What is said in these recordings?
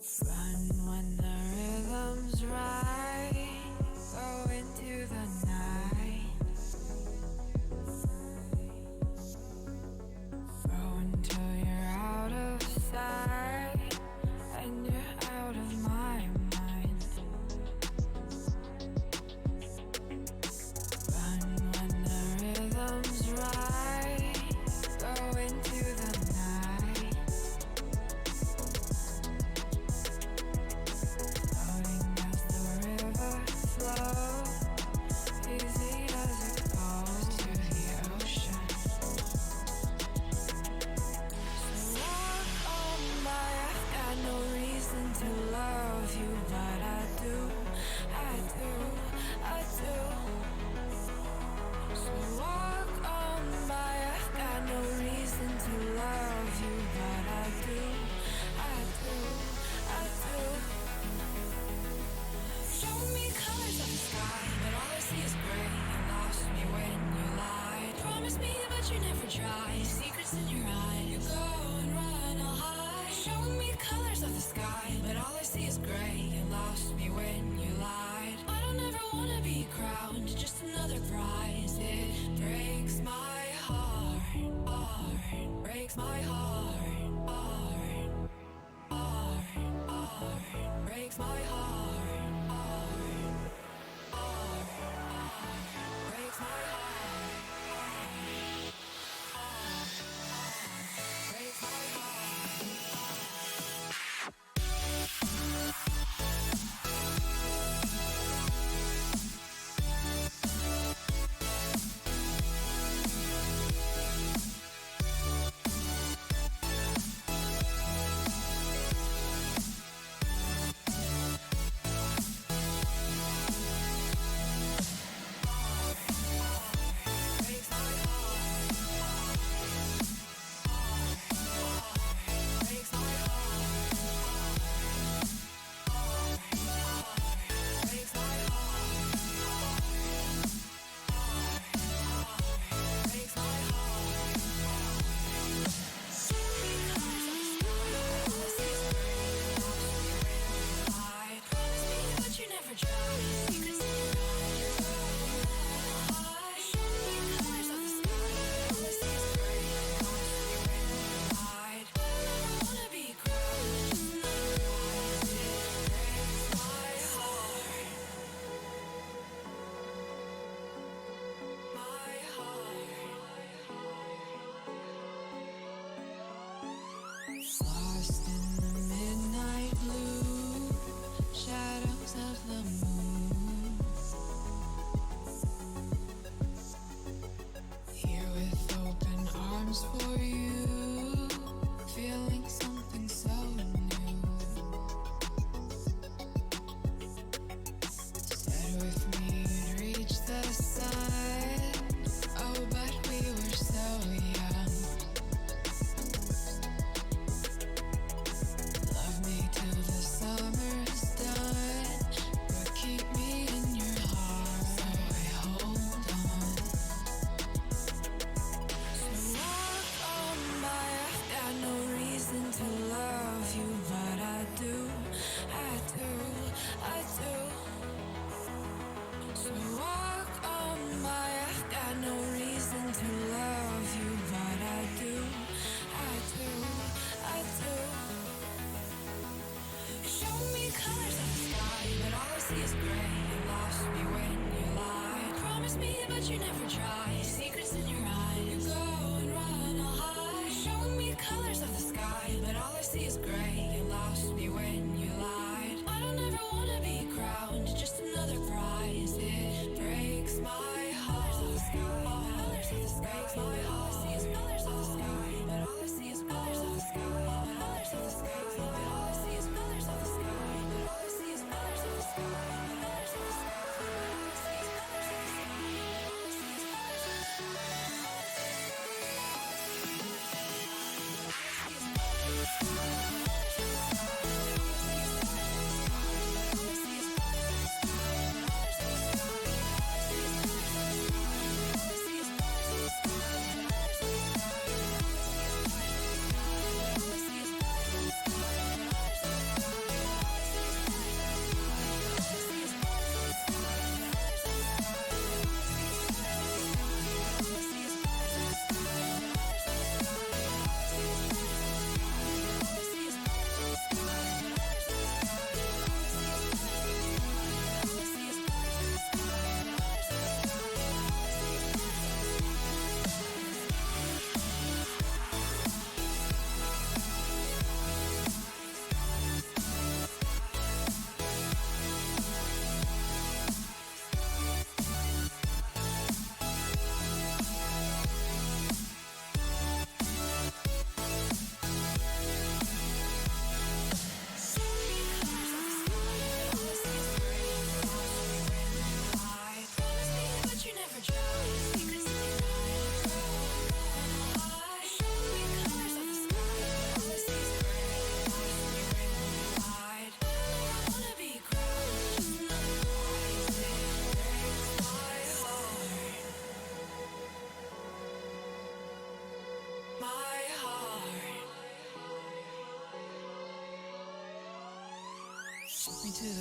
Run when the rhythm's right. Go into the night. Go until you're out of sight and you're out of my mind. Run when the rhythm's right. Go into the night. Floating as the river flows, easy as it goes to the ocean. So walk on by, I've got no reason to love you, but I do, I do, I do. So walk on by, I've got no reason to love you, but I do, I do, I do. Show me colors of the sky, but all I see is gray. You lost me when you lied. Promise me, but you never try. Secrets in your eye, you go and run, I'll hide. Show me colors of the sky, but all I see is gray. You lost me when you lied. I don't ever wanna be crowned, just another prize. It breaks my heart, heart, breaks my heart, heart, heart, heart, breaks my heart, heart, heart, heart, breaks my heart, heart, heart, breaks my heart. Lost in the midnight blue shadows of the moon. Here with open arms for you, feeling something so new. Said with me you'd reach the sun. Oh, but we were so young. Love me till the summer's done, but keep me in your heart, so I hold on. So walk on by, I've got no reason to love you, but I do, I do, I do. So walk on by, I've got no reason to love you, but I do, I do, I do. Show me colors of the sky, but all I see is gray. You lost me when you lied. Promise me, but you never try. Secrets in your eye, you go and run, I'll hide. Show me colors of the sky, but all I see is gray. You lost me when you lied. I don't ever wanna be crowned, just another prize. It breaks my heart. Colors of the sky, breaks my heart. All I see is colors of the sky, but all I see is colors of the sky. Colors of the sky, but all I see is colors of the sky. But all I see is colors of the sky. Colors of the sky, but all I see is colors of the sky. All I see is colors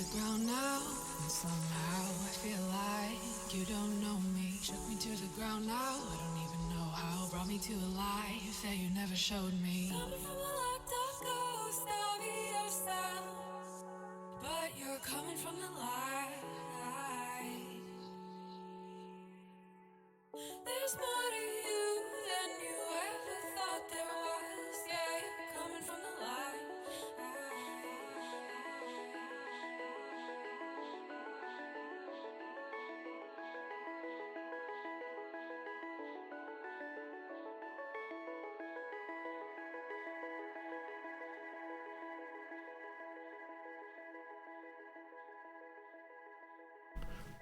the ground now, and somehow I feel like you don't know me. Shook me to the ground now, I don't even know how. Brought me to a life that you never showed me. Coming from the locked up ghost of your sound, but you're coming from the light. There's more to you than you ever thought there was. Yeah, you're coming from the light.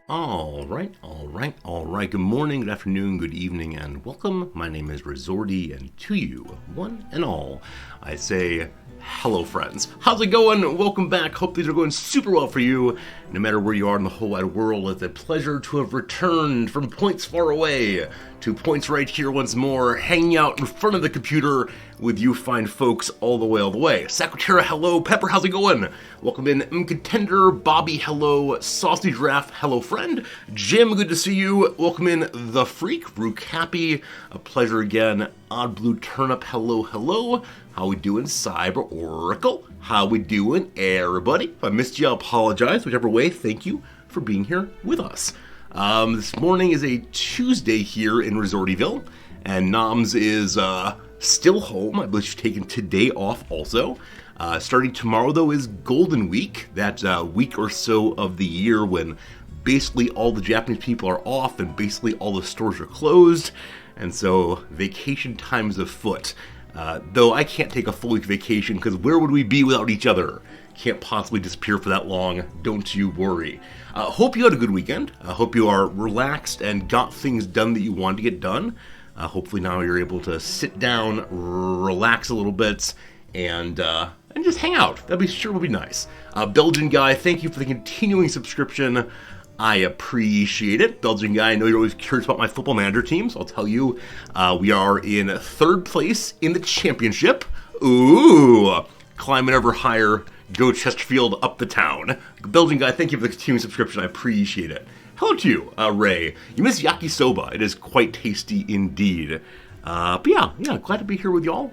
All right. Good morning, good afternoon, good evening, and welcome. My name is Resorty, and to you, one and all, I say hello, friends. How's it going? Welcome back. Hope these are going super well for you. No matter where you are in the whole wide world, it's a pleasure to have returned from points far away to points right here once more, hanging out in front of the computer with you fine folks all the way. Secretary, hello. Pepper, how's it going? Welcome in. Contender, Bobby, hello. Saucy Giraffe, hello, friend. Jim, good to see you. Welcome in. The Freak, Rook Happy, a pleasure again. Odd Blue Turnip, hello. How we doing? Cyber Oracle, how we doing, everybody? If I missed you, I apologize. Whichever way, thank you for being here with us. This morning is a Tuesday here in Resortyville, and Noms is still home. I believe she's taking today off also. Starting tomorrow, though, is Golden Week, that week or so of the year when basically all the Japanese people are off and basically all the stores are closed, and so vacation time's afoot. Though I can't take a full week vacation, because where would we be without each other? Can't possibly disappear for that long, don't you worry. Hope you had a good weekend. Hope you are relaxed and got things done that you wanted to get done. Hopefully now you're able to sit down, relax a little bit, and just hang out. That'd sure would be nice. Belgian Guy, thank you for the continuing subscription. I appreciate it. Belgian Guy, I know you're always curious about my Football Manager team, so I'll tell you, we are in third place in the championship. Ooh, climbing ever higher. Go Chesterfield up the town. Belgian Guy, thank you for the continuing subscription. I appreciate it. Hello to you, Ray. You miss yakisoba. It is quite tasty indeed. But yeah, glad to be here with y'all.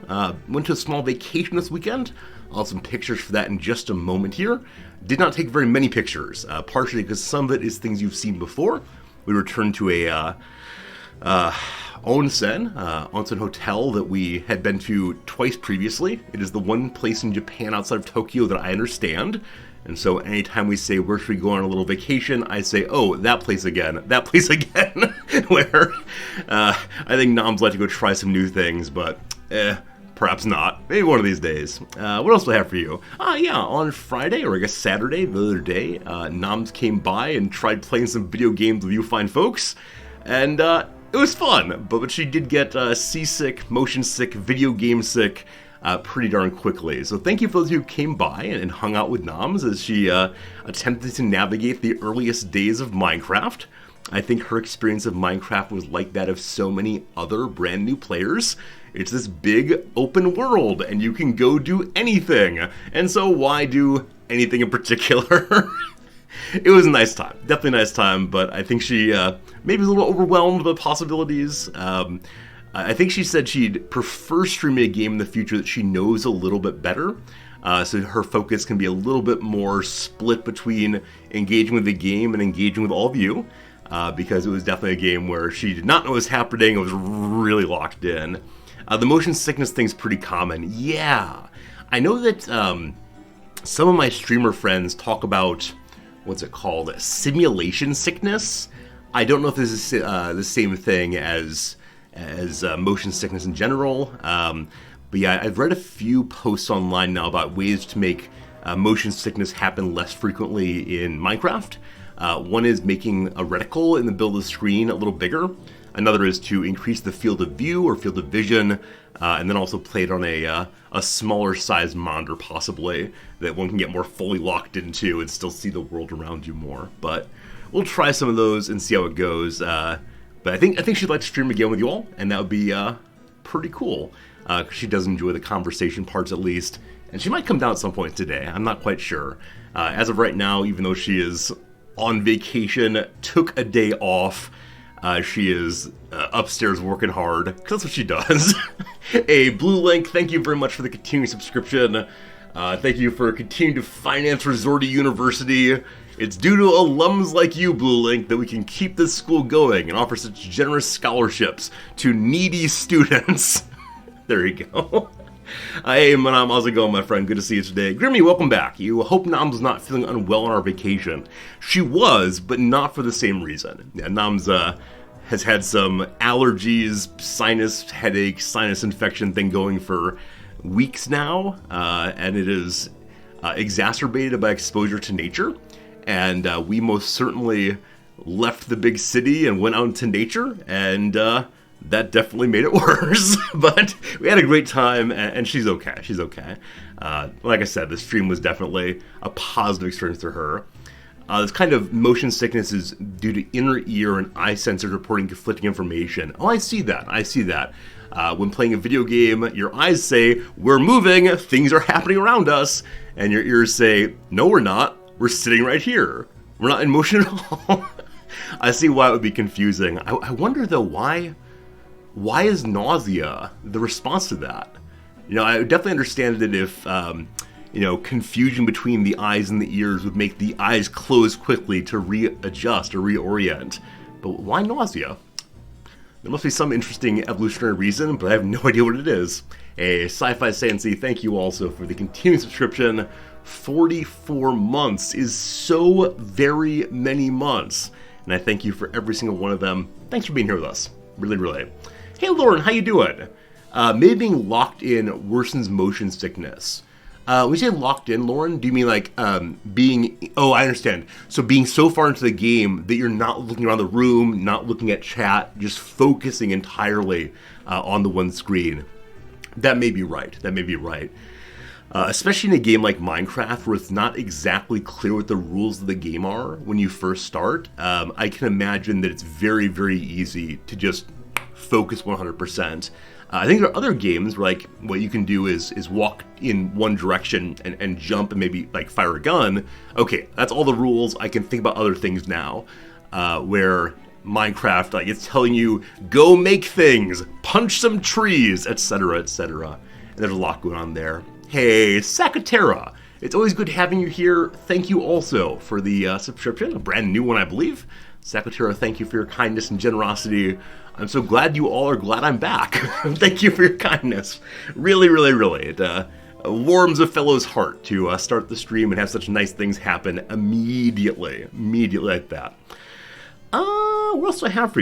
Went to a small vacation this weekend. I'll have some pictures for that in just a moment here. Did not take very many pictures, partially because some of it is things you've seen before. We returned to a onsen hotel that we had been to twice previously. It is the one place in Japan outside of Tokyo that I understand. And so anytime we say, where should we go on a little vacation, I say, oh, that place again. Where I think Noms like to go try some new things, but perhaps not. Maybe one of these days. What else do I have for you? On Friday, or I guess Saturday, the other day, Noms came by and tried playing some video games with you fine folks. And it was fun, but she did get seasick, motion sick, video game sick pretty darn quickly. So thank you for those who came by and hung out with Noms as she attempted to navigate the earliest days of Minecraft. I think her experience of Minecraft was like that of so many other brand new players. It's this big open world, and you can go do anything. And so why do anything in particular? It was a nice time. Definitely a nice time, but I think she maybe was a little overwhelmed by the possibilities. I think she said she'd prefer streaming a game in the future that she knows a little bit better. So her focus can be a little bit more split between engaging with the game and engaging with all of you. Because it was definitely a game where she did not know what was happening. It was really locked in. The motion sickness thing's pretty common. Yeah. I know that some of my streamer friends talk about, what's it called? Simulation sickness. I don't know if this is the same thing as motion sickness in general. But yeah, I've read a few posts online now about ways to make motion sickness happen less frequently in Minecraft. One is making a reticle in the middle of the screen a little bigger. Another is to increase the field of view or field of vision, and then also play it on a smaller size monitor possibly, that one can get more fully locked into and still see the world around you more. But we'll try some of those and see how it goes. But I think she'd like to stream again with you all, and that would be pretty cool. 'Cause she does enjoy the conversation parts at least, And she might come down at some point today. I'm not quite sure. As of right now, even though she is on vacation, took a day off, she is upstairs working hard, because that's what she does. Hey, Blue Link, thank you very much for the continued subscription. Thank you for continuing to finance Resorty University. It's due to alums like you, Blue Link, that we can keep this school going and offer such generous scholarships to needy students. There you go. Hey, Manam, how's it going, my friend? Good to see you today. Grimmy, welcome back. You hope Nam's not feeling unwell on our vacation. She was, but not for the same reason. Yeah, Nam's has had some allergies, sinus headache, sinus infection thing going for weeks now, and it is exacerbated by exposure to nature. And we most certainly left the big city and went out into nature, and that definitely made it worse. But we had a great time, and she's okay. She's okay. Like I said, the stream was definitely a positive experience for her. This kind of motion sickness is due to inner ear and eye sensors reporting conflicting information. Oh, I see that. I see that. When playing a video game, your eyes say, we're moving, things are happening around us, and your ears say, no, we're not. We're sitting right here. We're not in motion at all. I see why it would be confusing. I wonder, though, why is nausea the response to that? You know, I would definitely understand it if, confusion between the eyes and the ears would make the eyes close quickly to readjust or reorient. But why nausea? There must be some interesting evolutionary reason, but I have no idea what it is. Hey, Sci-Fi Sensei, thank you also for the continued subscription. 44 months is so very many months, and I thank you for every single one of them. Thanks for being here with us. Really, really. Hey, Lauren, how you doing? Maybe being locked in worsens motion sickness. When you say locked in, Lauren, do you mean like being... Oh, I understand. So being so far into the game that you're not looking around the room, not looking at chat, just focusing entirely on the one screen. That may be right. That may be right. Especially in a game like Minecraft, where it's not exactly clear what the rules of the game are when you first start. I can imagine that it's very, very easy to just focus 100%. I think there are other games where, like, what you can do is walk in one direction and jump and maybe like fire a gun. Okay, that's all the rules. I can think about other things now. Where Minecraft, like, it's telling you go make things, punch some trees, etc., etc. And there's a lot going on there. Hey, Sakatera, it's always good having you here. Thank you also for the subscription, a brand new one, I believe. Sakatera, thank you for your kindness and generosity. I'm so glad you all are glad I'm back. Thank you for your kindness. Really, really, really. It warms a fellow's heart to start the stream and have such nice things happen immediately like that. What else do I have for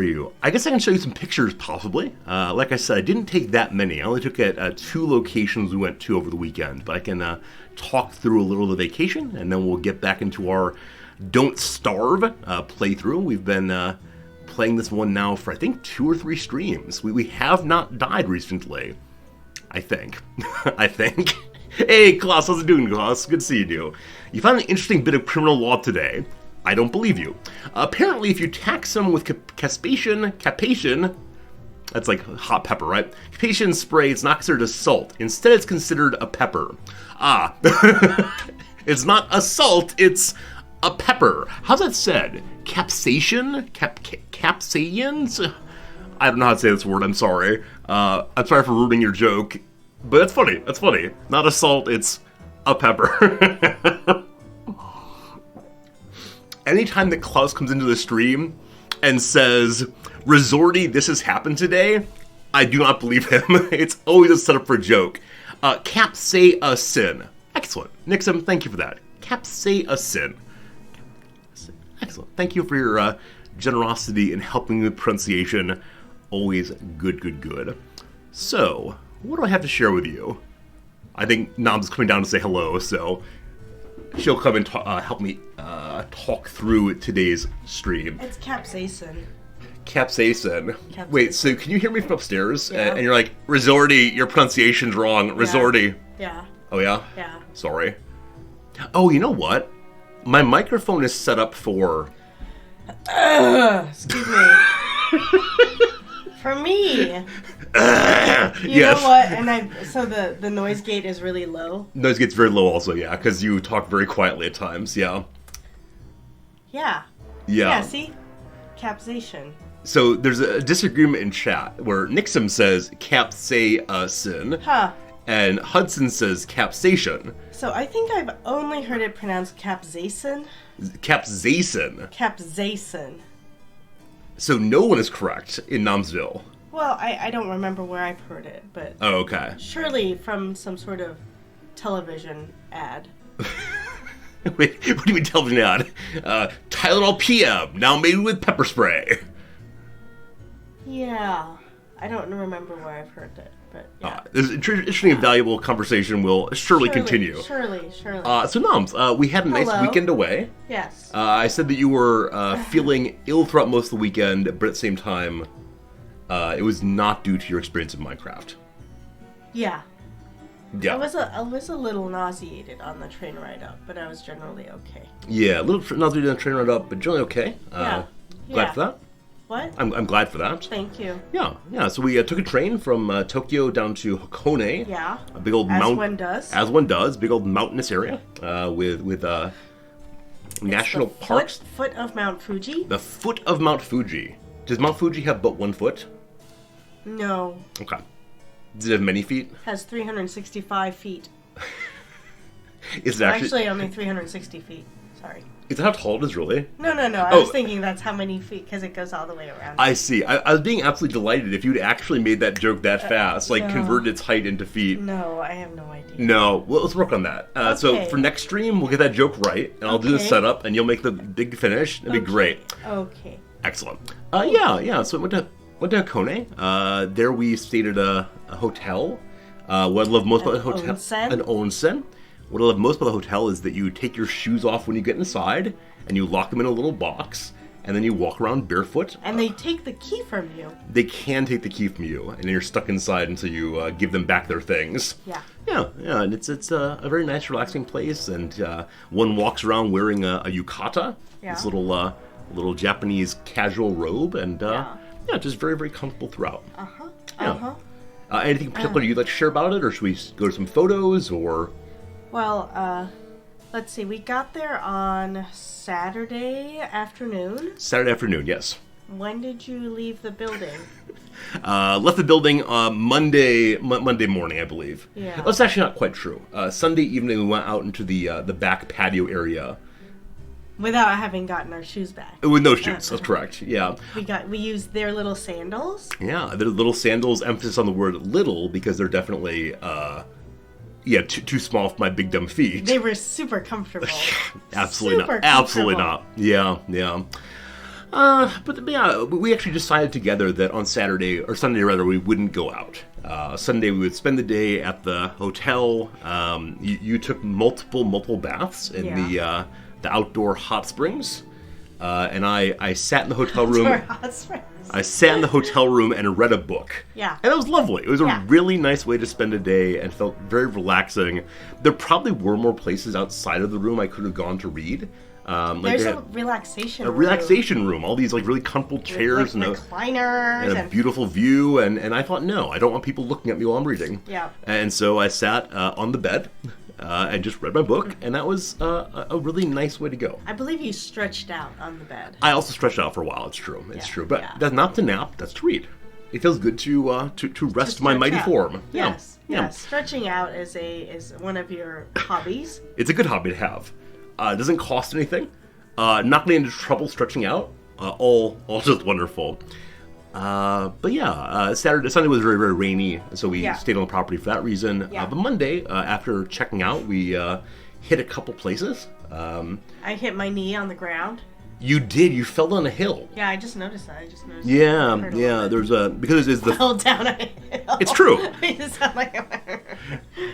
you? I guess I can show you some pictures, possibly. Like I said, I didn't take that many. I only took it at 2 locations we went to over the weekend. But I can talk through a little of the vacation, and then we'll get back into our Don't Starve playthrough. We've been playing this one now for, I think, 2 or 3 streams. We have not died recently. I think. I think. Hey, Klaus, how's it doing, Klaus? Good to see you. You found an interesting bit of criminal law today. I don't believe you. Apparently, if you tax someone with capation, that's like hot pepper, right? Capation spray, it's not considered assault. Instead, it's considered a pepper. Ah. It's not assault, it's a pepper. How's that said? Capsation? Capsaians? I don't know how to say this word, I'm sorry. I'm sorry for ruining your joke. But that's funny, that's funny. Not assault, it's a pepper. Anytime that Klaus comes into the stream and says, Resorty, this has happened today, I do not believe him. It's always a setup for a joke. Capsaicin. Excellent. Nixon, thank you for that. Capsaicin. Excellent. Thank you for your generosity in helping with pronunciation. Always good. So, what do I have to share with you? I think Nam's coming down to say hello, so she'll come and help me talk through today's stream. It's capsaicin. Capsaicin. Wait, so can you hear me from upstairs? Yeah. And you're like, Resorty, your pronunciation's wrong. Resorty. Yeah. Oh, yeah? Yeah. Sorry. Oh, you know what? My microphone is set up for... Excuse me. For me. You know what? And so the noise gate is really low. Noise gets very low also, yeah, because you talk very quietly at times, yeah. Yeah. Yeah. Yeah, see? Capsation. So there's a disagreement in chat where Nixon says capsaicin, Huh. and Hudson says capsation. So I think I've only heard it pronounced capsaicin. Capsaicin. Capsaicin. So no one is correct in Namsville. Well, I don't remember where I've heard it, but Oh, okay. surely from some sort of television ad. Wait, what do you mean television ad? Tylenol PM, now made with pepper spray. Yeah. I don't remember where I've heard it, but yeah. This interesting and valuable conversation will surely continue. Surely. So Noms, we had a nice Hello. weekend away. Yes. I said that you were feeling ill throughout most of the weekend, but at the same time, it was not due to your experience of Minecraft. Yeah. Yeah. I was a little nauseated on the train ride up, but I was generally okay. Yeah, a little not due to the train ride up, but generally okay. Yeah. Glad for that. What? I'm glad for that. Thank you. Yeah. So we took a train from Tokyo down to Hakone. Yeah. A big old As one does. As one does, big old mountainous area with national parks. Foot of Mount Fuji? The foot of Mount Fuji. Does Mount Fuji have but one foot? No. Okay. Does it have many feet? Has 365 feet. Is it Actually, only 360 feet. Sorry. Is that how tall it is, really? No. I was thinking that's how many feet, because it goes all the way around. I see. I was being absolutely delighted if you'd actually made that joke that fast, like no. converted its height into feet. No, I have no idea. No, well, let's work on that. So Okay. for next stream, we'll get that joke right, and I'll do the Okay. setup, and you'll make the big finish. It'll be great. Okay. Excellent. Yeah. So we went to Hakone. There we stayed at a hotel. What I love most about the hotel, onsen? an onsen. What I love most about the hotel is that you take your shoes off when you get inside, and you lock them in a little box, and then you walk around barefoot. And they take the key from you. They can take the key from you, and then you're stuck inside until you give them back their things. Yeah. Yeah, and it's a very nice, relaxing place, and one walks around wearing a yukata, Yeah. this little Japanese casual robe, and just very, very comfortable throughout. Uh-huh. Anything particular you'd like to share about it, or should we go to some photos, or... Well, let's see. We got there on Saturday afternoon. Saturday afternoon, yes. When did you leave the building? Left the building Monday morning, I believe. Yeah. That's actually not quite true. Sunday evening, we went out into the back patio area. Without having gotten our shoes back. With no shoes, that's correct, yeah. We used their little sandals. Yeah, the little sandals, emphasis on the word little, because they're definitely, too small for my big dumb feet. They were super comfortable. Absolutely Super not. Absolutely comfortable. not. Yeah. But we actually decided together that on Saturday, or Sunday rather, we wouldn't go out. Sunday we would spend the day at the hotel. You took multiple baths in the outdoor hot springs. And I sat in the hotel room. I sat in the hotel room and read a book. Yeah. And it was lovely. It was a really nice way to spend a day and felt very relaxing. There probably were more places outside of the room I could have gone to read. There's a relaxation room. Relaxation room. All these really comfortable chairs with recliners and a beautiful view. And I thought, no, I don't want people looking at me while I'm reading. Yeah. And so I sat on the bed. And just read my book, and that was a really nice way to go. I believe you stretched out on the bed. I also stretched out for a while. It's true. It's true. But that's not to nap. That's to read. It feels good to rest my mighty form. Yes. Yeah. Stretching out is one of your hobbies. It's a good hobby to have. It doesn't cost anything. Not getting into trouble stretching out. All just wonderful. Sunday was very, very rainy, so we stayed on the property for that reason. Yeah. But Monday, after checking out, we hit a couple places. I hit my knee on the ground. You did. You fell down a hill. Yeah, I just noticed that. Yeah. There's because it's the fell down a hill. It's true.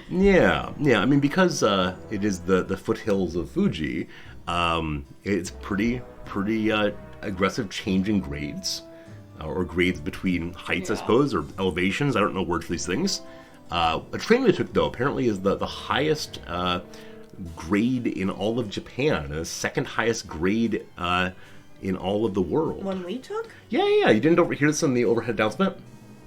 Yeah. I mean, because it is the foothills of Fuji, it's pretty aggressive change in grades. Or grades between heights, I suppose, or elevations. I don't know words for these things. A train we took, though, apparently is the highest grade in all of Japan, and the second highest grade in all of the world. One we took? Yeah. You didn't overhear this on the overhead announcement?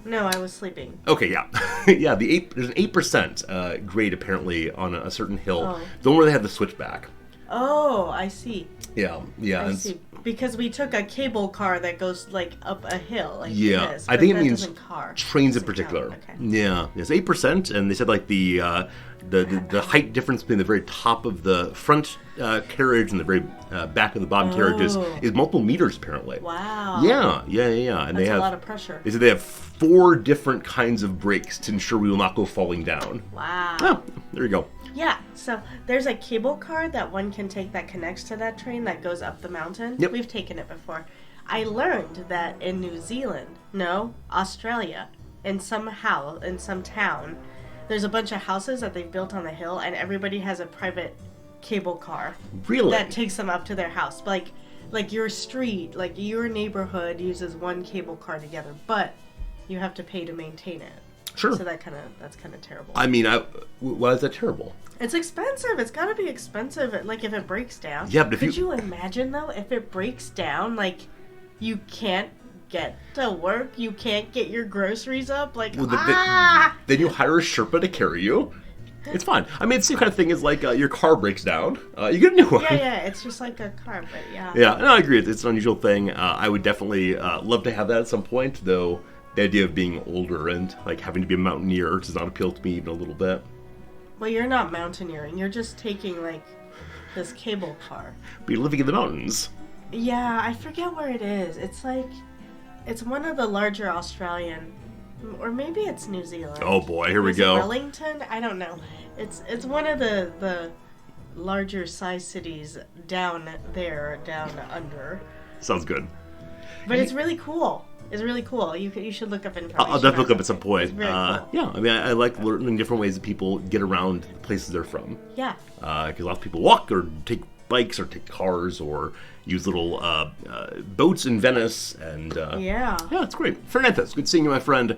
No, I was sleeping. Okay, yeah. Yeah, there's an 8% grade apparently on a certain hill. Oh. The one where they have the switchback. Oh, I see. Yeah. I and see. Because we took a cable car that goes like up a hill, like Yeah, this. I think but it that means doesn't car. trains in Doesn't particular. count. Okay. Yeah, it's 8%, and they said like the height difference between the very top of the front carriage and the very back of the bottom carriage Oh. is multiple meters apparently. Wow. Yeah, and That's they have a lot of pressure. they said they have 4 different kinds of brakes to ensure we will not go falling down. Wow. Oh, there you go. Yeah, so there's a cable car that one can take that connects to that train that goes up the mountain. Yep. We've taken it before. I learned that in New Zealand, no, Australia, in some town, there's a bunch of houses that they've built on the hill, and everybody has a private cable car Really? that takes them up to their house. Like your street, like your neighborhood uses one cable car together, but you have to pay to maintain it. Sure. So that's kind of terrible. I mean, why is that terrible? It's expensive. It's got to be expensive. Like if it breaks down. Yeah, but if could you imagine though if it breaks down, like you can't get to work, you can't get your groceries up, like Well, ah. then you hire a Sherpa to carry you. It's fine. I mean, it's the same kind of thing as like your car breaks down. You get a new one. Yeah, it's just like a car, but yeah. Yeah, no, I agree. It's an unusual thing. I would definitely love to have that at some point, though. The idea of being older and like having to be a mountaineer does not appeal to me even a little bit. Well, you're not mountaineering. You're just taking like this cable car. But you're living in the mountains. Yeah, I forget where it is. It's one of the larger Australian, or maybe it's New Zealand. Oh boy, here we Is it go. Wellington? I don't know. It's one of the larger size cities down there, down under. Sounds good. But it's really cool. It's really cool. You should look up information. I'll definitely look on up at some it. point. It's very cool. Yeah, I mean, I like learning different ways that people get around the places they're from. Yeah. Because a lot of people walk or take bikes or take cars or use little boats in Venice. And Yeah. yeah, it's great. Fernandez, good seeing you, my friend.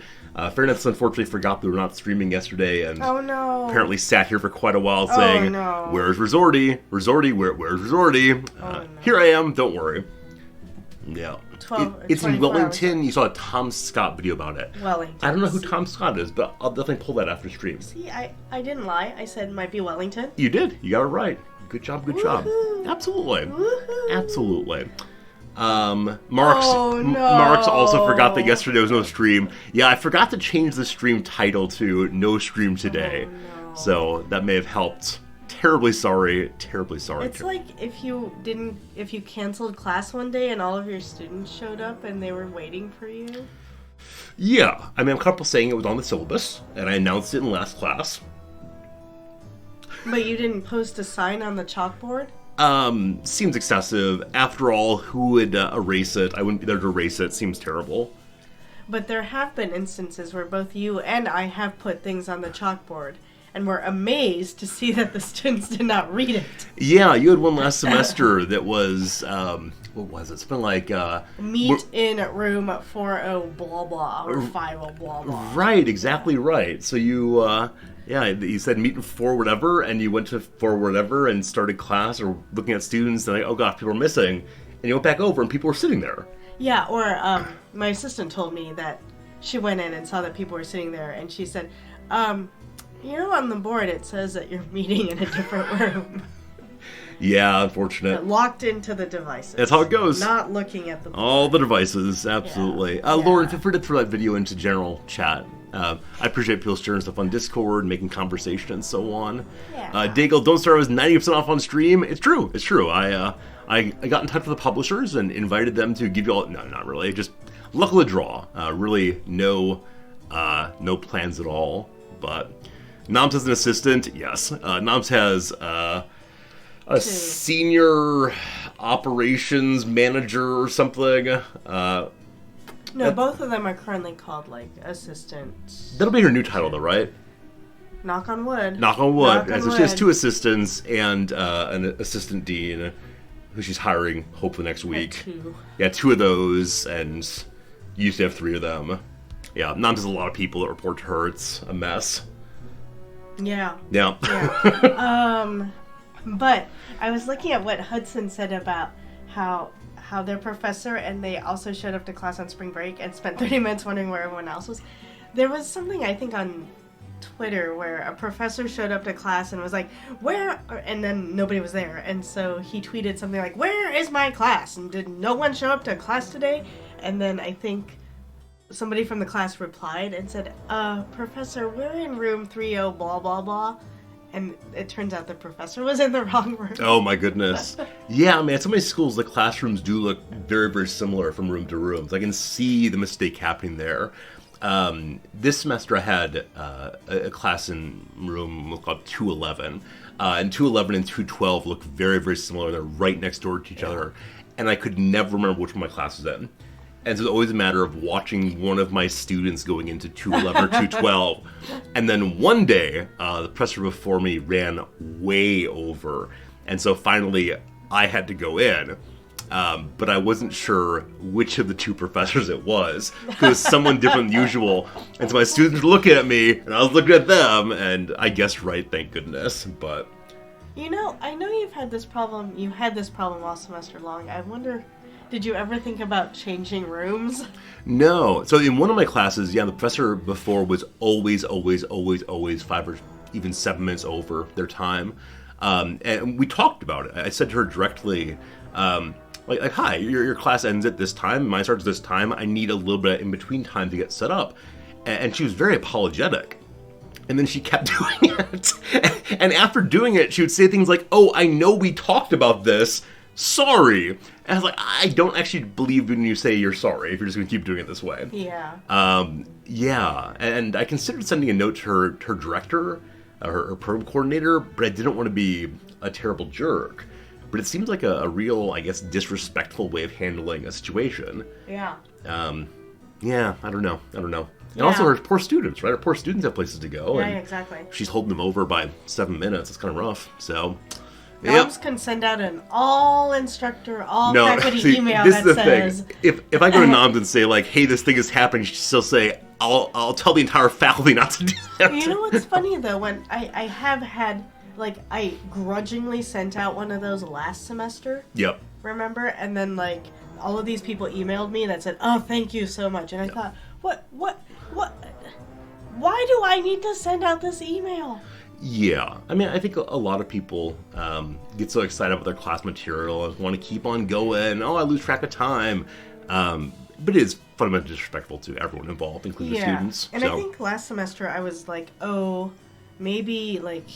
Fernandez unfortunately forgot that we were not streaming yesterday and Oh no. apparently sat here for quite a while saying, no. "Where's Resorty? Resorty, where's Resorty? no. Here I am, don't worry." Yeah. 12 It's in 24 hours. Wellington. You saw a Tom Scott video about it. Wellington. I don't know who Tom Scott is, but I'll definitely pull that after stream. See, I didn't lie. I said it might be Wellington. You did. You got it right. Good job. Good job. Woohoo. Absolutely. Woohoo. Absolutely. Mark's Oh, no. Mark's also forgot that yesterday was no stream. Yeah, I forgot to change the stream title to "No Stream Today," Oh, no. so that may have helped. Terribly sorry. Terribly sorry. It's like if you canceled class one day and all of your students showed up and they were waiting for you. Yeah, I mean, I'm comfortable saying it was on the syllabus, and I announced it in last class. But you didn't post a sign on the chalkboard? Seems excessive. After all, who would erase it? I wouldn't be there to erase it. Seems terrible. But there have been instances where both you and I have put things on the chalkboard and were amazed to see that the students did not read it. Yeah, you had one last semester that was, what was it? Something like, Meet in room 40 blah blah or 50 blah blah. right, exactly right. So you, yeah, you said meet for whatever, and you went to for whatever and started class or looking at students, and like, oh gosh, people are missing. And you went back over, and people were sitting there. Yeah, or my assistant told me that she went in and saw that people were sitting there, and she said, you know, on the board it says that you're meeting in a different room. Yeah, unfortunate. Locked into the devices. That's how it goes. Not looking at the board. All the devices, absolutely. Yeah. Lauren, Yeah. feel free to throw that video into general chat. I appreciate people sharing stuff on Discord, making conversation, and so on. Yeah. Daigle, Don't Starve is 90% off on stream. It's true. It's true. I got in touch with the publishers and invited them to give you all. No, not really. Just luck of the draw. Really, no plans at all. But Noms has an assistant. Yes, Noms has a senior operations manager or something. No, both of them are currently called, like, assistants. That'll be her new title, though, right? Knock on wood. Knock on wood. Knock on So she has wood. 2 assistants and an assistant dean, who she's hiring hopefully next week. 2. Yeah, 2 of those, and you used to have 3 of them. Yeah, Noms has a lot of people that report to her. It's a mess. Yeah. Yeah. Yeah. But I was looking at what Hudson said about how how their professor and they also showed up to class on spring break and spent 30 minutes wondering where everyone else was. There was something, I think, on Twitter where a professor showed up to class and was like, where? And then nobody was there. And so he tweeted something like, where is my class? And did no one show up to class today? And then I think somebody from the class replied and said, Professor, we're in room 30 blah blah blah. And it turns out the professor was in the wrong room. Oh my goodness. Yeah, man, at so many schools, the classrooms do look very, very similar from room to room. So I can see the mistake happening there. This semester I had a class in room called 211. And 211 and 212 look very, very similar. They're right next door to each other. And I could never remember which one my class was in. And so it's always a matter of watching one of my students going into 211 or 212. And then one day, the professor before me ran way over. And so finally, I had to go in. But I wasn't sure which of the two professors it was. Because it was someone different than usual. And so my students were looking at me, and I was looking at them. And I guessed right, thank goodness. But you know, I know you've had this problem. You had this problem all semester long. I wonder, did you ever think about changing rooms? No. So in one of my classes, yeah, the professor before was always 5 or even 7 minutes over their time. And we talked about it. I said to her directly, like, hi, your class ends at this time, mine starts at this time. I need a little bit of in-between time to get set up. And she was very apologetic. And then she kept doing it. And after doing it, she would say things like, oh, I know we talked about this. Sorry. And I was like, I don't actually believe when you say you're sorry if you're just going to keep doing it this way. Yeah. Yeah. And I considered sending a note to her director, her program coordinator, but I didn't want to be a terrible jerk. But it seems like a real, I guess, disrespectful way of handling a situation. Yeah. Yeah, I don't know. And Yeah. also her poor students, right? Her poor students have places to go. Yeah, and exactly. She's holding them over by 7 minutes. It's kind of rough. So, Noms can send out an all-instructor, no, all-faculty see, email this that is the says... thing. If I go to Noms and say, like, hey, this thing is happening, she'll still say, I'll tell the entire faculty not to do that. You know what's funny, though? When I have had, like, I grudgingly sent out one of those last semester. Yep. Remember? And then, like, all of these people emailed me that said, oh, thank you so much. And I thought, what? Why do I need to send out this email? Yeah. I mean, I think a lot of people get so excited about their class material and want to keep on going. Oh, I lose track of time. But it is fundamentally disrespectful to everyone involved, including the students. And I think last semester I was like, oh, maybe, like,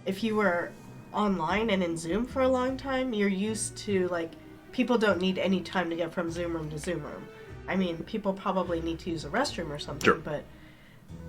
if you were online and in Zoom for a long time, you're used to, like, people don't need any time to get from Zoom room to Zoom room. I mean, people probably need to use a restroom or something, Sure. but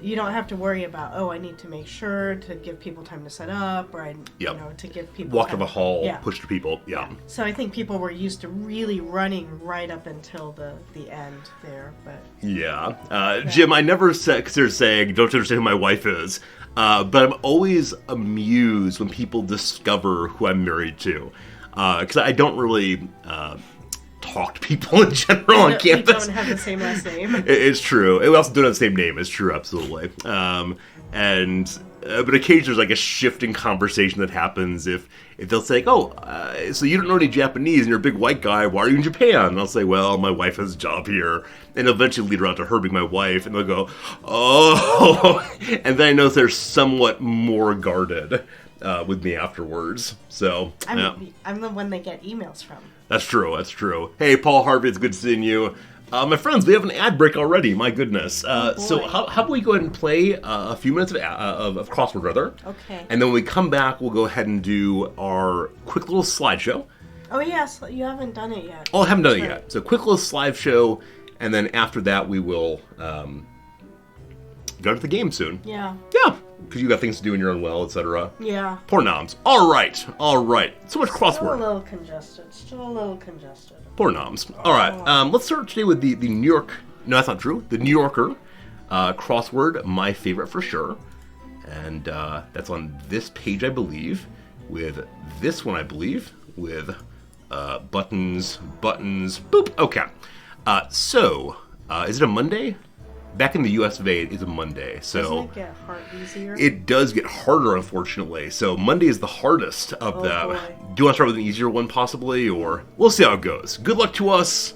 you don't have to worry about, oh, I need to make sure to give people time to set up, or you know, to give people walk time. to the hall, Yeah. push to people. Yeah. So I think people were used to really running right up until the end there, but Yeah. Jim, I never consider saying, don't you understand who my wife is? But I'm always amused when people discover who I'm married to. Because I don't really talk to people in general on campus. We don't have the same last name. It's true. We also don't have the same name. It's true, absolutely. But occasionally there's like a shift in conversation that happens if they'll say, oh, so you don't know any Japanese and you're a big white guy, why are you in Japan? And I'll say, well, my wife has a job here. And it'll eventually lead around to her being my wife, and they'll go, oh. And then I know they're somewhat more guarded with me afterwards. So I'm the one they get emails from. That's true. Hey, Paul Harvey, it's good seeing you. My friends, we have an ad break already. My goodness. So how about we go ahead and play a few minutes of crossword, rather? Okay. And then when we come back, we'll go ahead and do our quick little slideshow. Oh, yes. You haven't done it yet. Oh, I haven't done it yet. So quick little slideshow, and then after that, we will go to the game soon. Yeah. Yeah, because you got things to do in your own well, etc. Yeah. Poor noms. All right. So much crossword. Still a little congested. Poor noms. All right, let's start today with the New York. No, that's not true. The New Yorker crossword, my favorite for sure, and that's on this page, I believe. With this one, I believe, with buttons. Boop. Okay. So, is it a Monday? back in the US of A, it is a Monday, Doesn't so it get easier? it does get harder, unfortunately. So Monday is the hardest of them. boy. Do you want to start with an easier one, possibly, or we'll see how it goes. Good luck to us.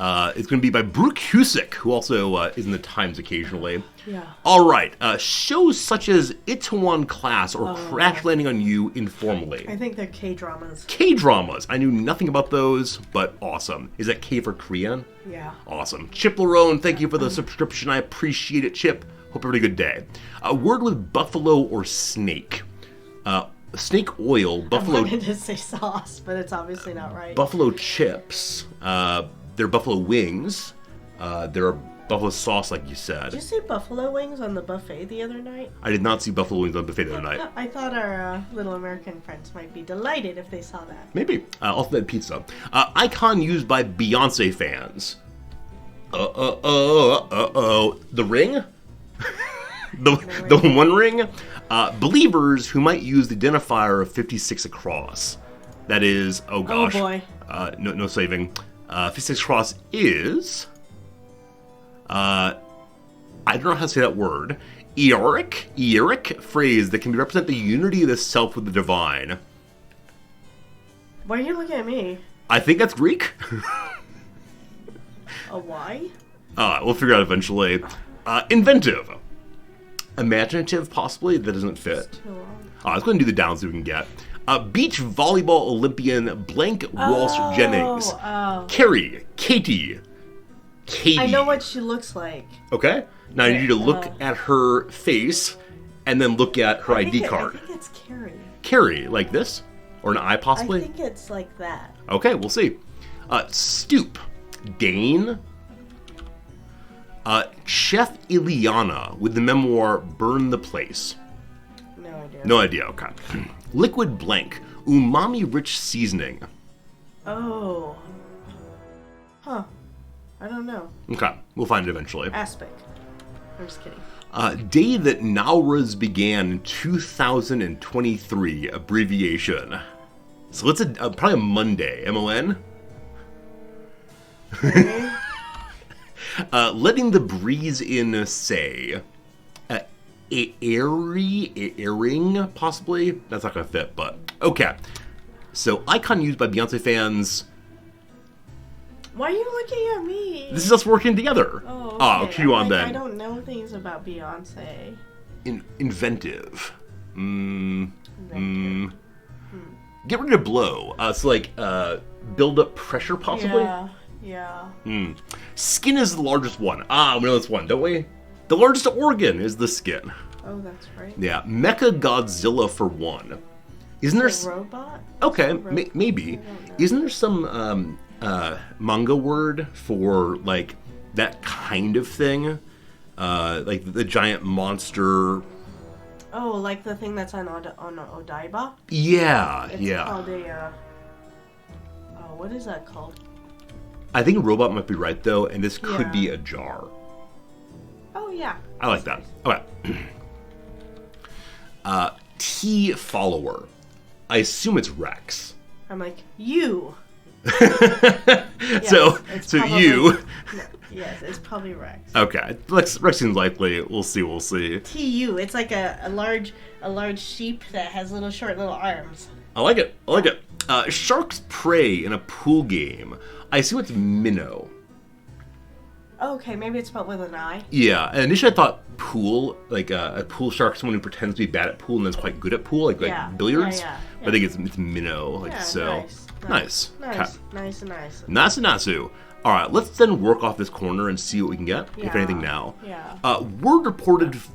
It's going to be by Brooke Husick, who also is in the Times occasionally. Yeah. All right. Shows such as Itaewon Class or Crash Landing on You informally. I think they're K-dramas. K-dramas. I knew nothing about those, but awesome. Is that K for Korean? Yeah. Awesome. Chip Larone, thank you for the subscription. I appreciate it, Chip. Hope you had a good day. A word with buffalo or snake. Snake oil, I buffalo wanted to say sauce, but it's obviously not right. buffalo chips. They're buffalo wings. They're buffalo sauce, like you said. Did you see buffalo wings on the buffet the other night? I did not see buffalo wings on the buffet the other night. I thought our little American friends might be delighted if they saw that. Maybe. Also that pizza. Icon used by Beyonce fans. The ring? the one ring? Believers who might use the identifier of 56 across. That is, oh gosh. Oh boy. No saving. 56 across is... I don't know how to say that word. Eoric phrase that can represent the unity of the self with the divine. Why are you looking at me? I think that's Greek. A why? We'll figure it out eventually. Inventive. Imaginative, possibly. That doesn't fit. Too long. Let's go ahead and do the downs so we can get. Beach volleyball Olympian blank Walsh Jennings. Carrie. Katie. I know what she looks like. Okay. Now I need you to look at her face and then look at her ID card. I think it's Carrie. Carrie, like this? Or an eye, possibly? I think it's like that. Okay, we'll see. Stoop. Dane. Chef Ileana with the memoir Burn the Place. No idea. No idea, okay. Liquid blank. Umami-rich seasoning. Oh. Huh. I don't know. Okay, we'll find it eventually. Aspic. I'm just kidding. Day that Nowras began in 2023, abbreviation. So it's probably a Monday, M-O-N? Okay. Letting the breeze in, say. Airing, possibly? That's not gonna fit, but okay. So, icon used by Beyonce fans. Why are you looking at me? This is us working together. Oh, okay. I'll cue you on I then. don't know things about Beyonce. Inventive. Get rid of blow. So like, build up pressure, possibly? Yeah. Skin is the largest one. We know this one, don't we? The largest organ is the skin. Oh, that's right. Yeah. Mecha Godzilla for one. Isn't there... A robot? Okay, maybe. Isn't there some manga word for, like, that kind of thing? Like the giant monster... Oh, like the thing that's on Odaiba? Yeah, It's called a, what is that called? I think a robot might be right, though, and this could Yeah. be a jar. Oh, yeah. I like that. Okay. T follower. I assume it's Rex. I'm like, you. So it's so probably- you. No, yes, it's probably Rex. Okay. Rex seems likely. We'll see. TU. It's like a large sheep that has short little arms. I like it. Sharks prey in a pool game. I assume it's minnow. Okay, maybe it's spelled with an I. Yeah, and initially I thought pool, like a pool shark, someone who pretends to be bad at pool and then's quite good at pool, like billiards. Yeah. But I think it's minnow, like Yeah, so. Nice. Nice. Nasu. All right, let's then work off this corner and see what we can get, if Yeah. anything. Now. Yeah. Word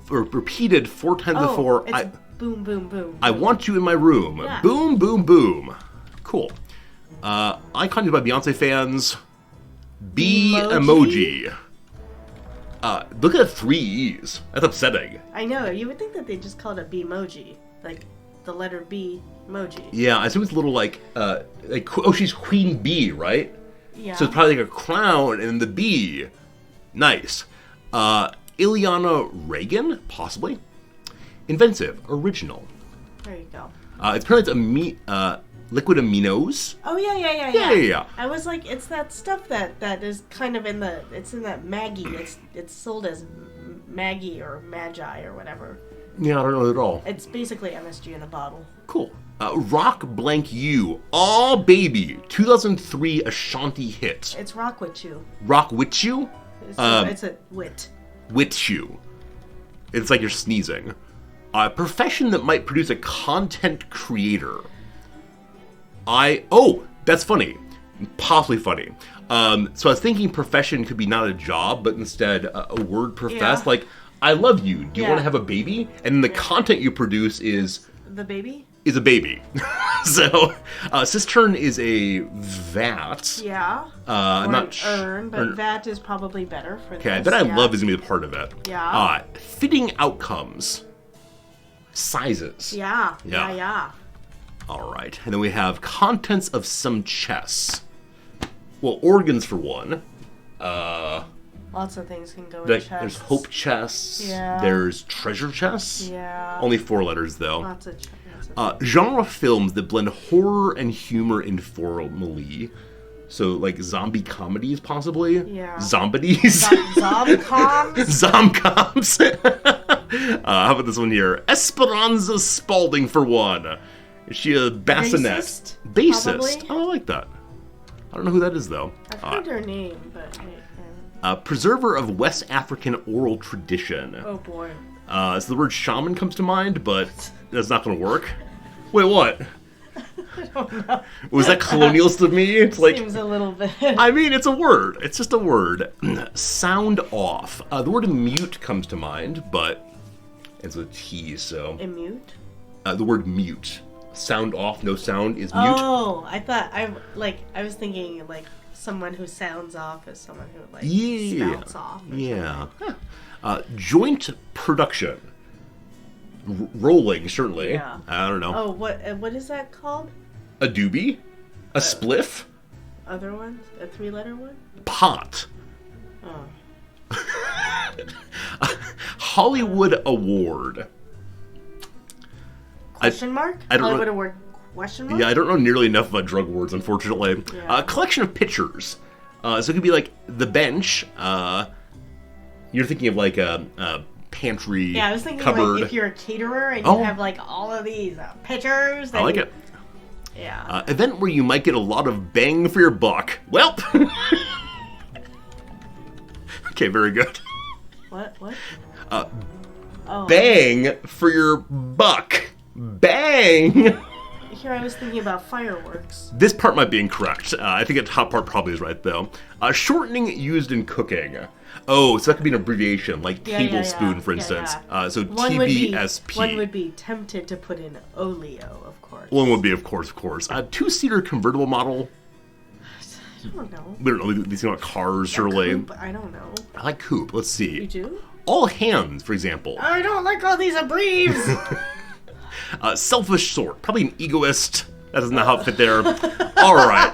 repeated 4 times before. It's boom, boom, boom. I want you in my room. Yeah. Boom, boom, boom. Cool. Icon used by Beyonce fans. B emoji. Look at 3 E's. That's upsetting. I know. You would think that they just called it B-emoji, like the letter B emoji. Yeah, I assume it's a little like she's Queen Bee, right? Yeah. So it's probably like a crown and the bee. Nice. Ileana Reagan, possibly. Inventive, original. There you go. It's apparently liquid aminos. Oh yeah. Yeah. I was like, it's that stuff that is kind of in that Maggie. It's sold as Maggie or Magi or whatever. Yeah, I don't know at all. It's basically MSG in a bottle. Cool. Rock Blank You. Aw, baby. 2003 Ashanti hit. It's Rock with You. Rock with You? It's a wit. With you. It's like you're sneezing. A profession that might produce a content creator. That's funny. Possibly funny. So I was thinking profession could be not a job, but instead a word professed. Yeah. Like, I love you. Do you Yeah. want to have a baby? And the content you produce is The baby? a baby. So, cistern is a vat. Yeah. I'm or not an urn, but urn. that is probably better for Okay, this. that I yeah. love is gonna be a part of it. Yeah. Fitting outcomes. Sizes. Yeah. All right, and then we have contents of some chests. Well, organs for one. Lots of things can go in Like, chests. there's hope chests. Yeah. There's treasure chests. Yeah. Only 4 letters though. Lots of chests. Genre films that blend horror and humor informally. So, like zombie comedies, possibly. Yeah. Zombies. Zomcoms? Zomcoms. How about this one here? Esperanza Spalding for one. Is she a bassinet? Bassist, Bassist. probably? Oh, I like that. I don't know who that is though. I've heard her name, but Preserver of West African oral tradition. oh boy. So the word shaman comes to mind, but that's not going to work. Wait, what? I don't know. Was that colonialist of me? It's like, Seems a little bit. I mean, it's a word. It's just a word. Sound off. The word mute comes to mind, but it's a T, so. Immute? The word mute. Sound off, no sound is mute. Oh, I thought I was thinking like someone who sounds off is someone who like Yeah. spouts off. or Yeah. Joint production. Rolling, certainly. Yeah. I don't know. Oh, what is that called? A doobie? A spliff? Other ones? A 3-letter one? Pot. Oh. Hollywood Award. Question mark? I don't know- Hollywood Award question mark? Yeah, I don't know nearly enough about drug awards, unfortunately. Yeah. A collection of pictures. So it could be like the bench. You're thinking of like a pantry Yeah, I was thinking cupboard. like if you're a caterer and Oh. you have like all of these pictures. I like it. Yeah. Event where you might get a lot of bang for your buck. Well. Okay, very good. What? Uh, oh. Bang for your buck. Bang. Here I was thinking about fireworks. This part might be incorrect. I think the top part probably is right, though. Shortening used in cooking. Oh, so that could be an abbreviation, like Yeah, tablespoon, for yeah, instance. yeah. So One would be- TBSP. One would be tempted to put in oleo, of course. One would be, of course. A 2-seater convertible model. I don't know. We don't know. These are not cars, surely. Coupe, I don't know. I like coupe. Let's see. You do? All hands, for example. I don't like all these abbreves. Selfish sort. Probably an egoist. That does not fit there. All right.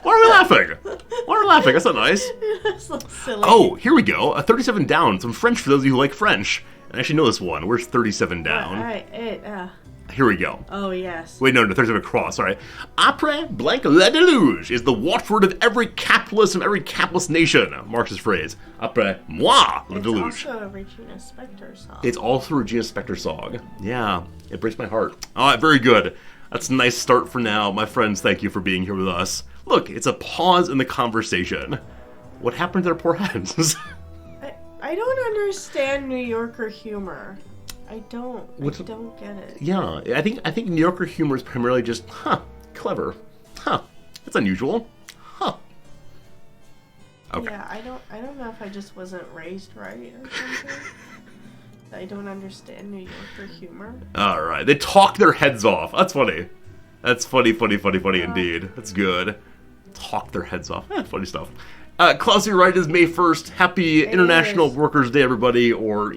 Why are we laughing? That's not nice. It's so silly. Oh, here we go. 37 down. Some French for those of you who like French. I actually know this one. Where's 37 down? All right. Here we go. Oh yes. Wait, no, 37 across. Sorry. Après blank le déluge is the watchword of every capitalist nation. Marxist phrase. Après moi le It's déluge. also a Regina Spektor song. It's also a Regina Spektor song. Yeah, it breaks my heart. All right, very good. That's a nice start for now. My friends, thank you for being here with us. Look, it's a pause in the conversation. What happened to their poor heads? I don't understand New Yorker humor. I don't get it. Yeah, I think New Yorker humor is primarily just, clever. That's unusual. Okay. Yeah, I don't know if I just wasn't raised right or something. I don't understand New Yorker humor. All right, they talk their heads off. That's funny. That's funny indeed. That's good. Talk their heads off. Funny stuff. Klaus, you're right. Is May 1st. Happy International Workers' Day, everybody, or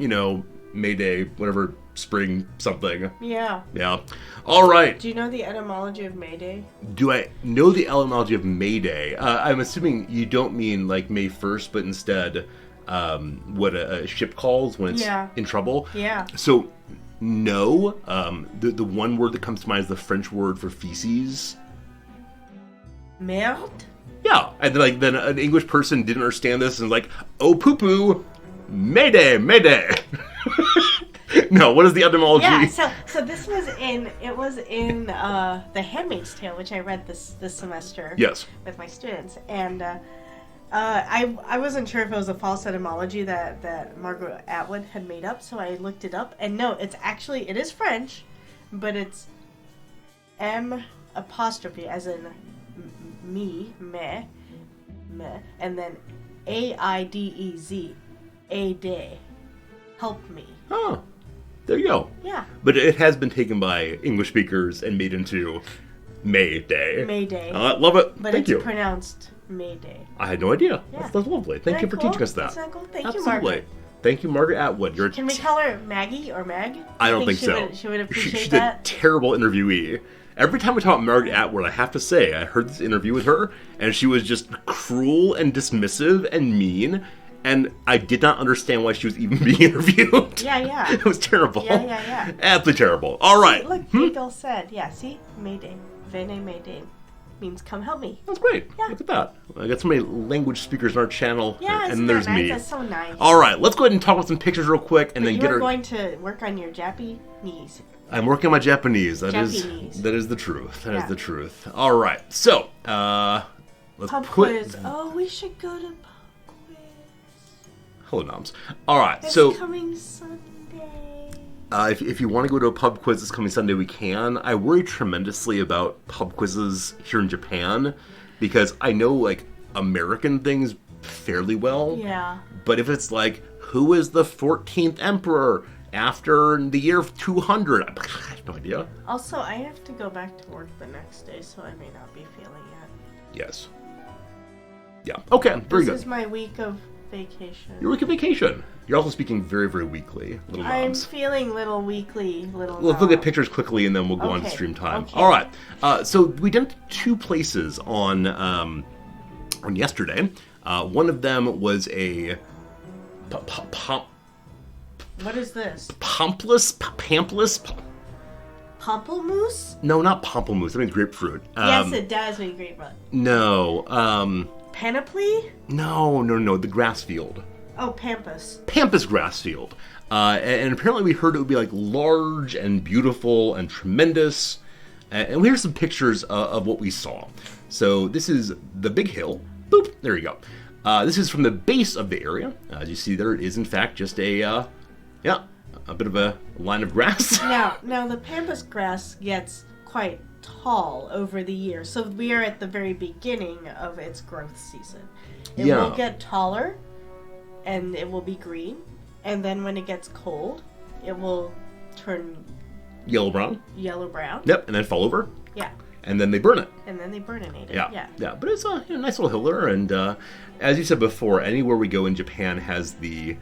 May Day, whatever, spring something. Yeah. Yeah. All right. Do you know the etymology of May Day? Do I know the etymology of May Day? I'm assuming you don't mean like May 1st, but instead what a ship calls when it's in trouble. Yeah. So No. The one word that comes to mind is the French word for feces. Merde? Yeah, and then an English person didn't understand this and was like, oh, poo-poo, mayday, mayday. No, what is the etymology? Yeah, so this was in The Handmaid's Tale, which I read this semester. Yes. With my students, and I wasn't sure if it was a false etymology that Margaret Atwood had made up, so I looked it up, and no, it is French, but it's M apostrophe as in me, and then AIDEZ, a day, help me. Oh, there you go. Yeah. But it has been taken by English speakers and made into Mayday. Mayday. Love it. But Thank it's you. pronounced Mayday. I had no idea. Yeah. That's lovely. Thank you for Cool? teaching us that. Isn't that cool? Thank you, Absolutely. Margaret. Thank you, Margaret Atwood. Can we call her Maggie or Meg? I don't think she so. She would appreciate She's that. a terrible interviewee. Every time we talk about Margaret Atwood, I have to say, I heard this interview with her, and she was just cruel and dismissive and mean, and I did not understand why she was even being interviewed. Yeah. It was terrible. Yeah. Absolutely terrible. All right. See, look, Hegel said, see? Mayday. Vene Mayday means come help me. That's great. Yeah. Look at that. I got so many language speakers on our channel, Yeah, and isn't there's that nice? me. That's so nice. All right, let's go ahead and talk about some pictures real quick, and then You get are her. going to work on your Japanese. I'm working on my Japanese. That is the truth. That is the truth. All right, so let's Pub put. quiz. Oh, we should go to pub quiz. Hello, Noms. All right, It's so coming Sunday. if you want to go to a pub quiz this coming Sunday, we can. I worry tremendously about pub quizzes here in Japan because I know like American things fairly well. Yeah. But if it's like, who is the 14th emperor after the year 200? I have no idea. Also, I have to go back to work the next day, so I may not be feeling it. Yes. Yeah. Okay. Very good. This is my week of vacation. Your week of vacation. You're also speaking very, very weekly, little I'm Noms. feeling little weekly, little. Let's look at Nom. pictures quickly, and then we'll go on to Okay, stream time. okay. All right. So we did two places on yesterday. One of them was a What is this? pampless. Pamplemousse? No, not pamplemousse. That means grapefruit. Yes, it does mean grapefruit. No. Panoply? No. The grass field. Oh, pampas. Pampas grass field. And apparently we heard it would be like large and beautiful and tremendous. And here's some pictures of what we saw. So this is the big hill. Boop. There you go. This is from the base of the area. As you see there, it is in fact just a bit of a line of grass. Now the pampas grass gets quite tall over the year, so we are at the very beginning of its growth season. It will get taller, and it will be green, and then when it gets cold, it will turn Yellow-brown. yellow-brown. Yep, and then fall over. Yeah, And then they burn it. and then they burninate it. Yeah. But it's a nice little hill there, and as you said before, anywhere we go in Japan has the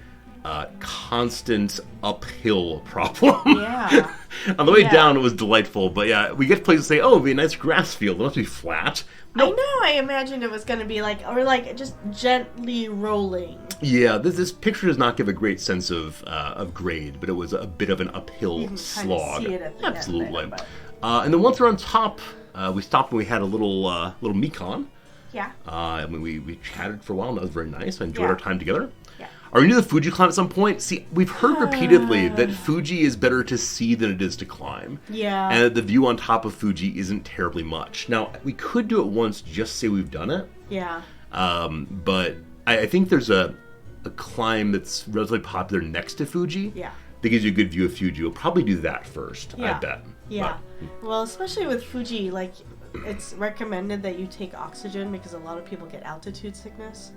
constant uphill problem. Yeah. On the way Yeah. down, it was delightful, but yeah, we get places to say, "Oh, it'll be a nice grass field. It must be flat." I know. I imagined it was going to be like just gently rolling. Yeah, this picture does not give a great sense of grade, but it was a bit of an uphill You can slog. see it at the end Absolutely. there, And then once we're on top, we stopped and we had a little Mekon. Yeah. We chatted for a while, and that was very nice. I enjoyed Yeah. our time together. Yeah. Are you to the Fuji climb at some point? See, we've heard repeatedly that Fuji is better to see than it is to climb. Yeah. And that the view on top of Fuji isn't terribly much. Now, we could do it once, just say we've done it. Yeah. But I think there's a climb that's relatively popular next to Fuji. Yeah. That gives you a good view of Fuji. We'll probably do that first, I Yeah. bet. Yeah. Well, especially with Fuji, like, it's recommended that you take oxygen because a lot of people get altitude sickness.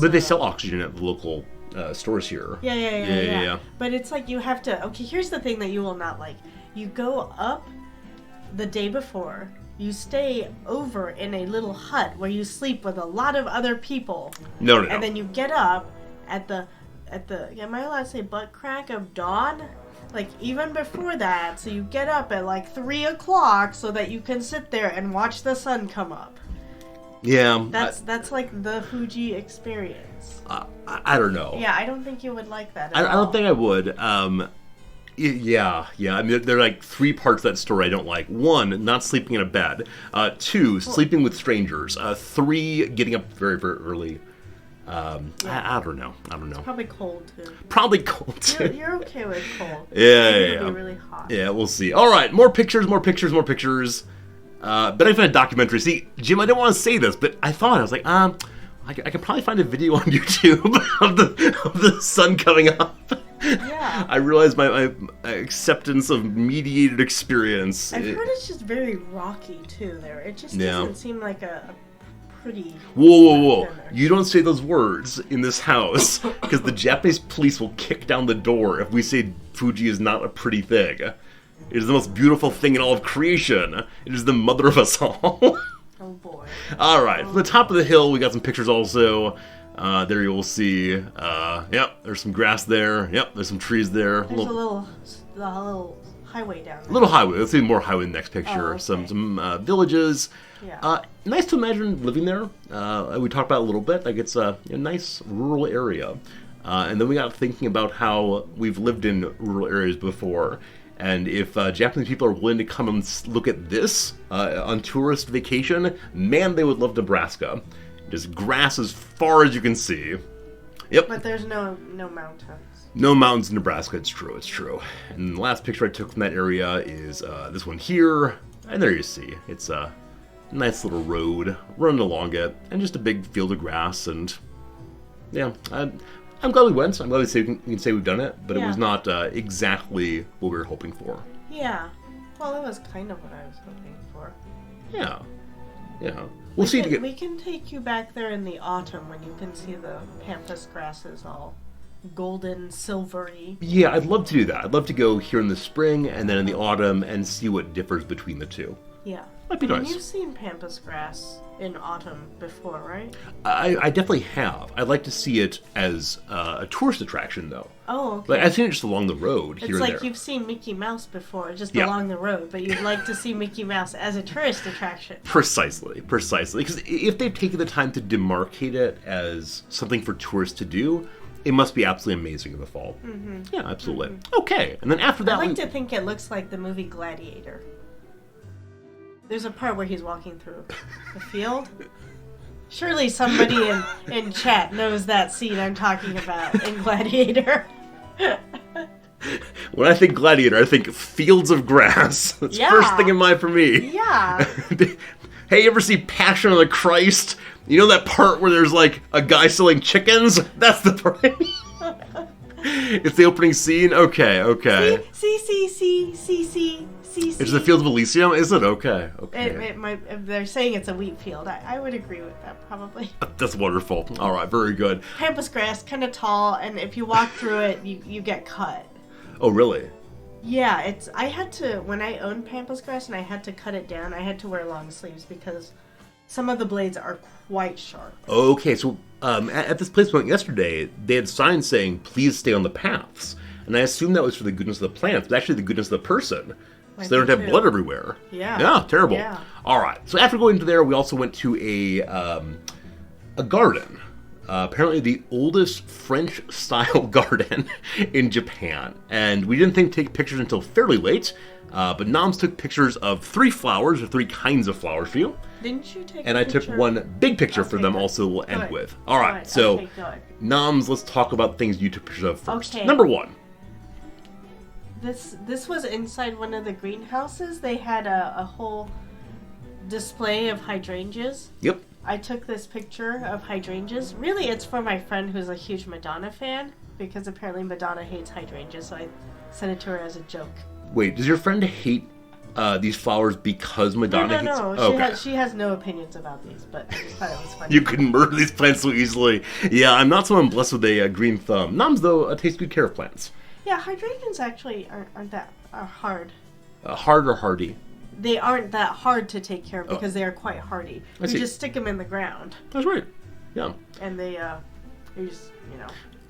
But they So- sell oxygen at the local stores here. Yeah. But it's like you have to. Okay, here's the thing that you will not like. You go up the day before. You stay over in a little hut where you sleep with a lot of other people, No. and then you get up at the. Am I allowed to say butt crack of dawn? Like even before that, so you get up at like 3 o'clock so that you can sit there and watch the sun come up. Yeah. That's like the Fuji experience. I don't know. Yeah, I don't think you would like that. I don't think I would. Yeah. I mean, there are like three parts of that story I don't like. One, not sleeping in a bed. Two, sleeping with strangers. Three, getting up very, very early. I don't know. Probably cold too. Probably cold too. You're okay with cold. Yeah. It'll be really hot. Yeah, we'll see. All right, more pictures. But I found a documentary. See, Jim, I don't want to say this, but I was like, I could probably find a video on YouTube of the sun coming up. Yeah. I realized my acceptance of mediated experience. I've heard it's just very rocky too. There, it just doesn't seem like a pretty. Whoa! You don't say those words in this house because the Japanese police will kick down the door if we say Fuji is not a pretty thing. It is the most beautiful thing in all of creation. It is the mother of us all. Oh boy. All right, from the top of the hill, we got some pictures also. There you will see. Yep, there's some grass there. Yep, there's some trees there. There's a little highway down there. Little highway. Let's see more highway in the next picture. Okay. Some villages. Yeah. Nice to imagine living there. We talked about it a little bit. Like it's a nice rural area. And then we got thinking about how we've lived in rural areas before. And if Japanese people are willing to come and look at this on tourist vacation, man, they would love Nebraska. Just grass as far as you can see. Yep. But there's no mountains. No mountains in Nebraska, it's true. And the last picture I took from that area is this one here. And there you see, it's a nice little road running along it, and just a big field of grass, and yeah, I'm glad we went. I'm glad we can say we've done it, but it was not exactly what we were hoping for. Yeah. Well, it was kind of what I was hoping for. Yeah. We can take you back there in the autumn when you can see the pampas grasses all golden, silvery. Yeah, I'd love to do that. I'd love to go here in the spring and then in the autumn and see what differs between the two. Yeah. Might be nice. You've seen pampas grass in autumn before, right? I definitely have. I'd like to see it as a tourist attraction, though. Oh, okay. Like, I've seen it just along the road here and there. It's like you've seen Mickey Mouse before, just along the road, but you'd like to see Mickey Mouse as a tourist attraction. Precisely. Because if they've taken the time to demarcate it as something for tourists to do, it must be absolutely amazing in the fall. Mm-hmm. Yeah, absolutely. Mm-hmm. Okay, and then after that, I like to think it looks like the movie Gladiator. There's a part where he's walking through the field. Surely somebody in chat knows that scene I'm talking about in Gladiator. When I think Gladiator, I think fields of grass. That's the first thing in mind for me. Yeah. Hey, you ever see Passion of the Christ? You know that part where there's like a guy selling chickens? That's the part. It's the opening scene? Okay. See. It's the Fields of Elysium? Is it? Okay. They're saying it's a wheat field. I would agree with that, probably. That's wonderful. All right, very good. Pampas grass, kind of tall, and if you walk through it, you get cut. Oh, really? Yeah, I had to, when I owned pampas grass and I had to cut it down, I had to wear long sleeves because some of the blades are quite sharp. Okay, so at this place we went yesterday, they had signs saying, please stay on the paths. And I assumed that was for the goodness of the plants, but actually the goodness of the person. So they don't have blood everywhere. Yeah. Yeah, terrible. Yeah. All right. So after going to there, we also went to a garden. Apparently the oldest French-style garden in Japan. And we didn't think to take pictures until fairly late. But Noms took pictures of 3 flowers, or 3 kinds of flowers for you. Didn't you take And a I picture? took one big picture for them good. also we'll end Good. with. All right. Good. So, Okay, good. Noms, let's talk about things you took pictures of first. Okay. Number 1. This was inside one of the greenhouses. They had a whole display of hydrangeas. Yep. I took this picture of hydrangeas. Really, it's for my friend who's a huge Madonna fan, because apparently Madonna hates hydrangeas, so I sent it to her as a joke. Wait, does your friend hate these flowers because Madonna hates... No. Okay. She has no opinions about these, but I just thought it was funny. You can murder these plants so easily. Yeah, I'm not someone blessed with a green thumb. Noms, though, takes good care of plants. Yeah, hydrangeas actually aren't that hard. Hard or hardy? They aren't that hard to take care of because they are quite hardy. I see. You just stick them in the ground, That's right. Yeah. and they just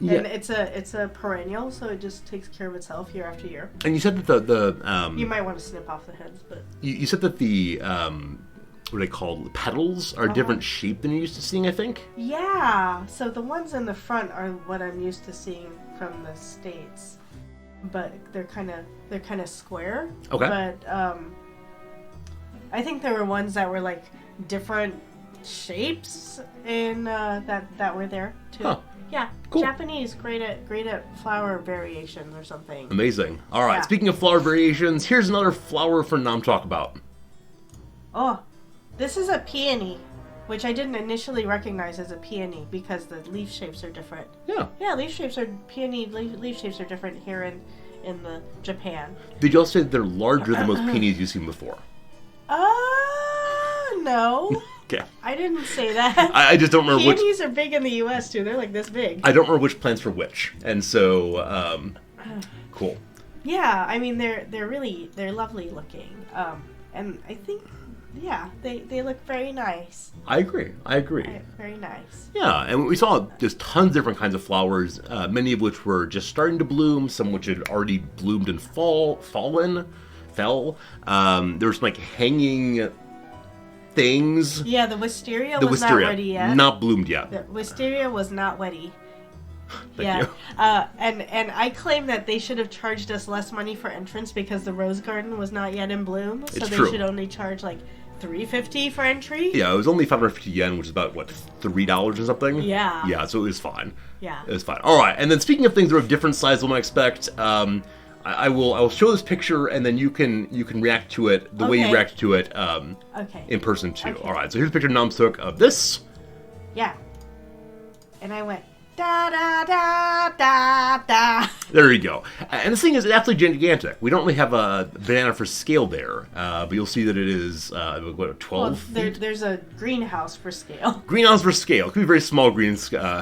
Yeah. And it's a perennial, so it just takes care of itself year after year. And you said that the You might want to snip off the heads, but you said that the what are they called? The petals are a different shape than you're used to seeing, I think. yeah. So the ones in the front are what I'm used to seeing from the States. but they're kind of square. Okay. But I think there were ones that were like different shapes in that were there too. Huh. Yeah, Cool. Japanese great at flower variations or something. Amazing. All right. Yeah. Speaking of flower variations, here's another flower for Nam talk about. Oh, this is a peony, which I didn't initially recognize as a peony because the leaf shapes are different. Yeah. Yeah, peony leaf shapes are different here in the Japan. Did you also say they're larger than most peonies you've seen before? No. Okay. I didn't say that. I just don't remember which. Peonies are big in the U.S. too. They're like this big. I don't remember which plants were which, and so cool. Yeah, I mean they're lovely looking. And I think they look very nice. I agree. Very nice. Yeah, and we saw just tons of different kinds of flowers, many of which were just starting to bloom, some which had already bloomed and fell. There was like hanging things. Yeah, the wisteria was not ready yet. Not bloomed yet. The wisteria was not ready. Thank you. And I claim that they should have charged us less money for entrance because the rose garden was not yet in bloom. So It's they true. should only charge like $3.50 for entry. Yeah, it was only 550 yen, which is about, what, $3 or something? Yeah. Yeah, so it was fine. Yeah. It was fine. All right, and then speaking of things that are of different size than I expect, I will show this picture, and then you can react to it the way you Okay. react to it Okay. in person, too. Okay. All right, so here's a picture Nam took of this. Yeah. And I went da da da da da. There you go. And this thing is absolutely gigantic. We don't really have a banana for scale there, but you'll see that it is, what, 12 Well, feet? there's a greenhouse for scale. Greenhouse for scale. It could be a very small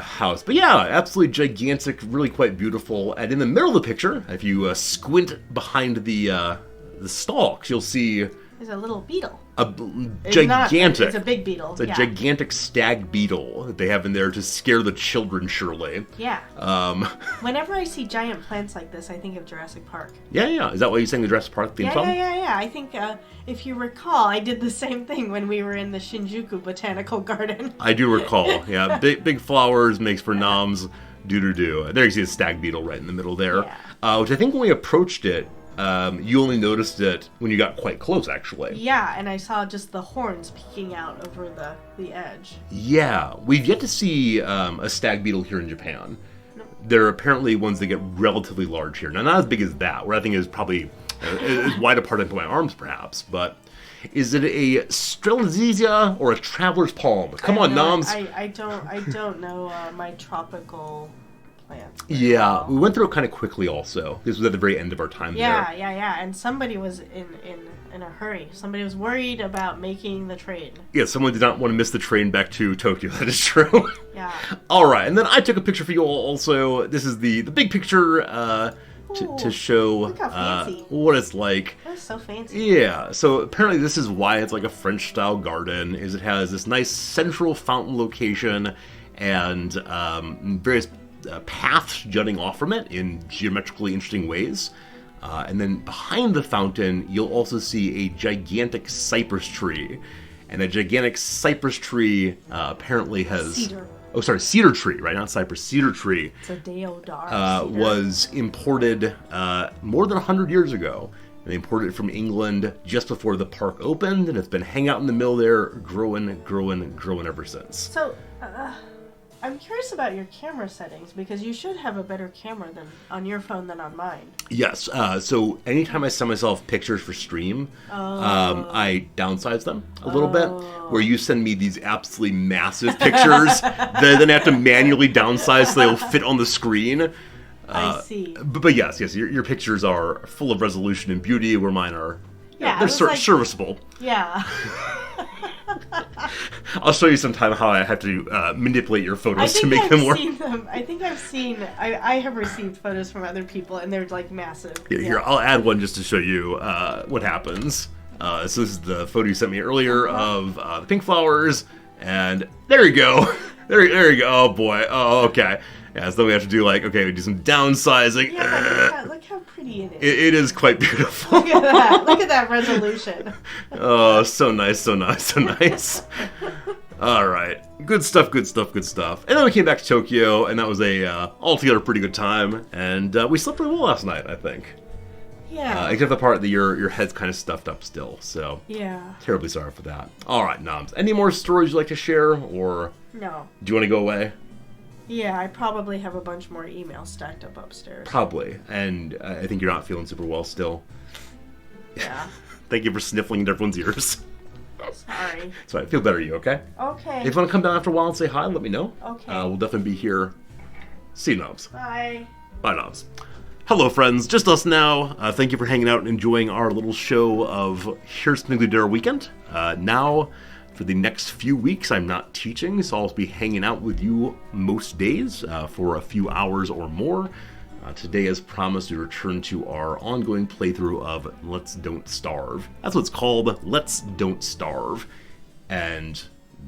house. But yeah, absolutely gigantic, really quite beautiful. And in the middle of the picture, if you squint behind the stalks, you'll see There's a little beetle. It's It's a big beetle. It's a yeah. gigantic stag beetle that they have in there to scare the children, surely. Yeah. Um, Whenever I see giant plants like this, I think of Jurassic Park. yeah. Is that why you sang the Jurassic Park theme song? Yeah. I think if you recall, I did the same thing when we were in the Shinjuku Botanical Garden. I do recall. Yeah, big flowers makes for Nam's doo-doo-doo. There you see a stag beetle right in the middle there. Yeah. Which I think when we approached it, you only noticed it when you got quite close, actually. Yeah, and I saw just the horns peeking out over the edge. Yeah, we've yet to see a stag beetle here in Japan. There are apparently ones that get relatively large here. Now, not as big as that, where I think is probably as wide apart into my arms, perhaps, but is it a Strelitzia or a traveler's palm? Come on, Noms. I don't know my tropical plants. Yeah, we went through it kind of quickly also. This was at the very end of our time there. Yeah. And somebody was in a hurry. Somebody was worried about making the train. Yeah, someone did not want to miss the train back to Tokyo. That is true. Yeah. All right, and then I took a picture for you all also. This is the big picture to show look how fancy. what it's like. That's so fancy. Yeah, so apparently this is why it's like a French-style garden, is it has this nice central fountain location and various paths jutting off from it in geometrically interesting ways. And then behind the fountain, you'll also see a gigantic cypress tree. And a gigantic cypress tree apparently has... Cedar. Oh, sorry, cedar tree, right? Not cypress, cedar tree. It's a deodar. Cedar. Was imported more than 100 years ago. And they imported it from England just before the park opened, and it's been hanging out in the middle there, growing ever since. So, I'm curious about your camera settings, because you should have a better camera on your phone than on mine. Yes, so anytime I send myself pictures for stream, I downsize them a little bit, where you send me these absolutely massive pictures that I then have to manually downsize so they'll fit on the screen. I see. But yes, your pictures are full of resolution and beauty, where mine are, Yeah, they're it was like- serviceable. Yeah. I'll show you sometime how I have to manipulate your photos to make them work. I think I've seen. I have received photos from other people, and they're like massive. Here, I'll add one just to show you what happens. So this is the photo you sent me earlier of the pink flowers, and there you go. there you go. Oh boy. Oh, okay. Yeah, so then we have to do we do some downsizing. Yeah, but look how pretty it is. It is quite beautiful. Look at that. Look at that resolution. Oh, so nice. All right, good stuff, good stuff, good stuff. And then we came back to Tokyo, and that was a altogether pretty good time. And we slept really well last night, I think. Yeah. Except the part that your head's kind of stuffed up still. So Yeah. terribly sorry for that. All right, Noms. Any more stories you'd like to share, or No. do you want to go away? Yeah, I probably have a bunch more emails stacked up upstairs. Probably. And I think you're not feeling super well still. Yeah. Thank you for sniffling into everyone's ears. Sorry. So I feel better, you okay? Okay. If you want to come down after a while and say hi, let me know. Okay. We'll definitely be here. See you, Noms. Bye. Bye, Noms. Hello, friends. Just us now. Thank you for hanging out and enjoying our little show of Here's Something to Do Our Weekend. Now, for the next few weeks, I'm not teaching, so I'll be hanging out with you most days for a few hours or more. Today, as promised, we return to our ongoing playthrough of Let's Don't Starve. That's what it's called, Let's Don't Starve. And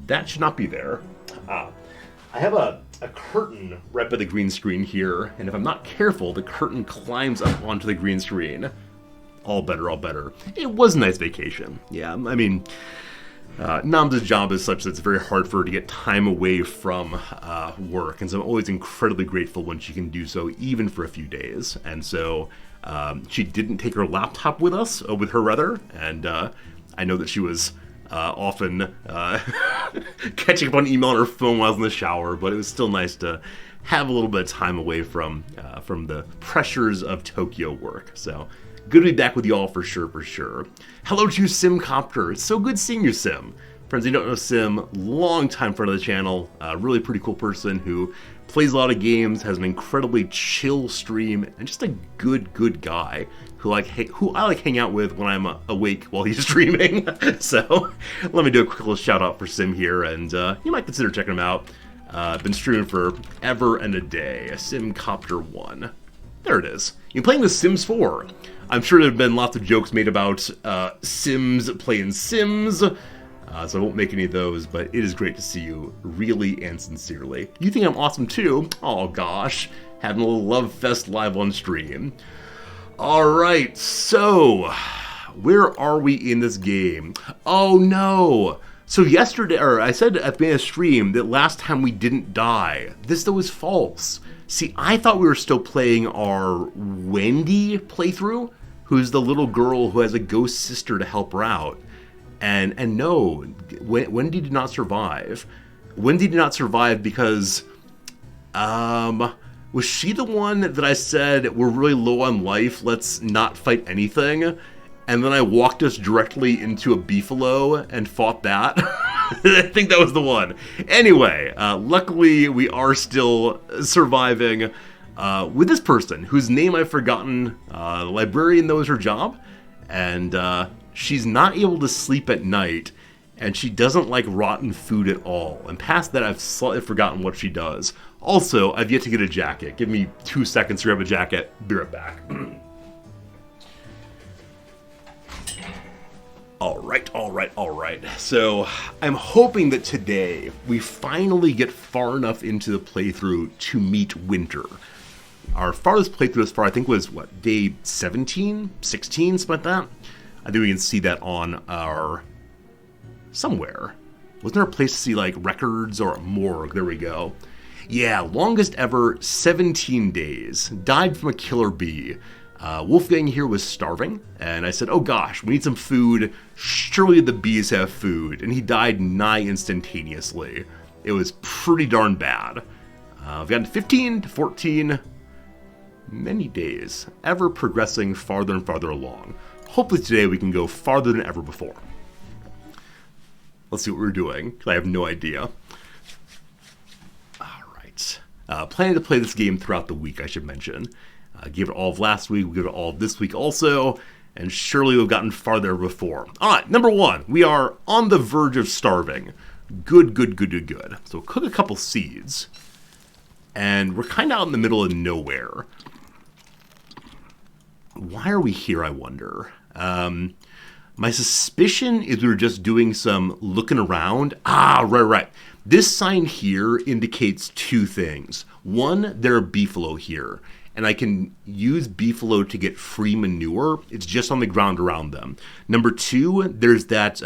that should not be there. I have a curtain right by the green screen here, and if I'm not careful, the curtain climbs up onto the green screen. All better, all better. It was a nice vacation. Yeah, I mean, Nam's job is such that it's very hard for her to get time away from work, and so I'm always incredibly grateful when she can do so, even for a few days. And so she didn't take her laptop with us, with her rather, and I know that she was often catching up on email on her phone while I was in the shower, but it was still nice to have a little bit of time away from the pressures of Tokyo work. So good to be back with you all for sure, for sure. Hello to Simcopter. It's so good seeing you, Sim. Friends, you don't know Sim, long time friend of the channel, really pretty cool person who plays a lot of games, has an incredibly chill stream, and just a good guy who I like hang out with when I'm awake while he's streaming. So let me do a quick little shout out for Sim here, and you might consider checking him out. Been streaming for ever and a day. Simcopter 1. There it is. You're playing The Sims 4. I'm sure there have been lots of jokes made about Sims playing Sims, so I won't make any of those, but it is great to see you, really and sincerely. You think I'm awesome too? Oh gosh, having a little love fest live on stream. Alright, so, where are we in this game? Oh no! So yesterday, or I said at the beginning of the stream that last time we didn't die. This though is false. See, I thought we were still playing our Wendy playthrough, who's the little girl who has a ghost sister to help her out. And no, Wendy did not survive. Wendy did not survive because, was she the one that I said, we're really low on life, let's not fight anything? And then I walked us directly into a beefalo and fought that. I think that was the one. Anyway, luckily we are still surviving with this person whose name I've forgotten. The librarian knows her job, and she's not able to sleep at night, and she doesn't like rotten food at all. And past that, I've slightly forgotten what she does. Also, I've yet to get a jacket. Give me 2 seconds to grab a jacket. Be right back. Alright. So, I'm hoping that today we finally get far enough into the playthrough to meet Winter. Our farthest playthrough thus far, I think, was, day 17? 16? Something like that? I think we can see that on our... somewhere. Wasn't there a place to see, records or a morgue? There we go. Yeah, longest ever, 17 days. Died from a killer bee. Wolfgang here was starving, and I said, oh gosh, we need some food. Surely the bees have food. And he died nigh instantaneously. It was pretty darn bad. We've gotten 15 to 14, many days, ever progressing farther and farther along. Hopefully today we can go farther than ever before. Let's see what we're doing, because I have no idea. Alright. Planning to play this game throughout the week, I should mention. Gave it all of last week, we gave it all of this week also, and surely we've gotten farther before. Alright, number 1, we are on the verge of starving. Good. So cook a couple seeds. And we're kind of out in the middle of nowhere. Why are we here, I wonder? My suspicion is we were just doing some looking around. Right. This sign here indicates 2 things. 1, there are beefalo here, and I can use beefalo to get free manure. It's just on the ground around them. Number 2, there's that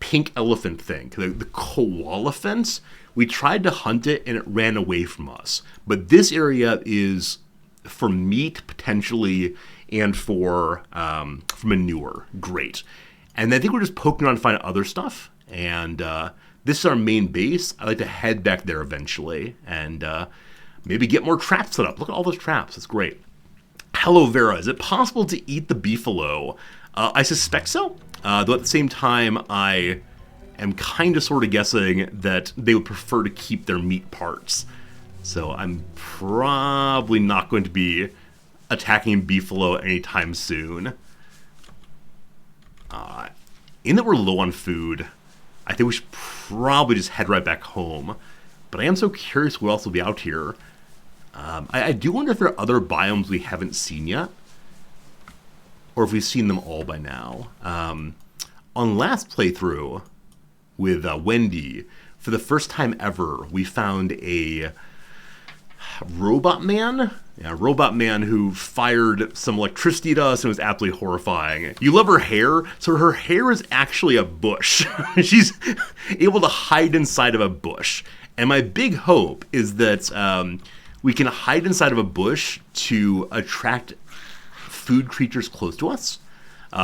pink elephant thing, the koala fence. We tried to hunt it and it ran away from us. But this area is for meat potentially and for manure. Great. And I think we're just poking around to find other stuff. And this is our main base. I'd like to head back there eventually and maybe get more traps set up. Look at all those traps. That's great. Hello, Vera. Is it possible to eat the beefalo? I suspect so. Though at the same time, I am kind of sort of guessing that they would prefer to keep their meat parts. So I'm probably not going to be attacking beefalo anytime soon. In that we're low on food, I think we should probably just head right back home. But I am so curious what else will be out here. I do wonder if there are other biomes we haven't seen yet. Or if we've seen them all by now. On last playthrough with Wendy, for the first time ever, we found a robot man. Yeah, a robot man who fired some electricity at us and was absolutely horrifying. You love her hair? So her hair is actually a bush. She's able to hide inside of a bush. And my big hope is that we can hide inside of a bush to attract food creatures close to us.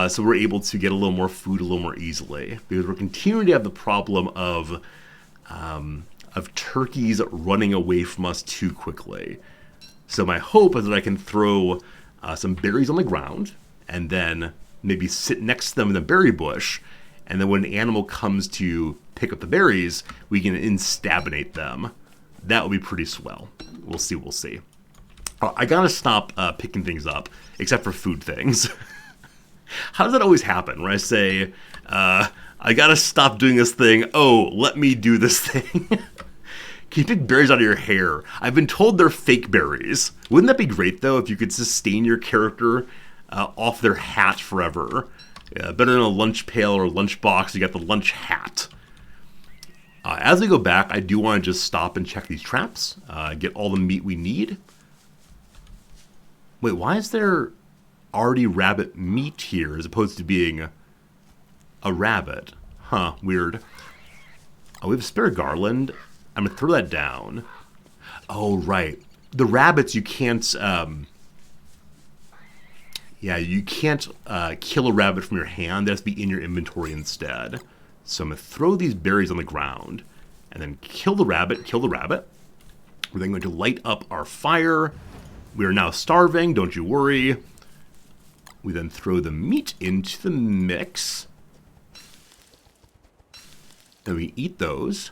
So we're able to get a little more food a little more easily. Because we're continuing to have the problem of turkeys running away from us too quickly. So my hope is that I can throw some berries on the ground and then maybe sit next to them in the berry bush. And then when an animal comes to pick up the berries, we can instabinate them. That would be pretty swell. We'll see. I gotta stop picking things up, except for food things. How does that always happen? Where I say, I gotta stop doing this thing. Oh, let me do this thing. Can you pick berries out of your hair? I've been told they're fake berries. Wouldn't that be great, though, if you could sustain your character off their hat forever? Better than a lunch pail or lunch box, you got the lunch hat. As we go back, I do want to just stop and check these traps, get all the meat we need. Wait, why is there already rabbit meat here as opposed to being a rabbit? Huh, weird. Oh, we have a spare garland. I'm going to throw that down. Oh, right. The rabbits, you can't... you can't kill a rabbit from your hand. That has to be in your inventory instead. So I'm going to throw these berries on the ground and then kill the rabbit. We're then going to light up our fire. We are now starving, don't you worry. We then throw the meat into the mix. Then we eat those.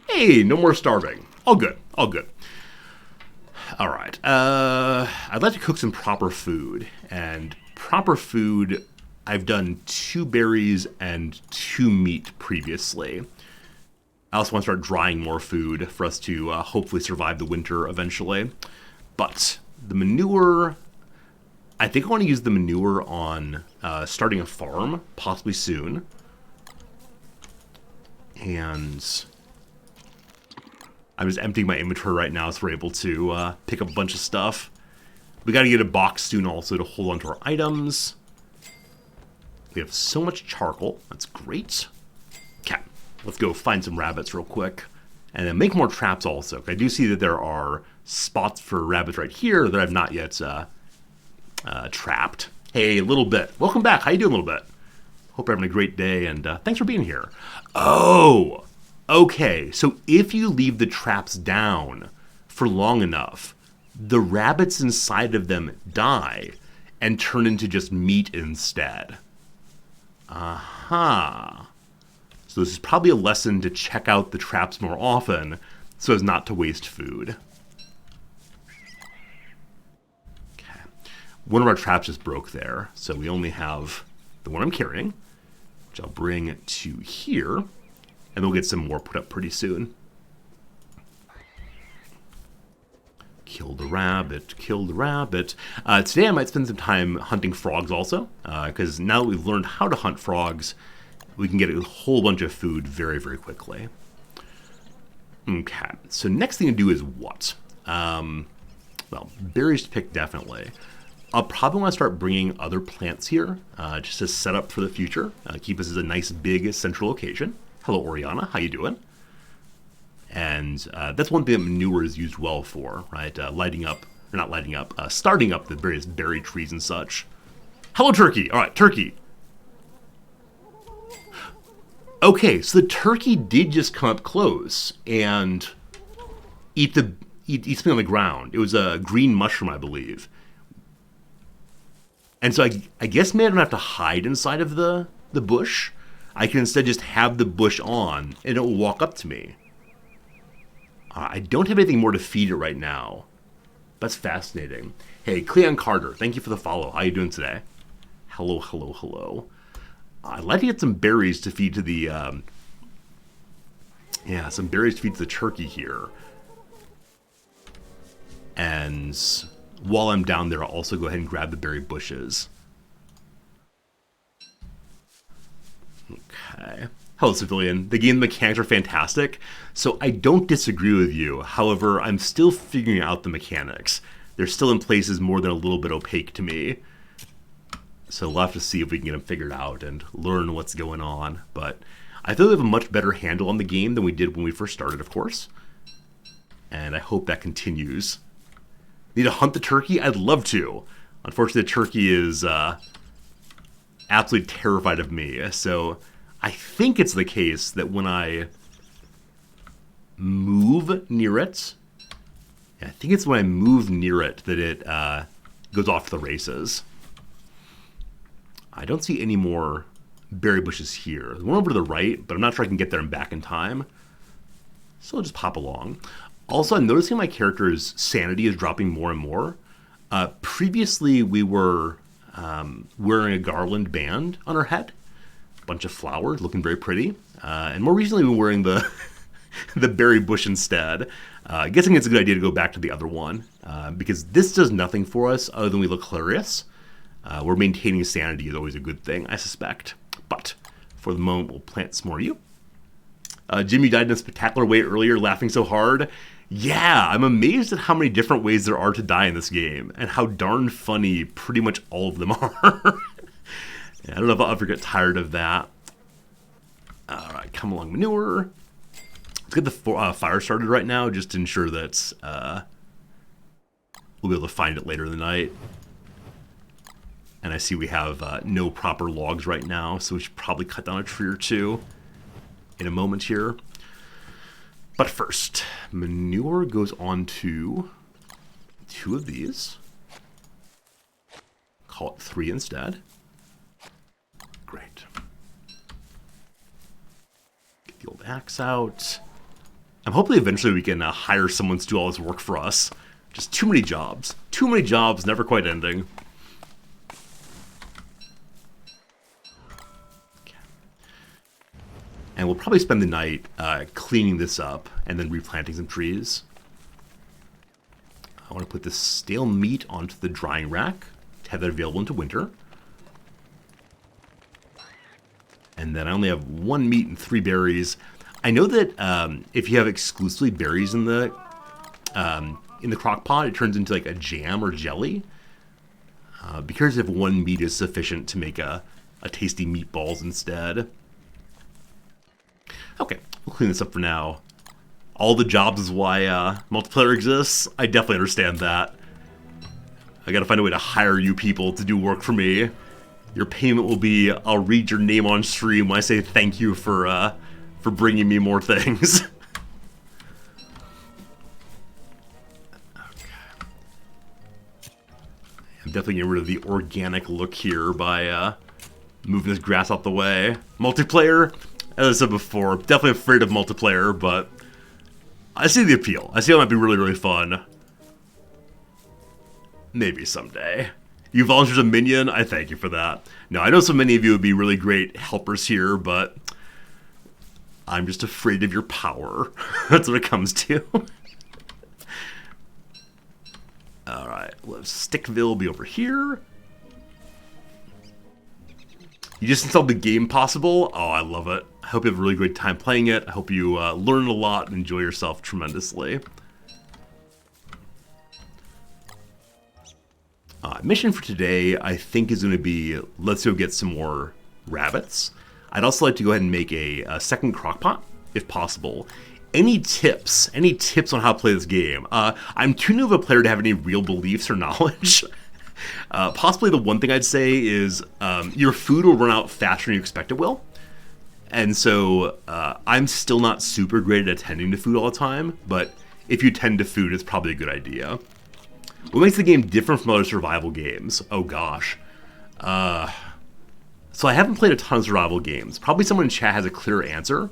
Hey, no more starving. All good. All right. I'd like to cook some proper food. And proper food, I've done 2 berries and 2 meat previously. I also want to start drying more food for us to hopefully survive the winter eventually. But the manure, I think I want to use the manure on starting a farm, possibly soon. And I'm just emptying my inventory right now so we're able to pick up a bunch of stuff. We got to get a box soon also to hold onto our items. We have so much charcoal. That's great. Okay, let's go find some rabbits real quick. And then make more traps also. I do see that there are spots for rabbits right here that I've not yet trapped. Hey, Little Bit. Welcome back. How you doing, Little Bit? Hope you're having a great day, and thanks for being here. Oh, okay. So if you leave the traps down for long enough, the rabbits inside of them die and turn into just meat instead. Aha. So this is probably a lesson to check out the traps more often so as not to waste food. Okay. One of our traps just broke there, so we only have the one I'm carrying, which I'll bring to here, and we'll get some more put up pretty soon. Kill the rabbit. Today I might spend some time hunting frogs also, because now that we've learned how to hunt frogs, we can get a whole bunch of food very, very quickly. Okay, so next thing to do is what? Well, berries to pick definitely. I'll probably want to start bringing other plants here, just to set up for the future. Keep us as a nice big central location. Hello, Oriana. How you doing? And that's one thing that manure is used well for, right? Starting up the various berry trees and such. Hello, turkey. All right, turkey. Okay, so the turkey did just come up close and eat something on the ground. It was a green mushroom, I believe. And so I guess maybe I don't have to hide inside of the bush. I can instead just have the bush on, and it will walk up to me. I don't have anything more to feed it right now. That's fascinating. Hey, Cleon Carter, thank you for the follow. How you doing today? Hello, hello, hello. I'd like to get some berries to feed to the... some berries to feed to the turkey here. And while I'm down there, I'll also go ahead and grab the berry bushes. Okay. Hello, Civilian. The game mechanics are fantastic, so I don't disagree with you. However, I'm still figuring out the mechanics. They're still in places more than a little bit opaque to me. So we'll have to see if we can get them figured out and learn what's going on. But I feel we have a much better handle on the game than we did when we first started, of course. And I hope that continues. Need to hunt the turkey? I'd love to. Unfortunately, the turkey is absolutely terrified of me. So I think it's the case that when I move near it, that it goes off to the races. I don't see any more berry bushes here. There's one over to the right, but I'm not sure I can get there and back in time. So I'll just pop along. Also, I'm noticing my character's sanity is dropping more and more. Previously, we were wearing a garland band on our head. A bunch of flowers, looking very pretty. And more recently, we were wearing the the berry bush instead. Guessing it's a good idea to go back to the other one. Because this does nothing for us other than we look hilarious. We're maintaining sanity is always a good thing, I suspect. But for the moment, we'll plant some more of you. Jim, you died in a spectacular way earlier, laughing so hard. Yeah, I'm amazed at how many different ways there are to die in this game, and how darn funny pretty much all of them are. I don't know if I'll ever get tired of that. Alright, come along, manure. Let's get the fire started right now, just to ensure that we'll be able to find it later in the night. And I see we have no proper logs right now, so we should probably cut down a tree or two in a moment here. But first, manure goes on to 2 of these. Call it 3 instead. Great. Get the old axe out. I'm hoping eventually we can hire someone to do all this work for us. Just too many jobs. Too many jobs, never quite ending. And we'll probably spend the night cleaning this up and then replanting some trees. I want to put this stale meat onto the drying rack to have that available into winter. And then I only have 1 meat and 3 berries. I know that if you have exclusively berries in the crock pot, it turns into like a jam or jelly. Because if 1 meat is sufficient to make a tasty meatballs instead. Okay, we'll clean this up for now. All the jobs is why multiplayer exists. I definitely understand that. I gotta find a way to hire you people to do work for me. Your payment will be, I'll read your name on stream when I say thank you for bringing me more things. Okay. I'm definitely getting rid of the organic look here by moving this grass out the way. Multiplayer, as I said before, definitely afraid of multiplayer, but I see the appeal. I see it might be really, really fun. Maybe someday. You volunteered as a minion? I thank you for that. Now, I know so many of you would be really great helpers here, but I'm just afraid of your power. That's what it comes to. Alright, well, Stickville will be over here. You just installed the game Possible? Oh, I love it. I hope you have a really great time playing it. I hope you learn a lot and enjoy yourself tremendously. Mission for today, I think, is going to be, let's go get some more rabbits. I'd also like to go ahead and make a second crockpot, if possible. Any tips on how to play this game? I'm too new of a player to have any real beliefs or knowledge. Possibly the one thing I'd say is your food will run out faster than you expect it will. And so I'm still not super great at attending to food all the time, but if you tend to food, it's probably a good idea. What makes the game different from other survival games? Oh gosh. So I haven't played a ton of survival games. Probably someone in chat has a clear answer.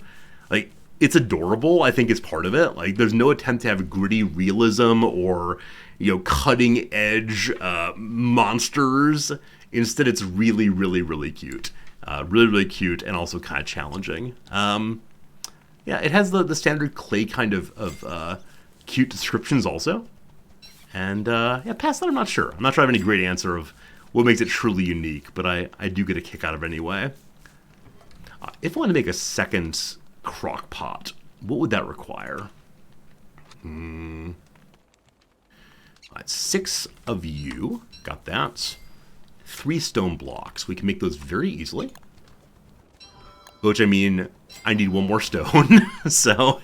Like, it's adorable, I think is part of it. Like, there's no attempt to have gritty realism or, cutting edge monsters. Instead, it's really, really, really cute. Really, really cute and also kind of challenging. It has the standard Clay kind of cute descriptions also. And past that, I'm not sure. I'm not sure I have any great answer of what makes it truly unique, but I do get a kick out of it anyway. If I want to make a second crock pot, what would that require? 6 of you. Got that. 3 stone blocks. We can make those very easily. Which, I mean, I need 1 more stone. So,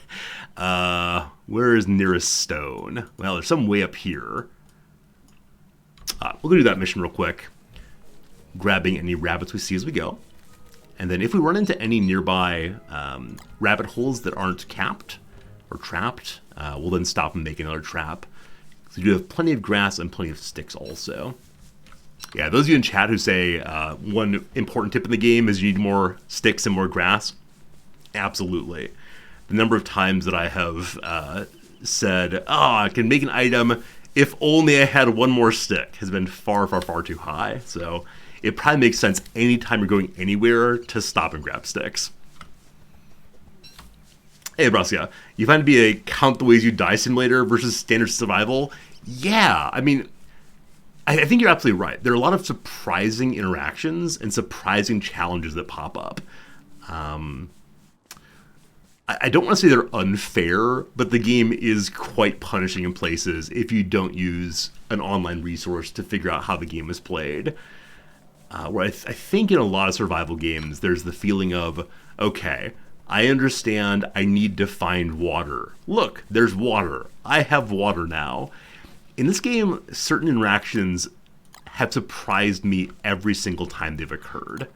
where is nearest stone? Well, there's some way up here. We'll go do that mission real quick. Grabbing any rabbits we see as we go. And then if we run into any nearby rabbit holes that aren't capped or trapped, we'll then stop and make another trap. So you have plenty of grass and plenty of sticks also. Yeah, those of you in chat who say one important tip in the game is you need more sticks and more grass. Absolutely. The number of times that I have said, I can make an item if only I had 1 more stick has been far, far, far too high. So it probably makes sense anytime you're going anywhere to stop and grab sticks. Hey, Braskia, you find it to be a count the ways you die simulator versus standard survival? Yeah, I mean, I think you're absolutely right. There are a lot of surprising interactions and surprising challenges that pop up. I don't want to say they're unfair, but the game is quite punishing in places if you don't use an online resource to figure out how the game is played. Where I think in a lot of survival games, there's the feeling of, okay, I understand I need to find water. Look, there's water. I have water now. In this game, certain interactions have surprised me every single time they've occurred.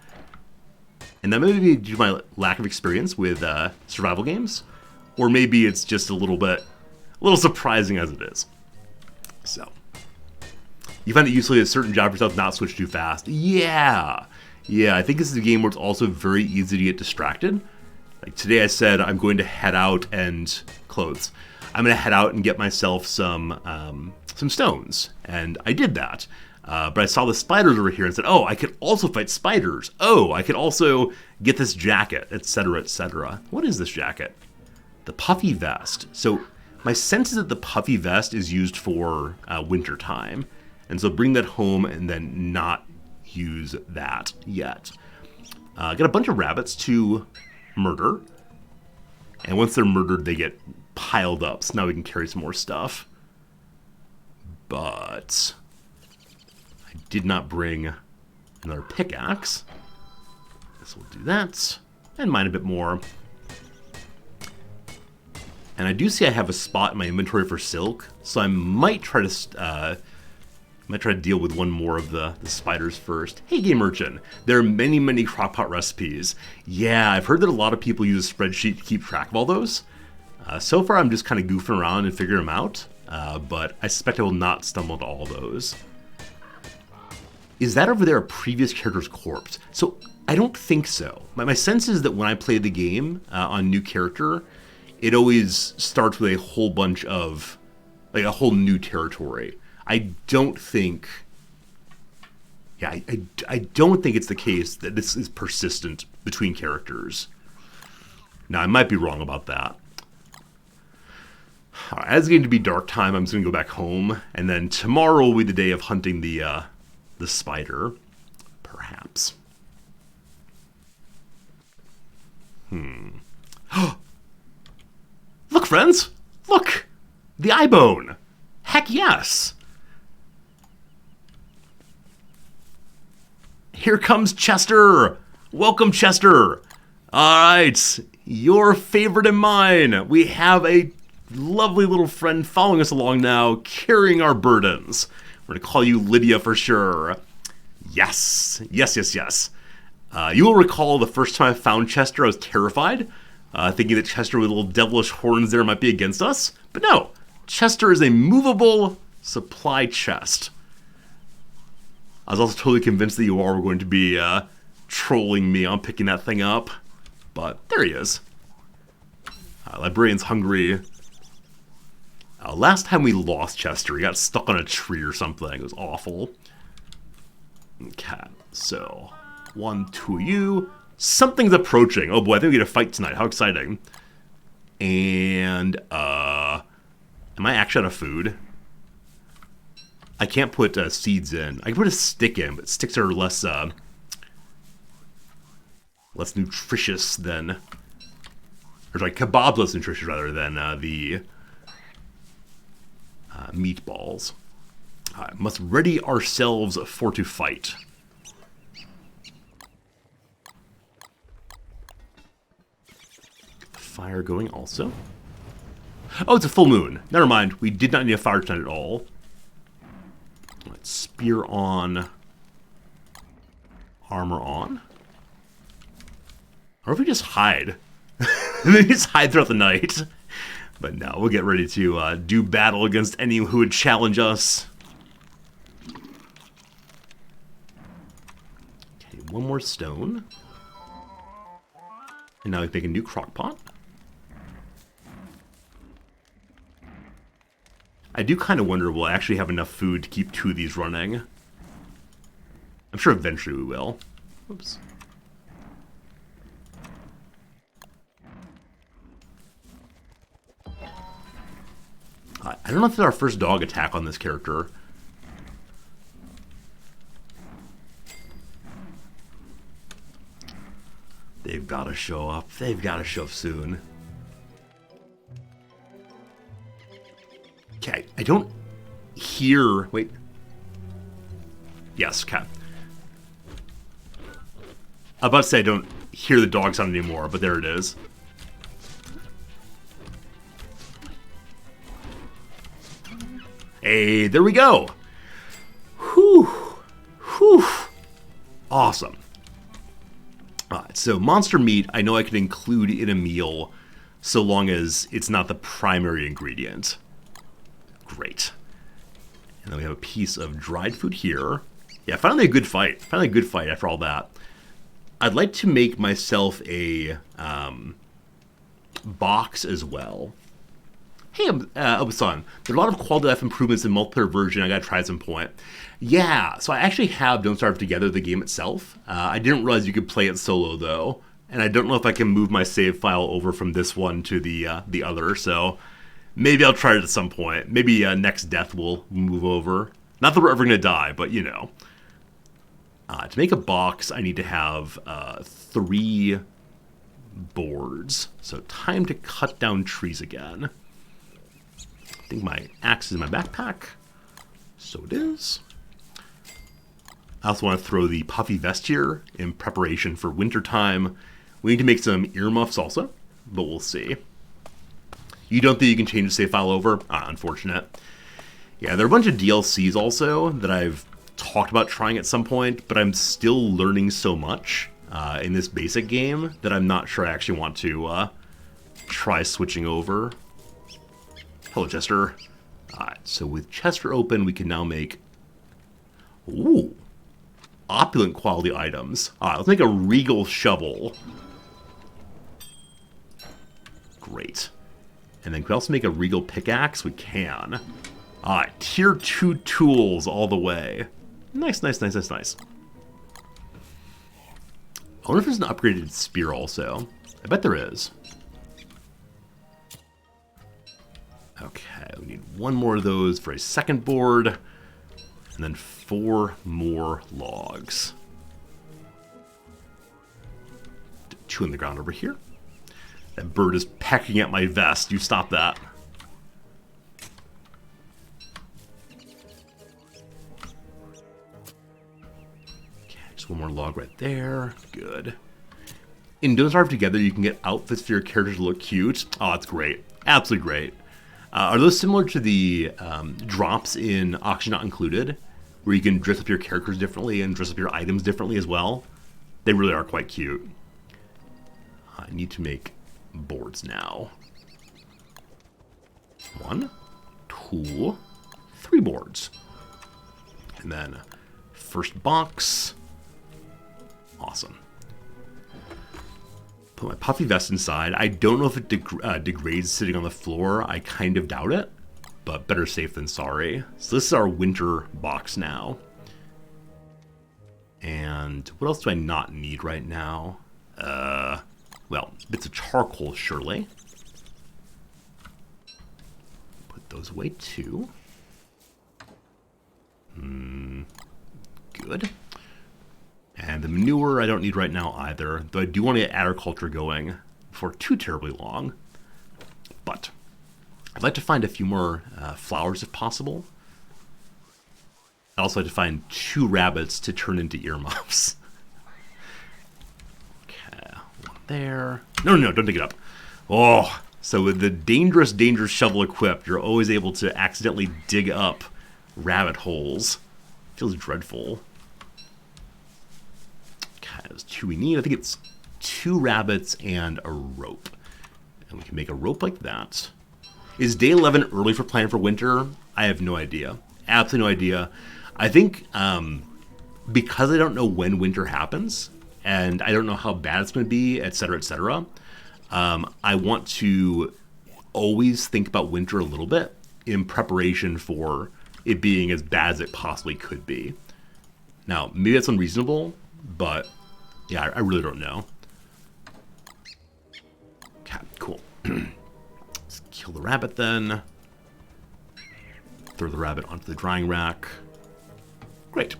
And that may be due to my lack of experience with survival games, or maybe it's just a little surprising as it is. So, you find it useful that certain job yourself not switch too fast. Yeah, I think this is a game where it's also very easy to get distracted. Like today I said I'm going to head out and clothes. I'm going to head out and get myself some stones, and I did that. But I saw the spiders over here and said, oh, I could also fight spiders. Oh, I could also get this jacket, etc., etc. What is this jacket? The puffy vest. So my sense is that the puffy vest is used for winter time. And so bring that home and then not use that yet. Got a bunch of rabbits to murder. And once they're murdered, they get piled up. So now we can carry some more stuff. But I did not bring another pickaxe. Guess we'll do that. And mine a bit more. And I do see I have a spot in my inventory for silk, so I might try to deal with one more of the spiders first. Hey, Game Urchin, there are many, many crockpot recipes. Yeah, I've heard that a lot of people use a spreadsheet to keep track of all those. So far, I'm just kind of goofing around and figuring them out, but I suspect I will not stumble into all those. Is that over there a previous character's corpse? So I don't think so. My sense is that when I play the game on new character, it always starts with a whole bunch of, like, a whole new territory. I don't think, I don't think it's the case that this is persistent between characters. Now, I might be wrong about that. All right, as it's getting to be dark time, I'm just going to go back home, and then tomorrow will be the day of hunting the spider, perhaps. Look, friends! Look! The eye bone! Heck yes! Here comes Chester. Welcome, Chester. All right, your favorite and mine. We have a lovely little friend following us along now, carrying our burdens. We're going to call you Lydia for sure. Yes. You will recall the first time I found Chester, I was terrified, thinking that Chester with little devilish horns there might be against us. But no, Chester is a movable supply chest. I was also totally convinced that you all were going to be trolling me on picking that thing up. But there he is. Librarian's hungry. Last time we lost Chester, he got stuck on a tree or something. It was awful. Okay, so 1, 2 of you. Something's approaching. Oh boy, I think we get a fight tonight. How exciting. And, am I actually out of food? I can't put seeds in. I can put a stick in, but sticks are less nutritious than... Or sorry, kebab's less nutritious rather than the meatballs. Must ready ourselves for to fight. Fire going also. Oh, it's a full moon. Never mind. We did not need a fire tonight at all. Let's spear on. Armor on. Or if we just hide. Maybe just hide throughout the night. But no, we'll get ready to do battle against anyone who would challenge us. Okay, one more stone. And now we make a new crock pot. I do kind of wonder if we'll actually have enough food to keep 2 of these running. I'm sure eventually we will. Oops. I don't know if it's our first dog attack on this character. They've got to show up. They've got to show up soon. Okay, I don't hear... Wait. Yes, okay. I'm about to say I don't hear the dog sound anymore, but there it is. Hey, there we go. Whew. Whew. Awesome. Alright, so monster meat, I know I can include in a meal so long as it's not the primary ingredient. Great. And then we have a piece of dried food here. Yeah, finally a good fight. Finally a good fight after all that. I'd like to make myself a box as well. Hey, Obasan, there are a lot of quality of life improvements in multiplayer version I gotta try at some point. Yeah, so I actually have Don't Starve Together, the game itself. I didn't realize you could play it solo, though. And I don't know if I can move my save file over from this one to the other, so maybe I'll try it at some point. Maybe next death will move over. Not that we're ever gonna die, but you know. To make a box, I need to have 3 boards. So time to cut down trees again. I think my axe is in my backpack. So it is. I also want to throw the puffy vest here in preparation for wintertime. We need to make some earmuffs also, but we'll see. You don't think you can change the save file over? Unfortunate. Yeah, there are a bunch of DLCs also that I've talked about trying at some point, but I'm still learning so much in this basic game that I'm not sure I actually want to try switching over. Hello, Chester. Alright, so with Chester open, we can now make... Ooh! Opulent quality items. Alright, let's make a regal shovel. Great. And then can we also make a regal pickaxe? We can. Alright, tier 2 tools all the way. Nice, nice, nice, nice, nice. I wonder if there's an upgraded spear also. I bet there is. Okay, we need 1 more of those for a second board, and then 4 more logs. 2 in the ground over here. That bird is pecking at my vest. You stop that. Okay, just 1 One more log right there. Good. In Don't Starve Together, you can get outfits for your characters to look cute. Oh, that's great. Absolutely great. Are those similar to the drops in Auction Not Included, where you can dress up your characters differently and dress up your items differently as well? They really are quite cute. I need to make boards now. 1, 2, 3 boards. And then first box. Awesome. Put my puffy vest inside. I don't know if it degrades sitting on the floor. I kind of doubt it, but better safe than sorry. So this is our winter box now. And what else do I not need right now? Well, bits of charcoal, surely. Put those away too. Good. And the manure I don't need right now either, though I do want to get agriculture going before too terribly long. But I'd like to find a few more flowers if possible. I'd also like to find 2 rabbits to turn into earmuffs. Okay, one there. No, don't dig it up. Oh, so with the dangerous shovel equipped, you're always able to accidentally dig up rabbit holes. Feels dreadful. There's 2 we need. I think it's 2 rabbits and a rope. And we can make a rope like that. Is day 11 early for planning for winter? I have no idea. Absolutely no idea. I think because I don't know when winter happens, and I don't know how bad it's going to be, etc., I want to always think about winter a little bit in preparation for it being as bad as it possibly could be. Now, maybe that's unreasonable, but yeah, I really don't know. Okay, cool. Let's kill the rabbit then. Throw the rabbit onto the drying rack. Great.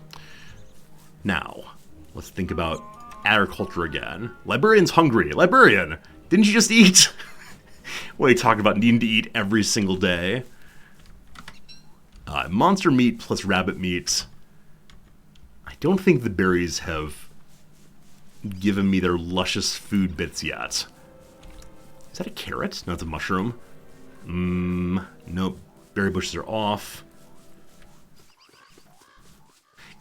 Now, let's think about agriculture again. Librarian's hungry. Librarian, didn't you just eat? What are you talking about needing to eat every single day? Monster meat plus rabbit meat. I don't think the berries have given me their luscious food bits yet. Is that a carrot? No, it's a mushroom. Nope. Berry bushes are off.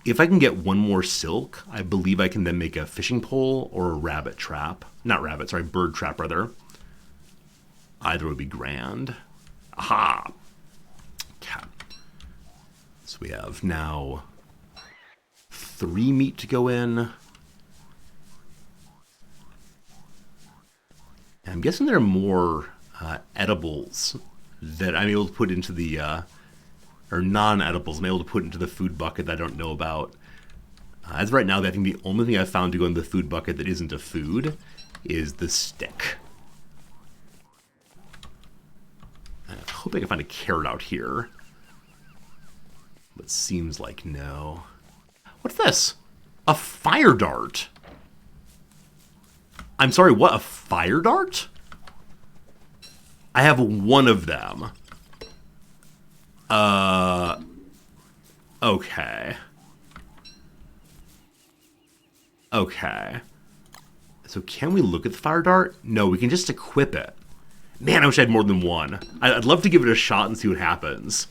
If I can get 1 more silk, I believe I can then make a fishing pole or a rabbit trap. Not rabbit, sorry, bird trap rather. Either would be grand. Aha! Okay. So we have now 3 meat to go in. I'm guessing there are more edibles that I'm able to put into the, or non-edibles I'm able to put into the food bucket that I don't know about. As of right now, I think the only thing I've found to go in the food bucket that isn't a food is the stick. I hope I can find a carrot out here. But seems like no. What's this? A fire dart? I'm sorry, what? A fire dart? I have 1 of them. Okay. Okay. So can we look at the fire dart? No, we can just equip it. Man, I wish I had more than 1. I'd love to give it a shot and see what happens.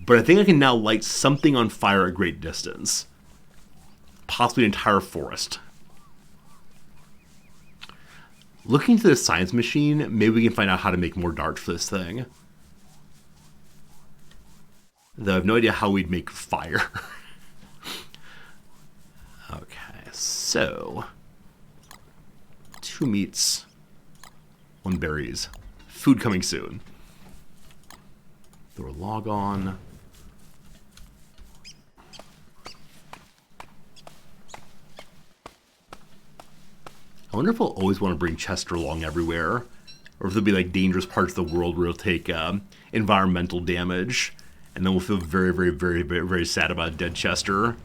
But I think I can now light something on fire at great distance. Possibly an entire forest. Looking into the science machine, maybe we can find out how to make more darts for this thing. Though I have no idea how we'd make fire. Okay, so 2 meats, 1 berries. Food coming soon. Throw a log on. I wonder if I'll always want to bring Chester along everywhere, or if there'll be like dangerous parts of the world where it'll take environmental damage, and then we'll feel very, very, very, very, very sad about dead Chester.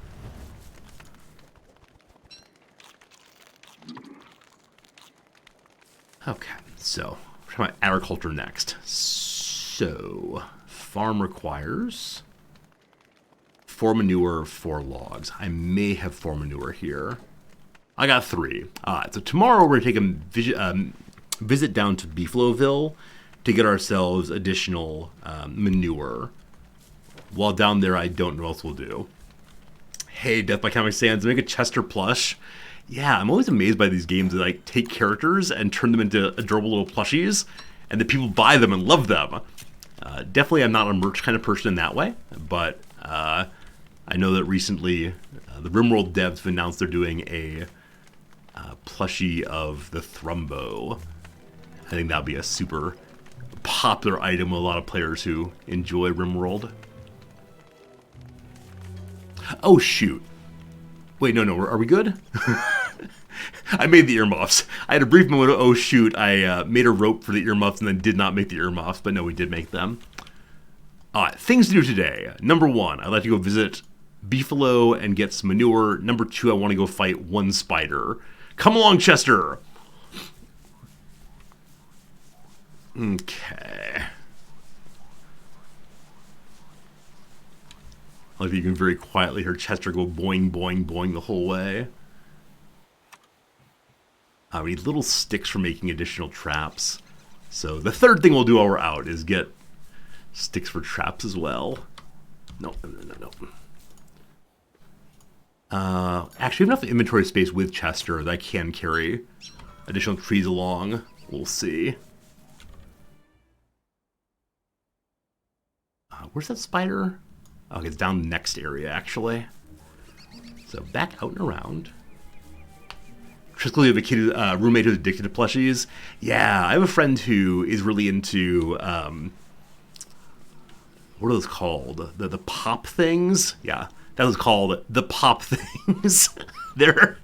Okay, so we're talking about agriculture next. So farm requires 4 manure, 4 logs. I may have 4 manure here. I got 3. So tomorrow we're going to take a visit down to Beefloville to get ourselves additional manure. While down there, I don't know what else we'll do. Hey, Death by Comic Sans, make a Chester plush. Yeah, I'm always amazed by these games that like take characters and turn them into adorable little plushies, and that people buy them and love them. Definitely, I'm not a merch kind of person in that way, but I know that recently the RimWorld devs have announced they're doing a plushie of the Thrumbo. I think that'll be a super popular item with a lot of players who enjoy RimWorld. Oh, shoot. Wait, no, are we good? I made the earmuffs. I had a brief moment of, oh, shoot, I made a rope for the earmuffs and then did not make the earmuffs, but no, we did make them. Things to do today. Number 1, I'd like to go visit Beefalo and get some manure. Number 2, I want to go fight one spider. Come along, Chester! Okay. I like that you can very quietly hear Chester go boing, boing, boing the whole way. We need little sticks for making additional traps. So the third thing we'll do while we're out is get sticks for traps as well. No. Actually, we have enough inventory space with Chester that I can carry additional trees along. We'll see. Where's that spider? Okay, it's down the next area, actually. So back out and around. Triskel, you have a kid, roommate who's addicted to plushies? Yeah, I have a friend who is really into, what are those called? The pop things? Yeah, that was called the pop things. They're,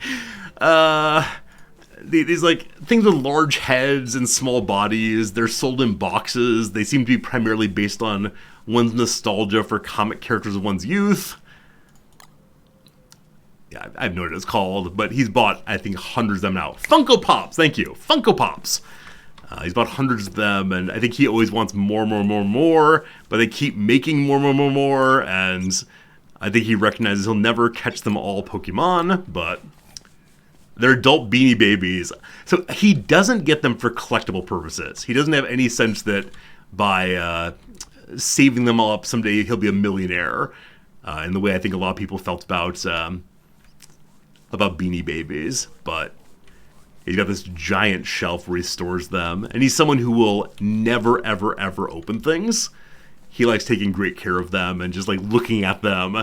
these like things with large heads and small bodies. They're sold in boxes. They seem to be primarily based on one's nostalgia for comic characters of one's youth. Yeah, I have no idea what it's called, but he's bought, I think, hundreds of them now. Funko Pops, thank you. Funko Pops. He's bought hundreds of them, and I think he always wants more, but they keep making more, and I think he recognizes he'll never catch them all Pokemon, but they're adult Beanie Babies. So he doesn't get them for collectible purposes. He doesn't have any sense that by saving them all up someday he'll be a millionaire, in the way I think a lot of people felt about Beanie Babies. But he's got this giant shelf where he stores them, and he's someone who will never, ever, ever open things. He likes taking great care of them and just like looking at them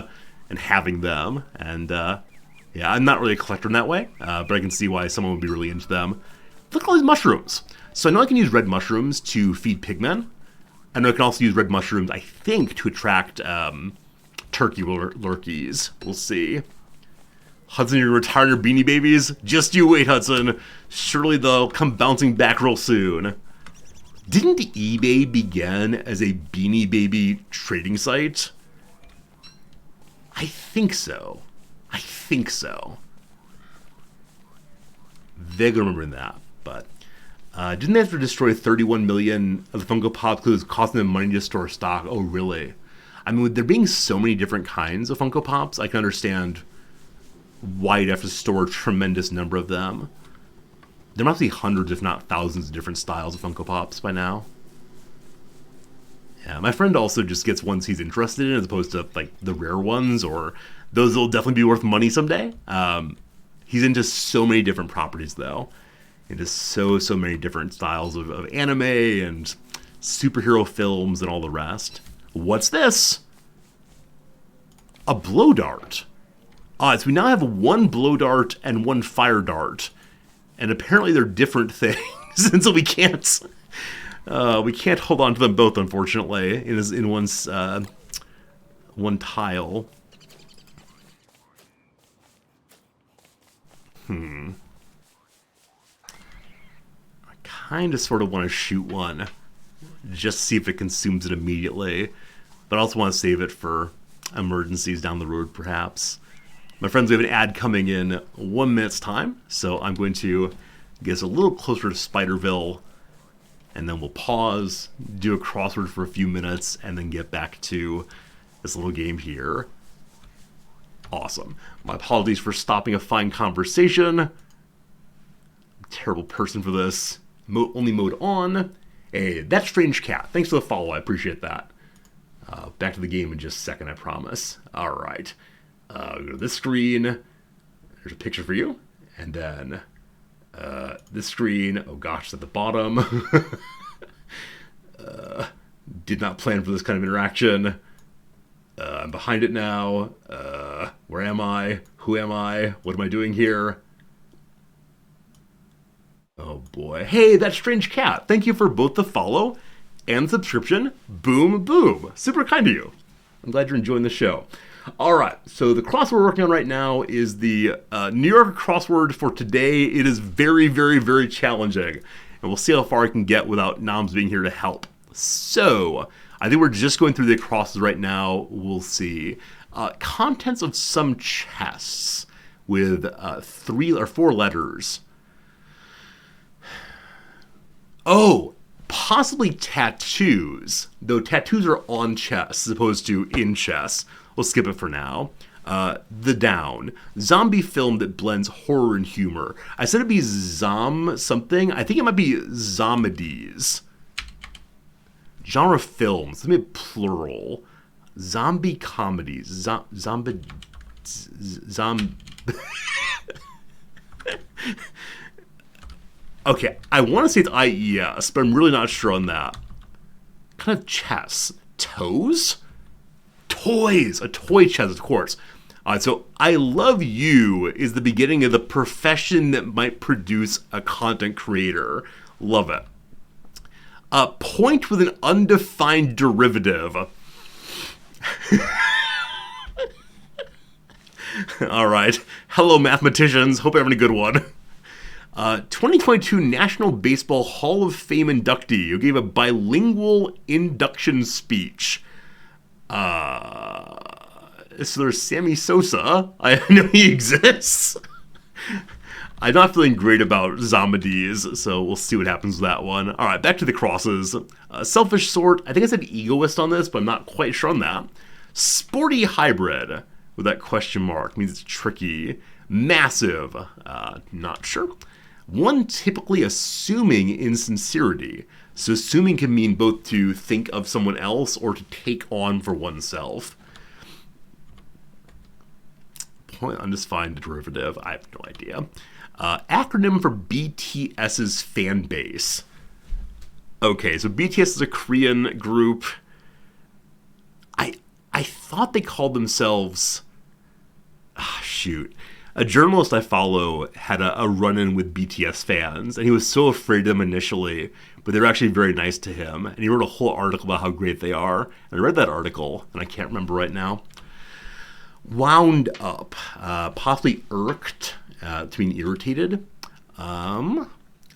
and having them. And yeah, I'm not really a collector in that way, but I can see why someone would be really into them. Look at all these mushrooms. So I know I can use red mushrooms to feed pigmen. I know I can also use red mushrooms, I think, to attract turkey lurkies. We'll see. Hudson, you're retiring your Beanie Babies? Just you wait, Hudson. Surely they'll come bouncing back real soon. Didn't eBay begin as a Beanie Baby trading site? I think so. Vaguely remembering that, but didn't they have to destroy 31 million of the Funko Pops because it was costing them money to store stock? Oh, really? I mean, with there being so many different kinds of Funko Pops, I can understand why you'd have to store a tremendous number of them. There must be hundreds, if not thousands, of different styles of Funko Pops by now. Yeah, my friend also just gets ones he's interested in as opposed to, like, the rare ones, or those will definitely be worth money someday. He's into so many different properties, though. Into so many different styles of anime and superhero films and all the rest. What's this? A blow dart. So we now have one blow dart and one fire dart. And apparently they're different things, and so we can't hold on to them both, unfortunately, in one tile. I kind of sort of want to shoot one, just see if it consumes it immediately, but I also want to save it for emergencies down the road, perhaps. My friends, we have an ad coming in 1 minute's time, so I'm going to get us a little closer to Spiderville, and then we'll pause, do a crossword for a few minutes, and then get back to this little game here. Awesome. My apologies for stopping a fine conversation. Terrible person for this. Only mode on. Hey, that strange cat. Thanks for the follow. I appreciate that. Back to the game in just a second, I promise. All right. Go to this screen. There's a picture for you. And then this screen. Oh gosh, it's at the bottom. Did not plan for this kind of interaction. I'm behind it now. Where am I? Who am I? What am I doing here? Oh boy. Hey, that strange cat. Thank you for both the follow and the subscription. Boom, boom. Super kind of you. I'm glad you're enjoying the show. All right. So the crossword we're working on right now is the New York crossword for today. It is very, very, very challenging. And we'll see how far I can get without Noms being here to help. So I think we're just going through the crosses right now. We'll see. Contents of some chests with 3 or 4 letters. Oh, possibly tattoos, though tattoos are on chests as opposed to in chests. We'll skip it for now. The Down, zombie film that blends horror and humor. I said it'd be Zom something. I think it might be Zombies. Genre films, let me plural. Zombie comedies. Zombie. Okay, I want to say it's IES, but I'm really not sure on that. Kind of chess. Toes? Toys! A toy chest, of course. Alright, so I love you is the beginning of the profession that might produce a content creator. Love it. A point with an undefined derivative. Alright. Hello, mathematicians. Hope you're having a good one. 2022 National Baseball Hall of Fame inductee who gave a bilingual induction speech. So there's Sammy Sosa. I know he exists. I'm not feeling great about Zombies, so we'll see what happens with that one. All right, back to the crosses. Selfish sort. I think I said egoist on this, but I'm not quite sure on that. Sporty hybrid with that question mark means it's tricky. Massive. Not sure. One typically assuming insincerity. So assuming can mean both to think of someone else or to take on for oneself. Point undefined derivative. I have no idea. Acronym for BTS's fan base. Okay, so BTS is a Korean group. I thought they called themselves... shoot. A journalist I follow had a run-in with BTS fans, and he was so afraid of them initially, but they were actually very nice to him. And he wrote a whole article about how great they are. And I read that article, and I can't remember right now. Wound up, possibly irked, to mean irritated.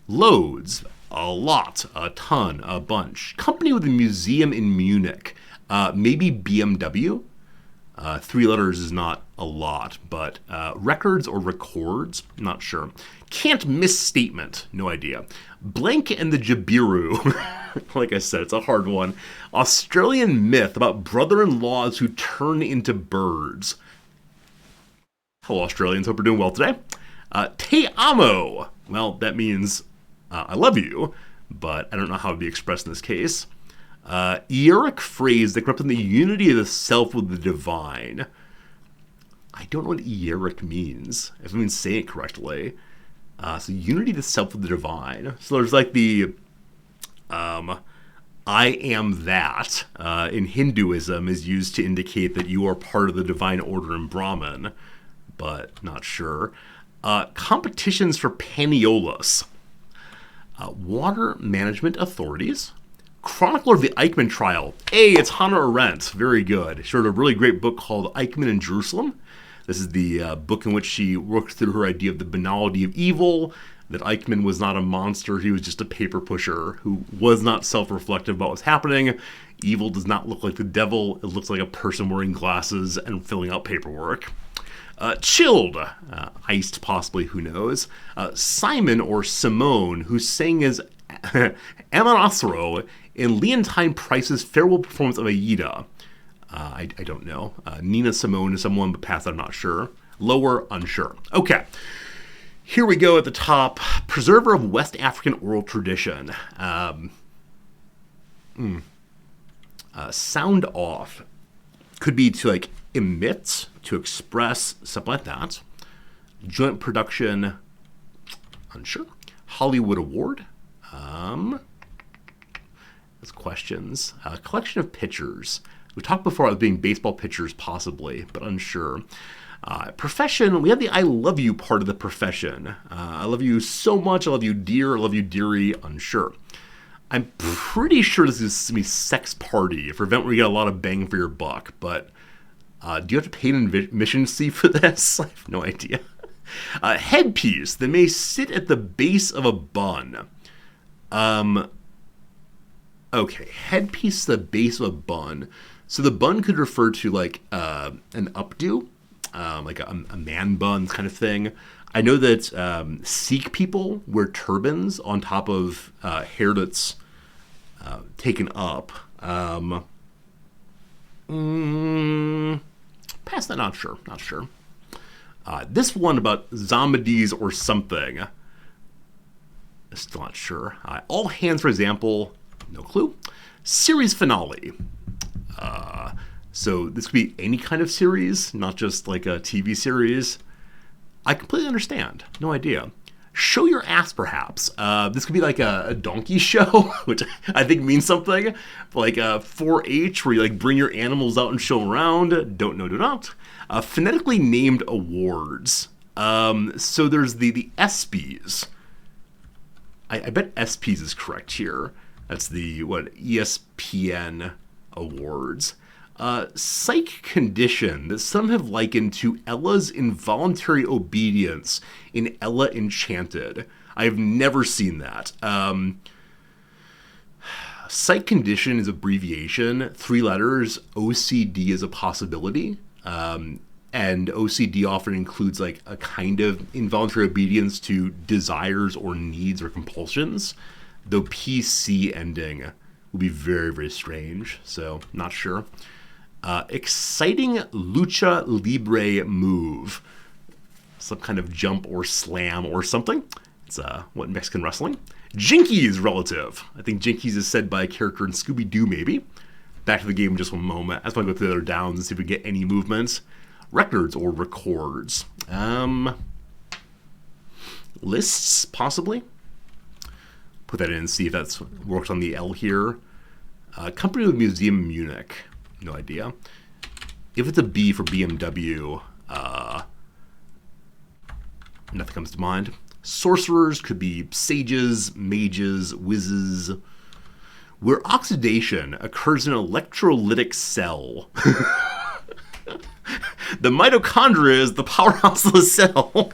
Loads, a lot, a ton, a bunch. Company with a museum in Munich, maybe BMW. 3 letters is not a lot, but records or records, not sure. Can't misstatement, no idea. Blank and the Jabiru, like I said, it's a hard one. Australian myth about brother-in-laws who turn into birds. Hello, Australians, hope you're doing well today. Te amo, well, that means I love you, but I don't know how it would be expressed in this case. Eeric phrase that corrupts the unity of the self with the divine. I don't know what Eeric means, if I'm even saying it correctly. So unity of the self with the divine. So there's like the I am that in Hinduism is used to indicate that you are part of the divine order in Brahman, but not sure. Competitions for Paniolus. Water management authorities. Chronicler of the Eichmann trial. Hey, it's Hannah Arendt. Very good. She wrote a really great book called Eichmann in Jerusalem. This is the book in which she worked through her idea of the banality of evil, that Eichmann was not a monster, he was just a paper pusher who was not self-reflective about what's happening. Evil does not look like the devil. It looks like a person wearing glasses and filling out paperwork. Chilled, iced possibly, who knows. Simon or Simone, who sang as Amonasro in Leontine Price's farewell performance of Aida. I don't know. Nina Simone is someone, but past that I'm not sure. Lower, unsure. Okay. Here we go at the top. Preserver of West African oral tradition. Sound off. Could be to like emit, to express, something like that. Joint production, unsure. Hollywood Award. That's questions. Collection of pitchers. We talked before about being baseball pitchers, possibly, but unsure. Profession, we have the I love you part of the profession. I love you so much, I love you dear, I love you dearie, unsure. I'm pretty sure this is going to be sex party, for an event where you get a lot of bang for your buck, but do you have to pay an admission fee for this? I have no idea. Headpiece that may sit at the base of a bun. Okay, headpiece at the base of a bun. So the bun could refer to like an updo, like a man bun kind of thing. I know that Sikh people wear turbans on top of hair that's taken up. Past that, not sure. This one about zombies or something. Still not sure. All hands, for example, no clue. Series finale. So this could be any kind of series, not just like a TV series. I completely understand. No idea. Show your ass, perhaps. This could be like a donkey show, which I think means something. Like a 4-H, where you like bring your animals out and show them around. Don't know, do not. Phonetically named awards. So there's the ESPYs. I bet ESPYs is correct here. That's the, ESPN awards. Psych condition that some have likened to Ella's involuntary obedience in Ella Enchanted. I've never seen that. Psych condition is abbreviation, 3 letters. OCD is a possibility. And OCD often includes like a kind of involuntary obedience to desires or needs or compulsions, though PC ending would be very, very strange. So not sure. Exciting lucha libre move. Some kind of jump or slam or something. It's what Mexican wrestling. Jinkies relative. I think Jinkies is said by a character in Scooby-Doo, maybe. Back to the game in just one moment. I just want to go through the other downs and see if we get any movements. Records or records. Lists, possibly. Put that in and see if that's works on the L here. Company of Museum Munich. No idea. If it's a B for BMW, nothing comes to mind. Sorcerers could be sages, mages, whizzes. Where oxidation occurs in an electrolytic cell. The mitochondria is the powerhouse of the cell.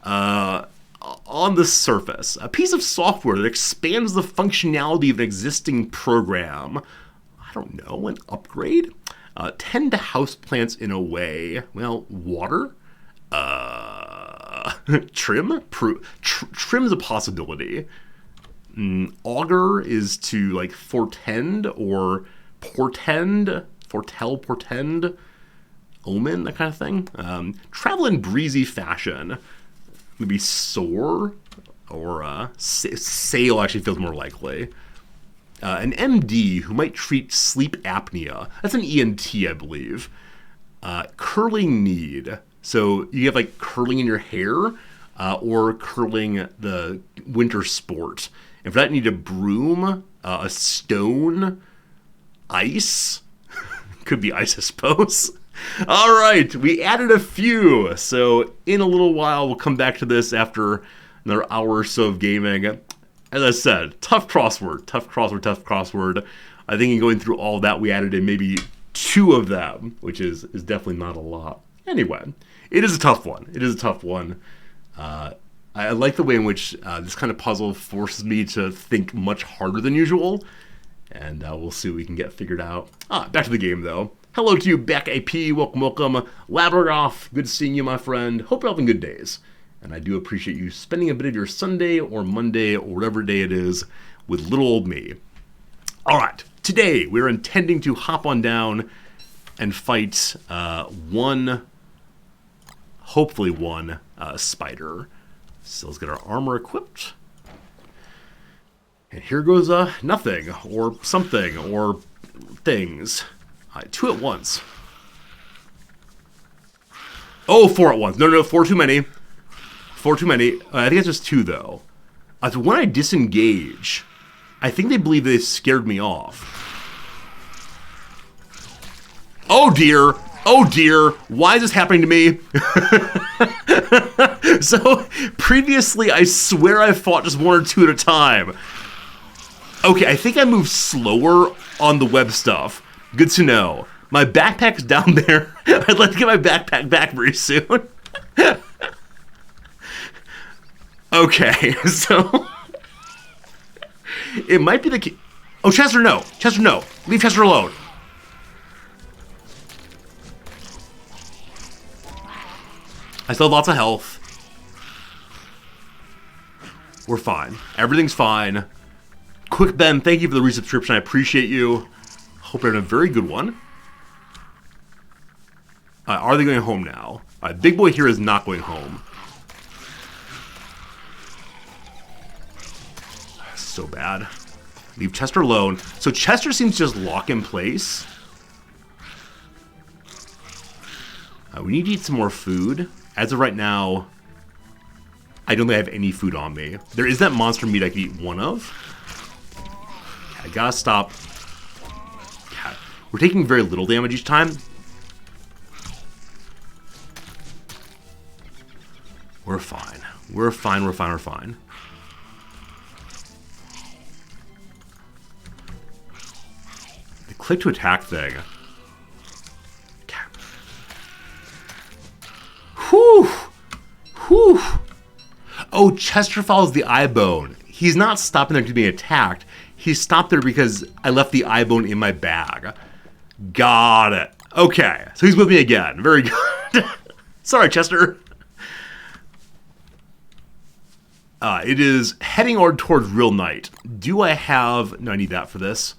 On the surface, a piece of software that expands the functionality of an existing program. I don't know, an upgrade? Tend to houseplants in a way. Well, water? Trim? Trim's a possibility. Augur is to like foretend or portend, foretell, portend, omen, that kind of thing. Travel in breezy fashion. Maybe soar or sail actually feels more likely. An MD who might treat sleep apnea. That's an ENT, I believe. Curling need. So you have like curling in your hair or curling the winter sport. And for that, you need a broom, a stone, ice. Could be ice, I suppose. All right, we added a few. So in a little while, we'll come back to this after another hour or so of gaming. As I said, tough crossword. I think in going through all that, we added in maybe 2 of them, which is definitely not a lot. Anyway, it is a tough one. I like the way in which this kind of puzzle forces me to think much harder than usual. And we'll see what we can get figured out. Back to the game, though. Hello to you, Beck AP. Welcome. Labradorf, good seeing you, my friend. Hope you're having good days. And I do appreciate you spending a bit of your Sunday or Monday or whatever day it is with little old me. All right, today we're intending to hop on down and fight one, hopefully one, spider. So let's get our armor equipped. And here goes nothing, or something, or things. 2 at once. Oh, 4 at once. No, 4 too many. 4 too many. I think it's just 2, though. So when I disengage, I think they believe they scared me off. Oh, dear. Oh, dear. Why is this happening to me? So, previously, I swear I fought just 1 or 2 at a time. Okay, I think I moved slower on the web stuff. Good to know. My backpack's down there. I'd like to get my backpack back very soon. Okay, so... It might be the key. Oh, Chester, no. Chester, no. Leave Chester alone. I still have lots of health. We're fine. Everything's fine. Quick Ben, thank you for the resubscription. I appreciate you. Hope you're having a very good one. Are they going home now? Big Boy here is not going home. So bad. Leave Chester alone. So Chester seems to just lock in place. We need to eat some more food. As of right now, I don't think I have any food on me. There is that monster meat I can eat one of. I gotta stop. God. We're taking very little damage each time. We're fine. We're fine, we're fine, we're fine. The click to attack thing. Whew! Whew! Oh, Chester follows the eye bone. He's not stopping there to be attacked. He stopped there because I left the eye bone in my bag. Got it. Okay, so he's with me again. Very good. Sorry, Chester. It is heading towards real night. Do I have... No, I need that for this.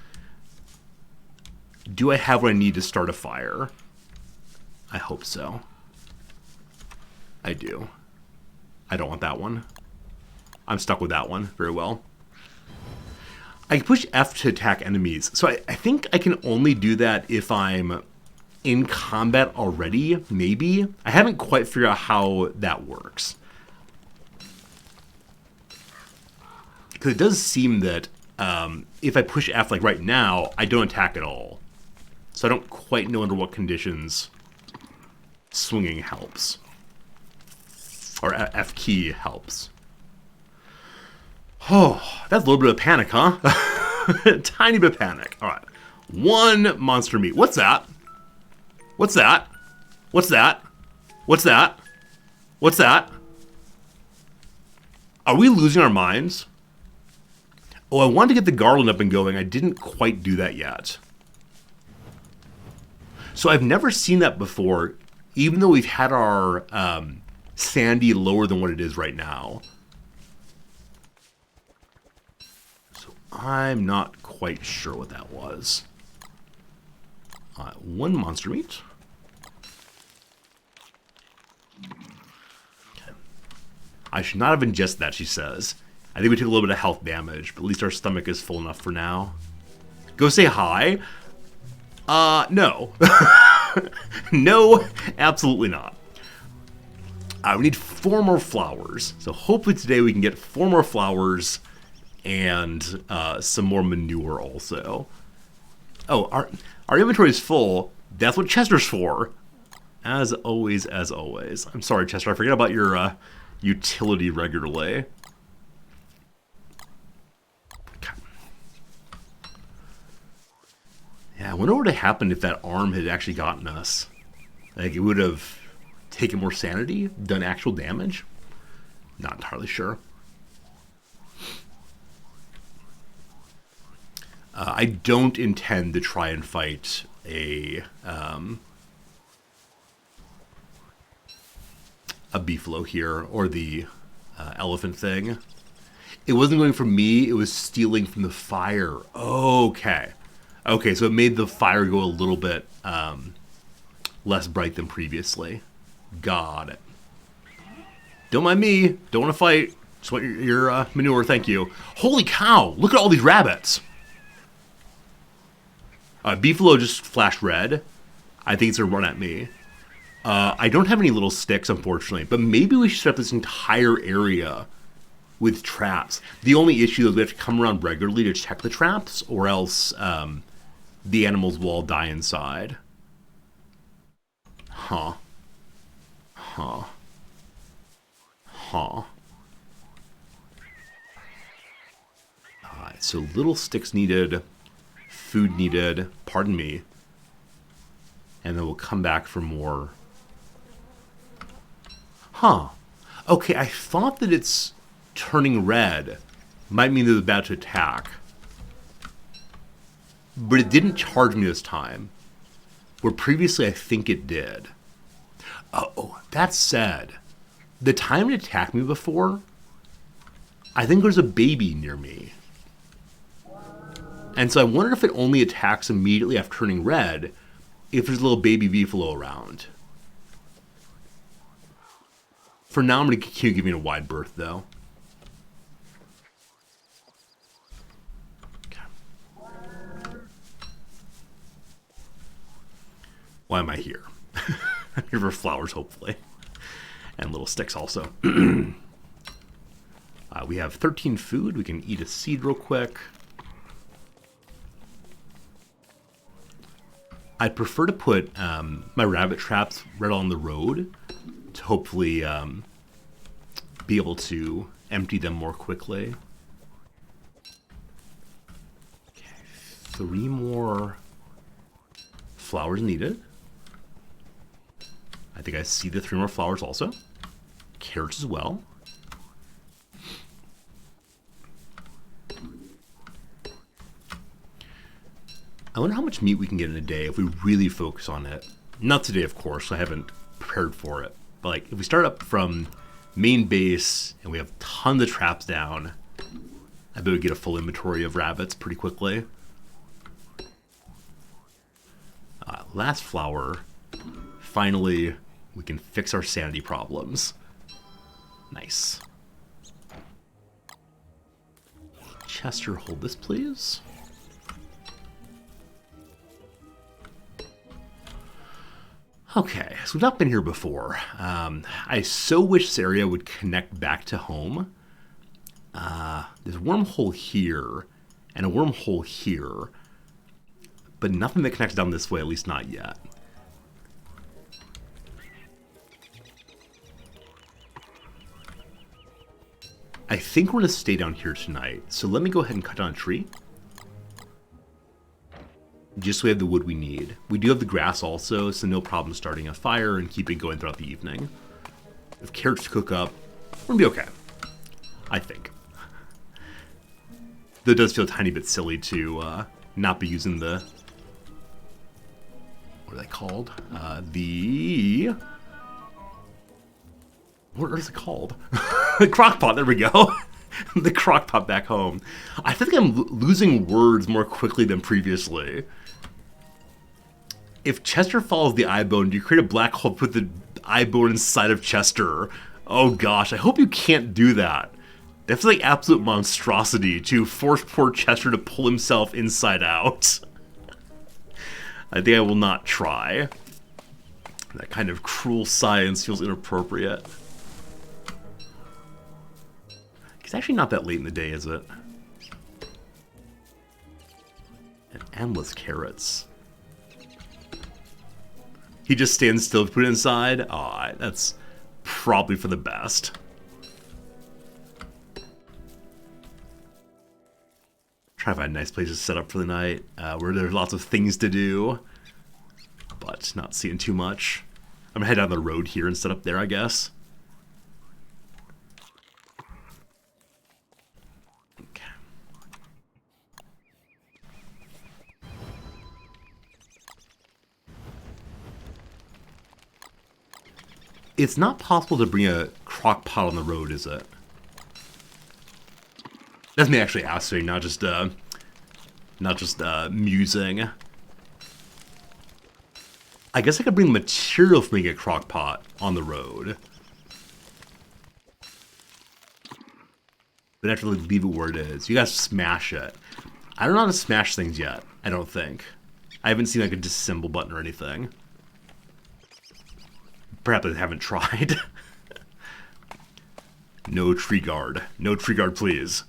Do I have what I need to start a fire? I hope so. I do. I don't want that one. I'm stuck with that one very well. I can push F to attack enemies. So I think I can only do that if I'm in combat already, maybe. I haven't quite figured out how that works. Because it does seem that if I push F like right now, I don't attack at all. So I don't quite know under what conditions swinging helps. Or F key helps. Oh, that's a little bit of panic, huh? Tiny bit of panic. All right. 1 monster meat. What's that? What's that? What's that? What's that? What's that? Are we losing our minds? Oh, I wanted to get the garland up and going. I didn't quite do that yet. So I've never seen that before, even though we've had our... sandy lower than what it is right now. So I'm not quite sure what that was. 1 monster meat. Okay. I should not have ingested that, she says. I think we took a little bit of health damage, but at least our stomach is full enough for now. Go say hi? No. No, absolutely not. We need 4 more flowers. So hopefully today we can get 4 more flowers and some more manure also. Oh, our inventory is full. That's what Chester's for. As always, as always. I'm sorry, Chester. I forget about your utility regularly. Okay. Yeah, I wonder what would have happened if that arm had actually gotten us. Like, it would have... taken more sanity? Done actual damage? Not entirely sure. I don't intend to try and fight a beefalo here, or the elephant thing. It wasn't going for me, it was stealing from the fire. Okay. Okay, so it made the fire go a little bit less bright than previously. Got it. Don't mind me. Don't want to fight. Just want your manure, thank you. Holy cow! Look at all these rabbits! Beefalo just flashed red. I think it's going to run at me. I don't have any little sticks, unfortunately, but maybe we should set up this entire area with traps. The only issue is we have to come around regularly to check the traps, or else the animals will all die inside. Huh. Alright, so little sticks needed, food needed, pardon me, and then we'll come back for more. Okay, I thought that it's turning red might mean they're about to attack. But it didn't charge me this time, where previously I think it did. Oh, that said, the time it attacked me before, I think there's a baby near me. And so I wonder if it only attacks immediately after turning red, if there's a little baby beefalo around. For now, I'm going to continue giving it a wide berth, though. Okay. Why am I here? I'm here for flowers, hopefully. And little sticks, also. We have 13 food. We can eat a seed real quick. I'd prefer to put my rabbit traps right on the road to hopefully be able to empty them more quickly. Okay, 3 more flowers needed. I think I see the 3 more flowers also. Carrots as well. I wonder how much meat we can get in a day if we really focus on it. Not today, of course. I haven't prepared for it. But like, if we start up from main base and we have tons of traps down, I bet we get a full inventory of rabbits pretty quickly. Last flower. Finally, we can fix our sanity problems. Nice. Chester, hold this, please. Okay, so we've not been here before. I so wish this area would connect back to home. There's a wormhole here, and a wormhole here, but nothing that connects down this way, at least not yet. I think we're going to stay down here tonight, so let me go ahead and cut down a tree. Just so we have the wood we need. We do have the grass also, so no problem starting a fire and keeping it going throughout the evening. If carrots cook up, we're going to be okay. I think. Though it does feel a tiny bit silly to not be using the... What are they called? What is it called? The crockpot, there we go. The crockpot back home. I think I'm losing words more quickly than previously. If Chester follows the eye bone, do you create a black hole, put the eye bone inside of Chester? Oh gosh, I hope you can't do that. That's like absolute monstrosity to force poor Chester to pull himself inside out. I think I will not try. That kind of cruel science feels inappropriate. It's actually not that late in the day, is it? And endless carrots. He just stands still to put it inside? Aw, that's probably for the best. Try to find a nice place to set up for the night, where there's lots of things to do, but not seeing too much. I'm gonna head down the road here and set up there, I guess. It's not possible to bring a crock pot on the road, is it? That's me actually asking, not just musing. I guess I could bring material for making a crock pot on the road. But I have to leave it where it is. You guys smash it. I don't know how to smash things yet, I don't think. I haven't seen like a disassemble button or anything. Perhaps I haven't tried. No tree guard. No tree guard, please.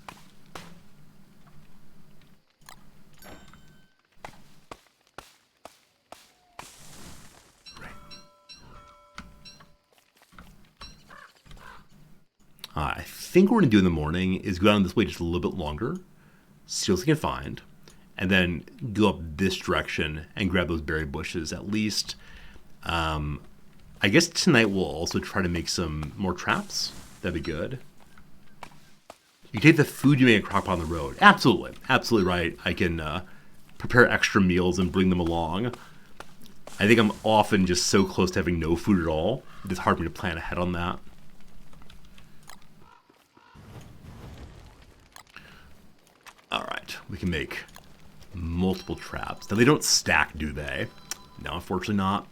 I think what we're going to do in the morning is go down this way just a little bit longer, see what we can find, and then go up this direction and grab those berry bushes at least. I guess tonight we'll also try to make some more traps. That'd be good. You take the food you make a crock pot on the road. Absolutely. Absolutely right. I can prepare extra meals and bring them along. I think I'm often just so close to having no food at all. It's hard for me to plan ahead on that. All right, we can make multiple traps. Now, they don't stack, do they? No, unfortunately not.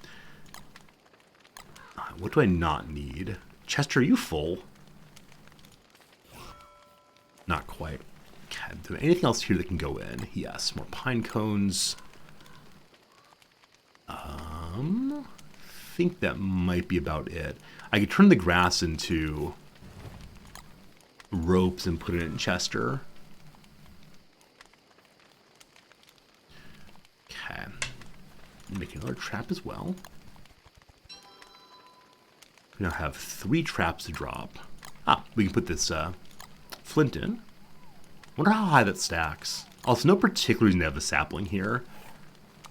What do I not need? Chester, are you full? Not quite. Okay, is there anything else here that can go in? Yes, more pine cones. I think that might be about it. I could turn the grass into ropes and put it in Chester. Okay. Make another trap as well. We now have 3 traps to drop. We can put this flint in. Wonder how high that stacks. Also, no particular reason to have the sapling here.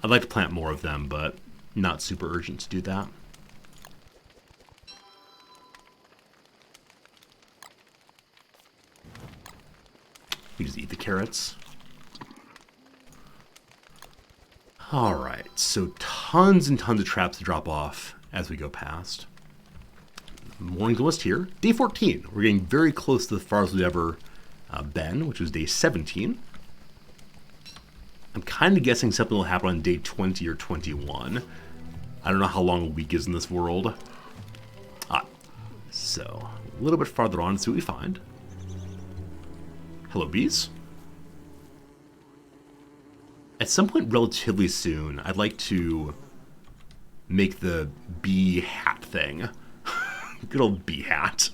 I'd like to plant more of them, but not super urgent to do that. You just eat the carrots. Alright, so tons and tons of traps to drop off as we go past. Morning's almost here. Day 14. We're getting very close to the farthest we've ever been, which was day 17. I'm kind of guessing something will happen on day 20 or 21. I don't know how long a week is in this world. So, a little bit farther on, see what we find. Hello, bees. At some point relatively soon, I'd like to make the bee hat thing. Good old bee hat.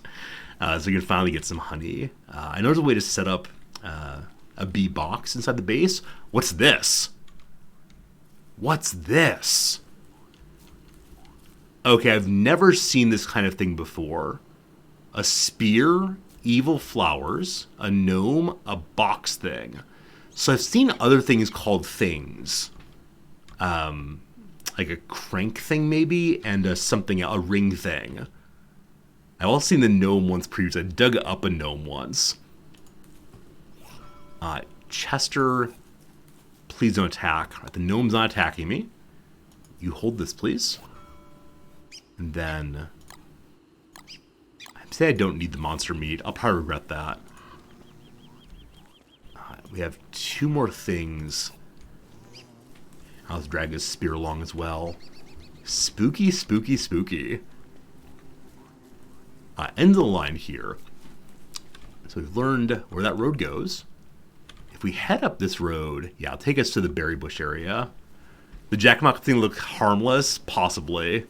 So we can finally get some honey. I know there's a way to set up a bee box inside the base. What's this? What's this? Okay, I've never seen this kind of thing before. A spear, evil flowers, a gnome, a box thing. So I've seen other things called things. Like a crank thing maybe, and a ring thing. I've also seen the gnome once previously. I dug up a gnome once. Chester, please don't attack. Right, the gnome's not attacking me. You hold this, please. And then I say I don't need the monster meat. I'll probably regret that. We have 2 more things. I'll just drag this spear along as well. Spooky, spooky, spooky. End of the line here. So we've learned where that road goes. If we head up this road, yeah, it'll take us to the berry bush area. The jackalope thing looks harmless, possibly.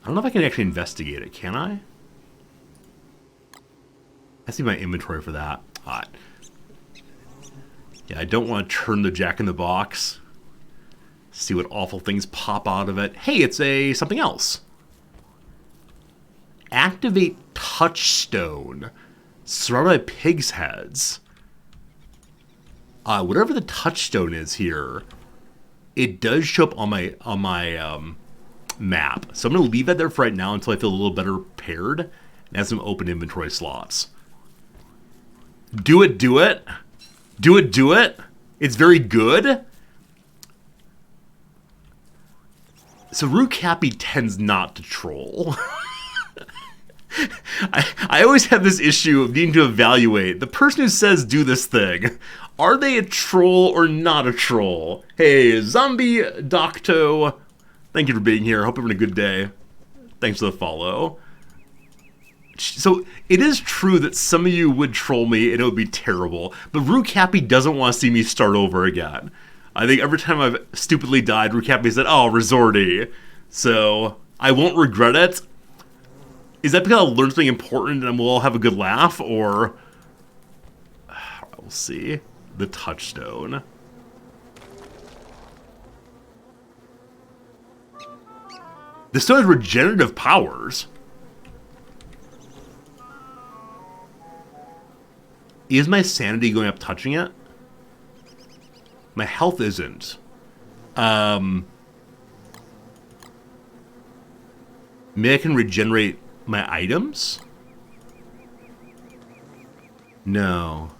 I don't know if I can actually investigate it, can I? I see my inventory for that. Yeah, I don't want to turn the jack-in-the-box. See what awful things pop out of it. Hey, it's something else. Activate touchstone. Surrounded by pigs' heads. Whatever the touchstone is here, it does show up on my map. So I'm going to leave that there for right now until I feel a little better prepared and have some open inventory slots. Do it, do it. Do it, do it. It's very good. So Rukapi tends not to troll. I always have this issue of needing to evaluate the person who says do this thing. Are they a troll or not a troll? Hey, Zombie Docto, Thank you for being here. Hope you're having a good day. Thanks for the follow. So, it is true that some of you would troll me and it would be terrible, but Rucappy doesn't want to see me start over again. I think every time I've stupidly died, Rucappy said, oh, Resorty. So, I won't regret it. Is that because I'll learn something important and we'll all have a good laugh, or... We'll see. The touchstone. The stone has regenerative powers. Is my sanity going up touching it? My health isn't. Maybe I can regenerate my items? No.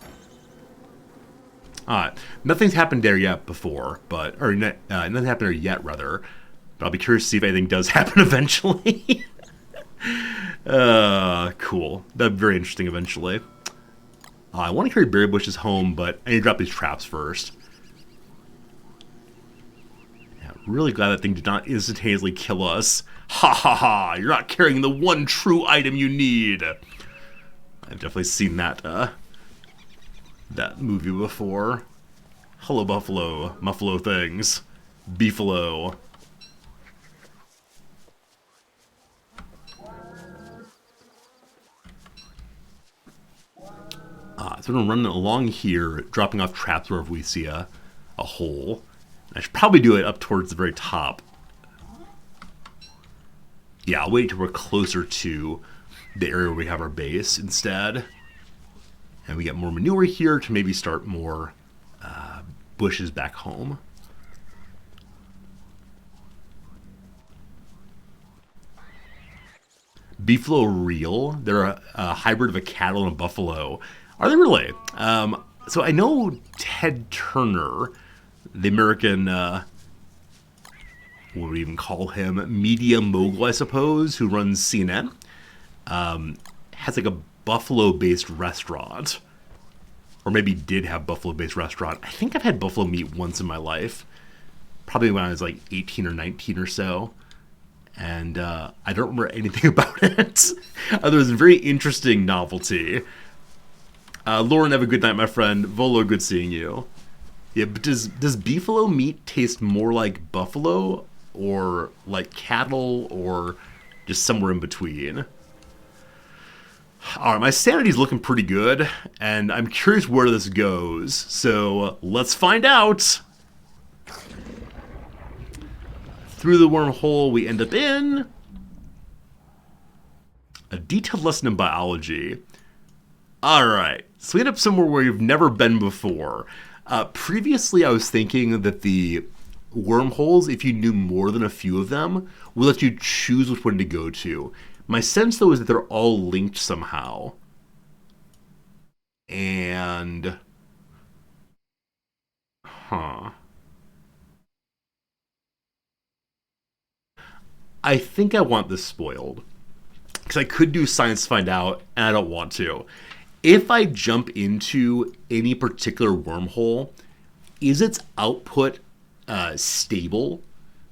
Nothing's happened there yet before, but... Or, nothing happened there yet, rather. But I'll be curious to see if anything does happen eventually. Cool. That'd be very interesting eventually. I want to carry berry bushes home, but I need to drop these traps first. Yeah, really glad that thing did not instantaneously kill us. Ha ha ha! You're not carrying the one true item you need! I've definitely seen that, that movie before. Hello, Buffalo. Muffalo things. Beefalo. So we're going to run along here, dropping off traps wherever we see a hole. I should probably do it up towards the very top. Yeah, I'll wait till we're closer to the area where we have our base instead. And we get more manure here to maybe start more bushes back home. Beefalo real? They're a hybrid of a cattle and a buffalo. Are they really? So I know Ted Turner, the American, what would we even call him? Media mogul, I suppose, who runs CNN, has like a buffalo-based restaurant. Or maybe did have buffalo-based restaurant. I think I've had buffalo meat once in my life. Probably when I was like 18 or 19 or so. And I don't remember anything about it. Other than a very interesting novelty. Lauren, have a good night, my friend. Volo, good seeing you. Yeah, but does beefalo meat taste more like buffalo, or like cattle, or just somewhere in between? Alright, my sanity's looking pretty good, and I'm curious where this goes, so let's find out! Through the wormhole, we end up in a detailed lesson in biology. Alright, so we end up somewhere where you've never been before. Previously, I was thinking that the wormholes, if you knew more than a few of them, would let you choose which one to go to. My sense, though, is that they're all linked somehow. And... I think I want this spoiled. Because I could do science to find out, and I don't want to. If I jump into any particular wormhole, is its output stable?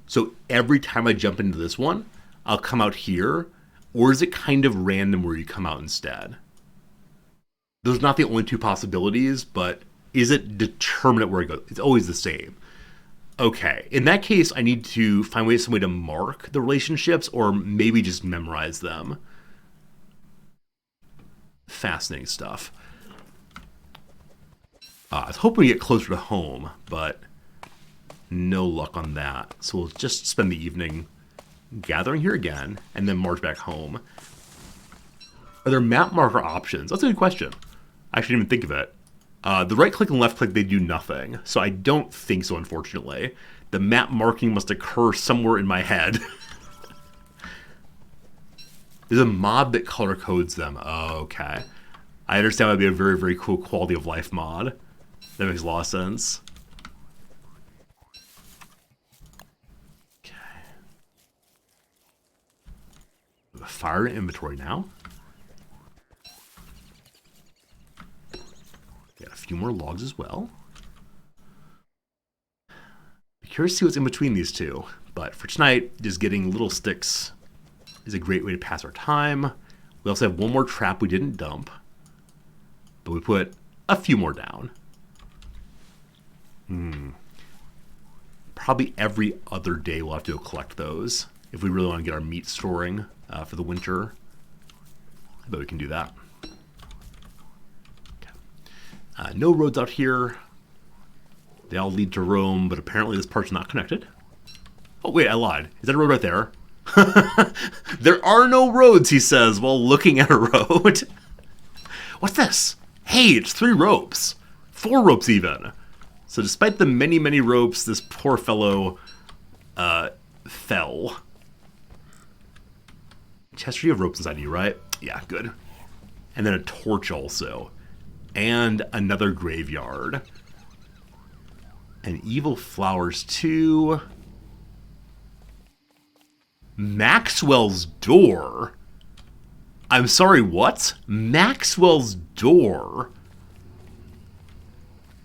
So every time I jump into this one, I'll come out here, or is it kind of random where you come out instead? Those are not the only two possibilities, but is it determinate where it goes? It's always the same. Okay, in that case, I need to find some way to mark the relationships, or maybe just memorize them. Fascinating stuff. I was hoping to get closer to home, but no luck on that. So we'll just spend the evening gathering here again, and then march back home. Are there map marker options? That's a good question. I shouldn't even think of it. The right click and left click, they do nothing. So I don't think so, unfortunately. The map marking must occur somewhere in my head. There's a mod that color codes them. Oh, okay. I understand that would be a very, very cool quality of life mod. That makes a lot of sense. Okay. Fire inventory now. Got a few more logs as well. Be curious to see what's in between these two. But for tonight, just getting little sticks is a great way to pass our time. We also have one more trap we didn't dump, but we put a few more down. Probably every other day we'll have to go collect those if we really want to get our meat storing for the winter. I bet we can do that. Okay. No roads out here. They all lead to Rome, but apparently this part's not connected. Oh, wait, I lied. Is that a road right there? There are no roads, he says, while looking at a road. What's this? Hey, it's 3 ropes. 4 ropes, even. So despite the many, many ropes, this poor fellow fell. Chester, you have ropes inside you, right? Yeah, good. And then a torch also. And another graveyard. And evil flowers too. Maxwell's door? I'm sorry, what? Maxwell's door?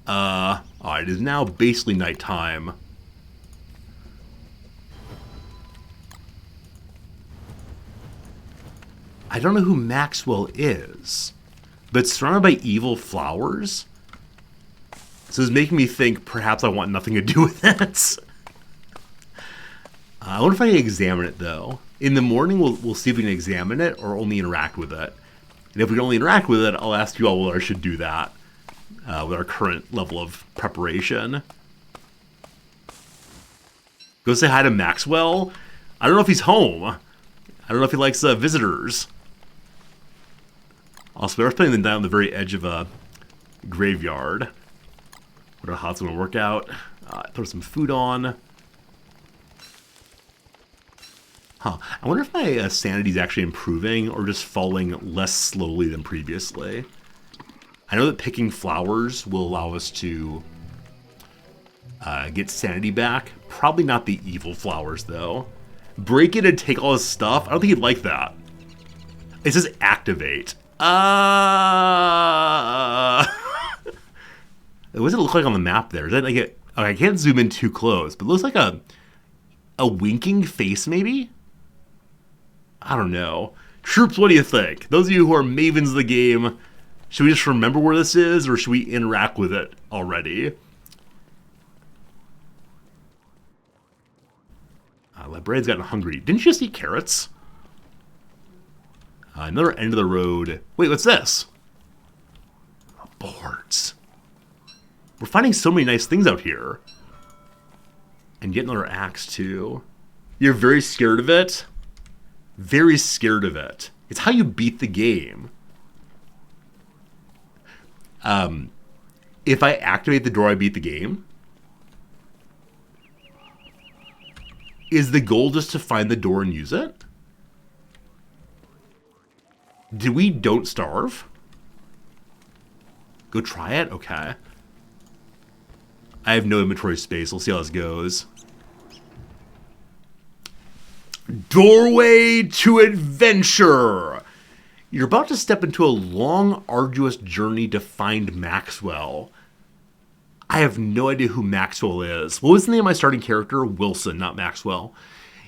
It is now basically nighttime. I don't know who Maxwell is, but it's surrounded by evil flowers. So it's making me think perhaps I want nothing to do with it. I wonder if I can examine it, though. In the morning, we'll see if we can examine it or only interact with it. And if we can only interact with it, I'll ask you all whether I should do that with our current level of preparation. Go say hi to Maxwell. I don't know if he's home. I don't know if he likes visitors. Also, we're putting them down on the very edge of a graveyard. Wonder how it's going to work out. Throw some food on. I wonder if my sanity is actually improving or just falling less slowly than previously. I know that picking flowers will allow us to get sanity back. Probably not the evil flowers, though. Break it and take all his stuff? I don't think he'd like that. It says activate. What does it look like on the map there? Is that like okay, I can't zoom in too close, but it looks like a winking face, maybe? I don't know. Troops, what do you think? Those of you who are mavens of the game, should we just remember where this is, or should we interact with it already? Librarian's gotten hungry. Didn't you just eat carrots? Another end of the road. Wait, what's this? Boards. We're finding so many nice things out here. And yet another axe, too. You're very scared of it? Very scared of it. It's how you beat the game. If I activate the door, I beat the game? Is the goal just to find the door and use it? Did we don't starve? Go try it? Okay. I have no inventory space. We'll see how this goes. Doorway to adventure! You're about to step into a long, arduous journey to find Maxwell. I have no idea who Maxwell is. What was the name of my starting character? Wilson, not Maxwell.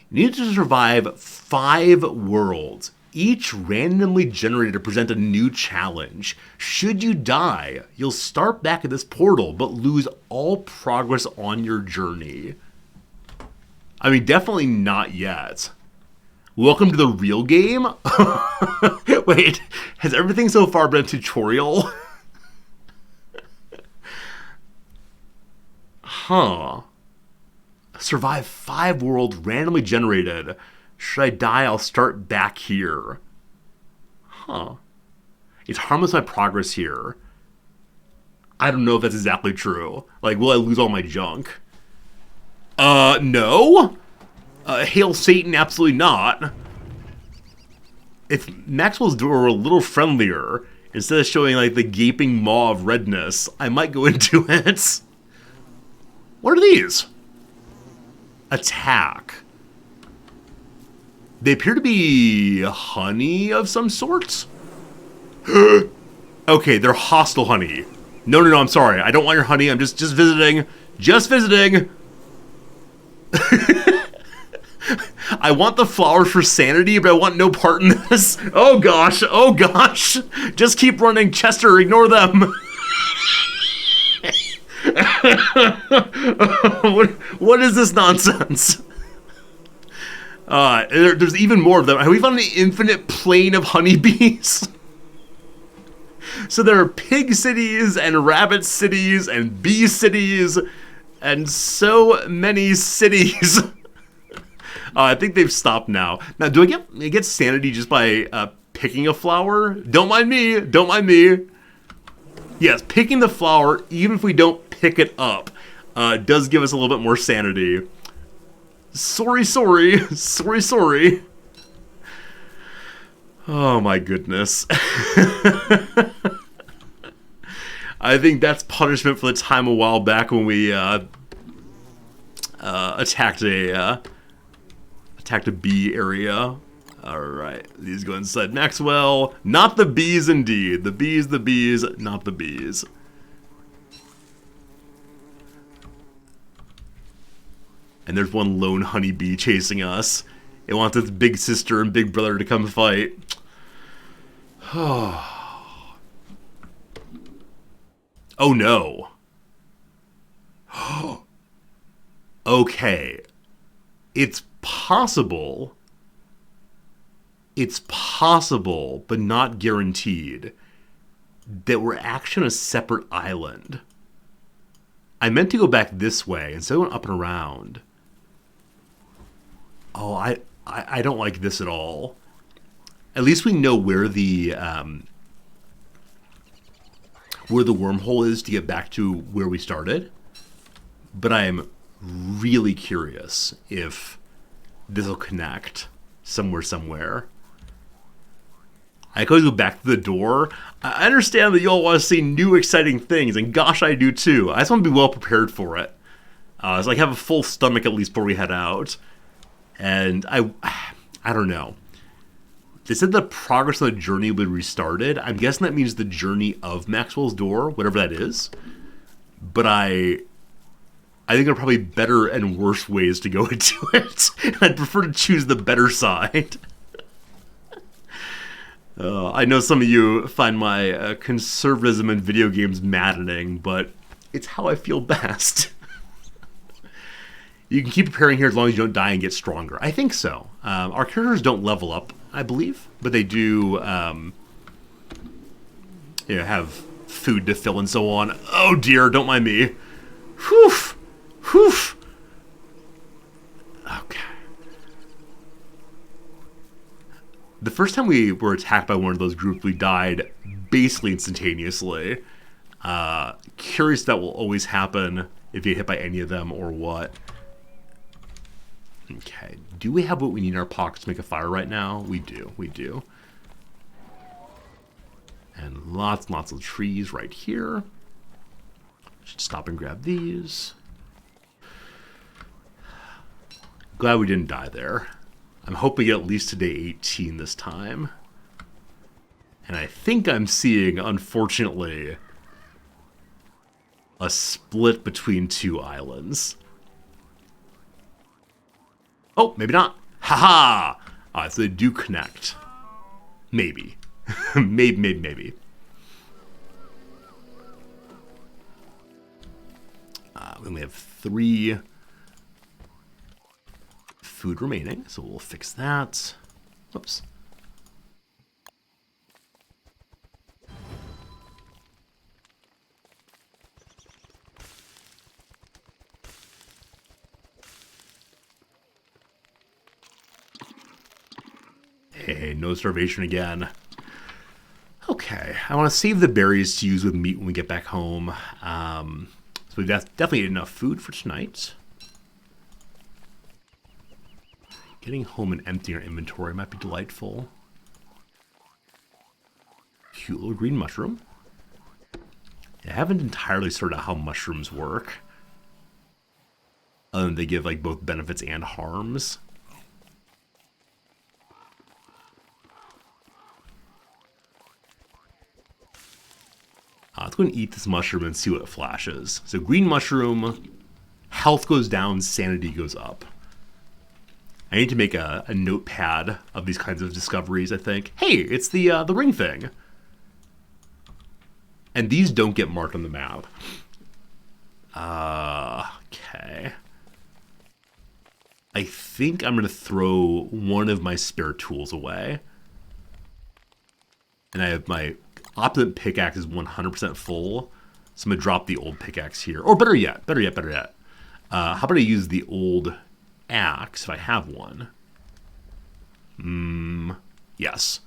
You need to survive 5 worlds, each randomly generated to present a new challenge. Should you die, you'll start back at this portal, but lose all progress on your journey. I mean, definitely not yet. Welcome to the real game? Wait, has everything so far been a tutorial? Survive 5 worlds randomly generated. Should I die, I'll start back here. It's harmless my progress here. I don't know if that's exactly true. Like, will I lose all my junk? No? Hail Satan, absolutely not. If Maxwell's door were a little friendlier, instead of showing, like, the gaping maw of redness, I might go into it. What are these? Attack. They appear to be honey of some sort? Okay, they're hostile honey. No, I'm sorry. I don't want your honey. I'm just visiting. Just visiting. I want the flowers for sanity, but I want no part in this. Oh gosh, oh gosh. Just keep running, Chester, ignore them. What is this nonsense? There's even more of them. Have we found the infinite plane of honeybees? So there are pig cities and rabbit cities and bee cities and so many cities. I think they've stopped now. Now, do I get sanity just by picking a flower? Don't mind me. Don't mind me. Yes, picking the flower, even if we don't pick it up, does give us a little bit more sanity. Sorry. Oh my goodness. I think that's punishment for the time a while back when we attacked a bee area. Alright, these go inside Maxwell. Not the bees indeed. The bees, not the bees. And there's one lone honeybee chasing us. It wants its big sister and big brother to come fight. Oh no. Okay. It's possible, but not guaranteed, that we're actually on a separate island. I meant to go back this way, instead of going up and around. Oh, I don't like this at all. At least we know where the wormhole is to get back to where we started. But I am really curious if this will connect somewhere. I could go back to the door. I understand that you all want to see new exciting things, and gosh, I do too. I just want to be well prepared for it. So I have a full stomach at least before we head out. And I don't know. They said the progress on the journey would be restarted. I'm guessing that means the journey of Maxwell's Door, whatever that is. But I think there are probably better and worse ways to go into it. I'd prefer to choose the better side. I know some of you find my conservatism in video games maddening, but it's how I feel best. You can keep preparing here as long as you don't die and get stronger. I think so. Our characters don't level up, I believe, but they do have food to fill and so on. Oh dear, don't mind me. Whew. Okay. The first time we were attacked by one of those groups, we died basically instantaneously. Curious if that will always happen if you get hit by any of them or what. Okay, do we have what we need in our pockets to make a fire right now? We do. And lots of trees right here. Should stop and grab these. Glad we didn't die there. I'm hoping at least to day 18 this time. And I think I'm seeing, unfortunately, a split between two islands. Oh, maybe not. Haha! So they do connect. Maybe. maybe. We only have 3 food remaining, so we'll fix that. Whoops. Hey, no starvation again. Okay, I want to save the berries to use with meat when we get back home. So we've definitely enough food for tonight. Getting home and emptying our inventory might be delightful. Cute little green mushroom. I haven't entirely sorted out how mushrooms work. Other than they give like both benefits and harms. Let's go and eat this mushroom and see what flashes. So green mushroom, health goes down, sanity goes up. I need to make a notepad of these kinds of discoveries, I think. Hey, it's the ring thing. And these don't get marked on the map. Okay. I think I'm going to throw one of my spare tools away. And I have my opposite pickaxe is 100% full. So I'm going to drop the old pickaxe here. Or better yet. How about I use the old axe if I have one? Yes.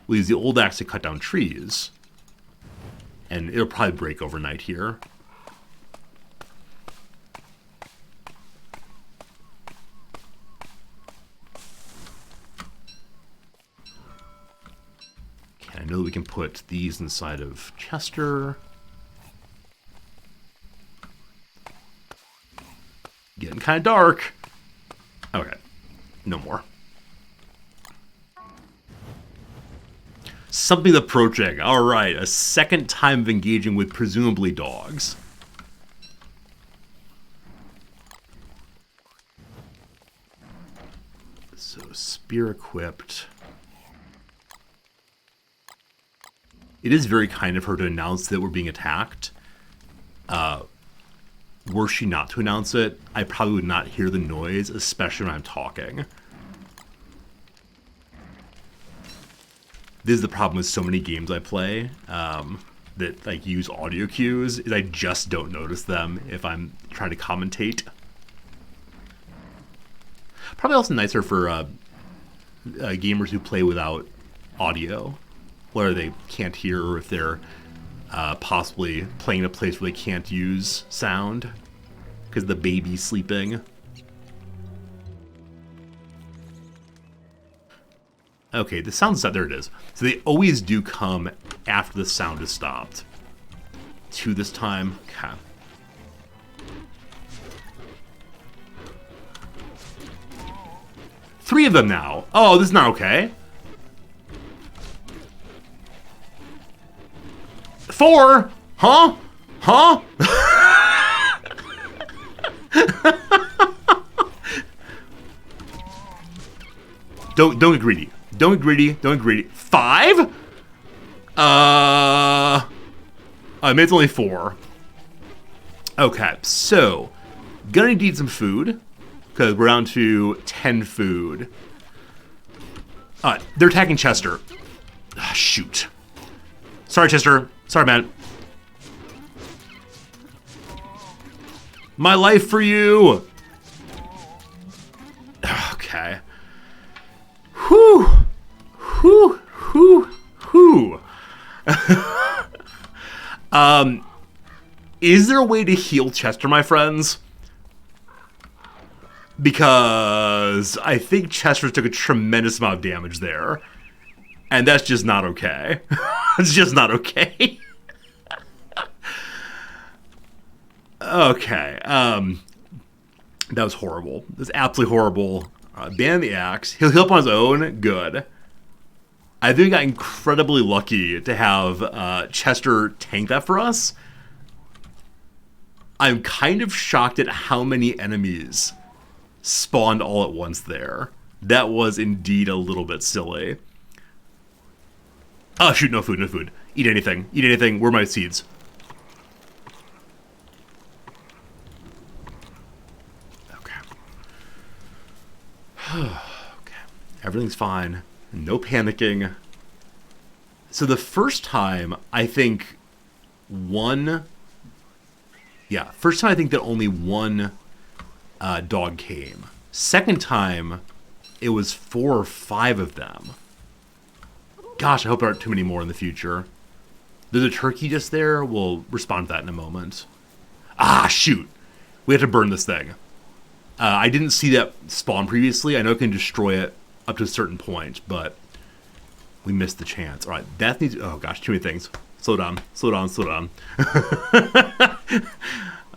We'll use the old axe to cut down trees. And it'll probably break overnight here. Okay, I know that we can put these inside of Chester. Getting kind of dark. Okay, no more. Something's approaching. All right, a second time of engaging with presumably dogs. So, spear equipped. It is very kind of her to announce that we're being attacked. Were she not to announce it, I probably would not hear the noise, especially when I'm talking. This is the problem with so many games I play that like use audio cues, is I just don't notice them if I'm trying to commentate. Probably also nicer for gamers who play without audio, where they can't hear, or if they're possibly playing in a place where they can't use sound because the baby's sleeping. Okay, the sound's not there. It is. So they always do come after the sound is stopped. 2 this time. Okay. Three of them now. Oh, this is not okay. 4? Huh? Huh? Don't get greedy. Don't get greedy. Don't get greedy. 5? Maybe it's only 4. Okay, so gonna need some food because we're down to 10 food. They're attacking Chester. Shoot. Sorry, Chester. Sorry, man. My life for you. Okay. Whew. Whew. Whew. Whew. Is there a way to heal Chester, my friends? Because I think Chester took a tremendous amount of damage there. And that's just not okay. It's just not okay. Okay. That was horrible. That was absolutely horrible. Ban the axe. He'll heal up on his own. Good. I think we got incredibly lucky to have Chester tank that for us. I'm kind of shocked at how many enemies spawned all at once there. That was indeed a little bit silly. Oh, shoot, no food, no food. Eat anything. Eat anything. Where are my seeds? Okay. Okay. Everything's fine. No panicking. So the first time, I think first time I think that only one dog came. Second time, it was 4 or 5 of them. Gosh, I hope there aren't too many more in the future. There's a turkey just there. We'll respond to that in a moment. Ah, shoot. We have to burn this thing. I didn't see that spawn previously. I know it can destroy it up to a certain point, but we missed the chance. All right, that needs... Oh, gosh, too many things. Slow down. Slow down. Slow down.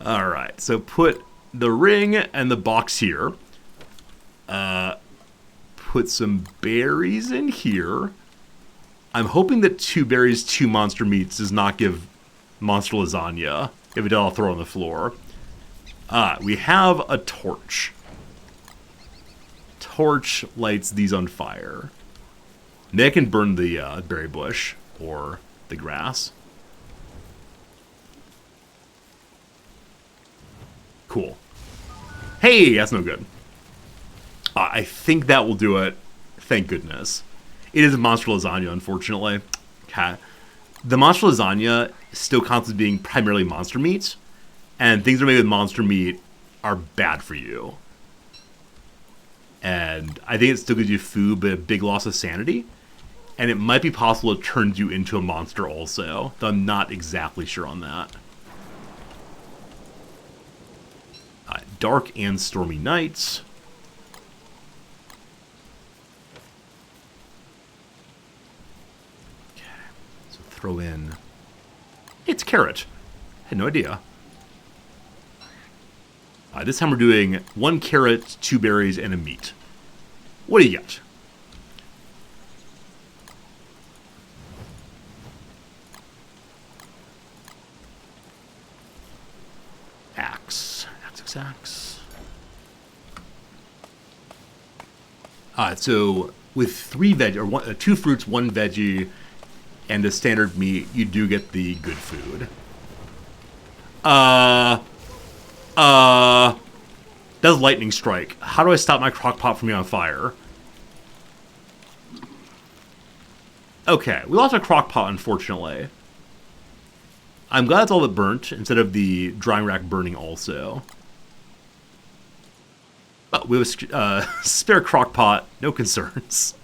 All right, so put the ring and the box here. Put some berries in here. I'm hoping that 2 berries, 2 monster meats does not give monster lasagna. If it does, I'll throw it on the floor. We have a torch. torch lights these on fire. Maybe I can burn the berry bush or the grass. Cool. Hey, that's no good. I think that will do it. Thank goodness. It is a monster lasagna, unfortunately. Okay. The monster lasagna still counts as being primarily monster meat, and things that are made with monster meat are bad for you. And I think it still gives you food, but a big loss of sanity. And it might be possible it turns you into a monster also, though I'm not exactly sure on that. Dark and stormy nights. Okay, so throw in... It's carrot. I had no idea. This time we're doing 1 carrot, 2 berries, and a meat. What do you get? Axe. Axe. So with 3 veg or 2 fruits, 1 veggie, and a standard meat, you do get the good food. That's lightning strike. How do I stop my crock pot from being on fire? Okay, we lost our crock pot, unfortunately. I'm glad it's all that burnt, instead of the drying rack burning also. But we have a spare crock pot, no concerns.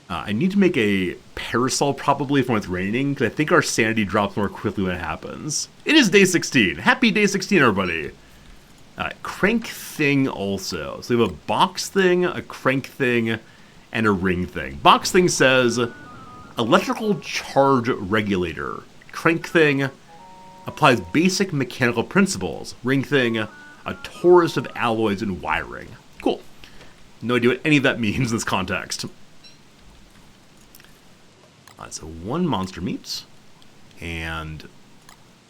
I need to make a parasol probably for when it's raining, because I think our sanity drops more quickly when it happens. It is day 16. Happy day 16, everybody. Crank thing also. So we have a box thing, a crank thing, and a ring thing. Box thing says electrical charge regulator. Crank thing applies basic mechanical principles. Ring thing, a torus of alloys and wiring. Cool. No idea what any of that means in this context. So 1 monster meat and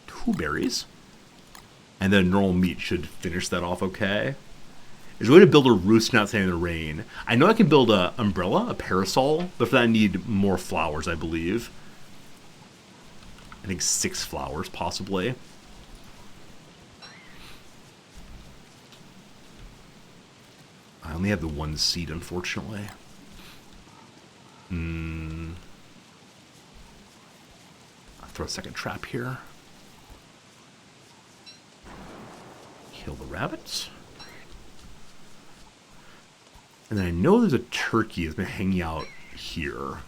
2 berries. And then normal meat should finish that off okay. There's a way to build a roost not standing in the rain. I know I can build an umbrella, a parasol, but for that I need more flowers, I believe. I think 6 flowers, possibly. I only have the 1 seed, unfortunately. I'll throw a second trap here. Kill the rabbits. And then I know there's a turkey that's been hanging out here.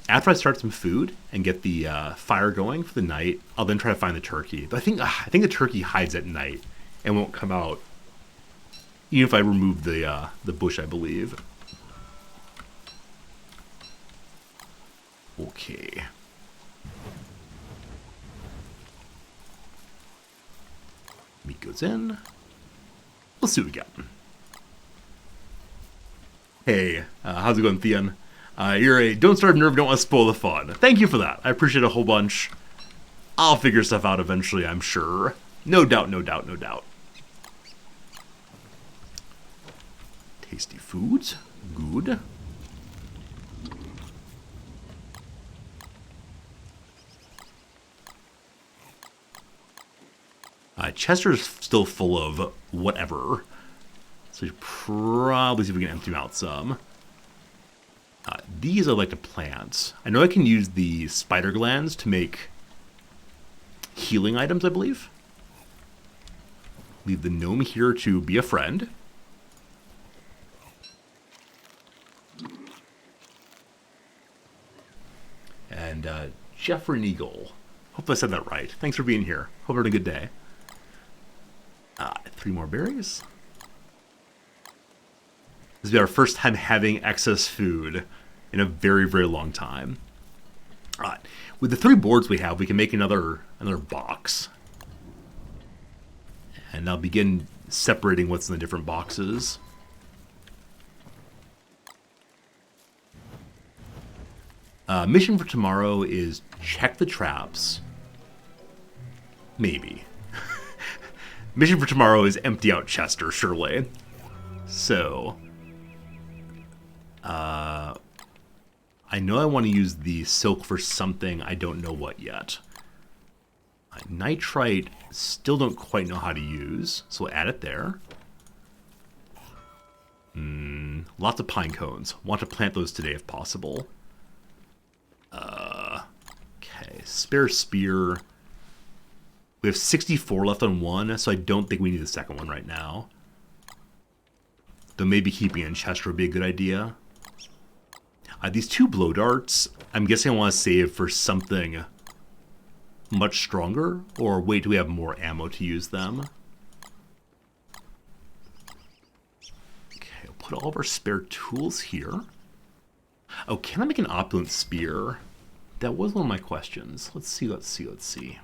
After I start some food and get the fire going for the night, I'll then try to find the turkey. But I think the turkey hides at night and won't come out, even if I remove the bush, I believe. Okay. Meat goes in. Let's see what we got. Hey, how's it going, Theon? You're a don't starve nerve, don't want to spoil the fun. Thank you for that. I appreciate it a whole bunch. I'll figure stuff out eventually, I'm sure. No doubt, no doubt, no doubt. Tasty foods. Good. Chester's still full of whatever. So we should probably see if we can empty them out some. These I like to plant. I know I can use the spider glands to make healing items, I believe. Leave the gnome here to be a friend. And Jeffrey Eagle. Hope I said that right. Thanks for being here. Hope you're having a good day. 3 more berries. This will be our first time having excess food in a very, very long time. All right. With the 3 boards we have, we can make another box. And I'll begin separating what's in the different boxes. Mission for tomorrow is check the traps. Maybe. Mission for tomorrow is empty out Chester, surely. So, I know I want to use the silk for something. I don't know what yet. Nitrite, still don't quite know how to use, so we'll add it there. Lots of pine cones. Want to plant those today if possible. Okay, spare spear. We have 64 left on one, so I don't think we need the second one right now. Though maybe keeping it in Chester would be a good idea. These two blow darts, I'm guessing I want to save for something much stronger, or wait till we have more ammo to use them. Okay, I'll put all of our spare tools here. Oh, can I make an opulent spear? That was one of my questions. Let's see.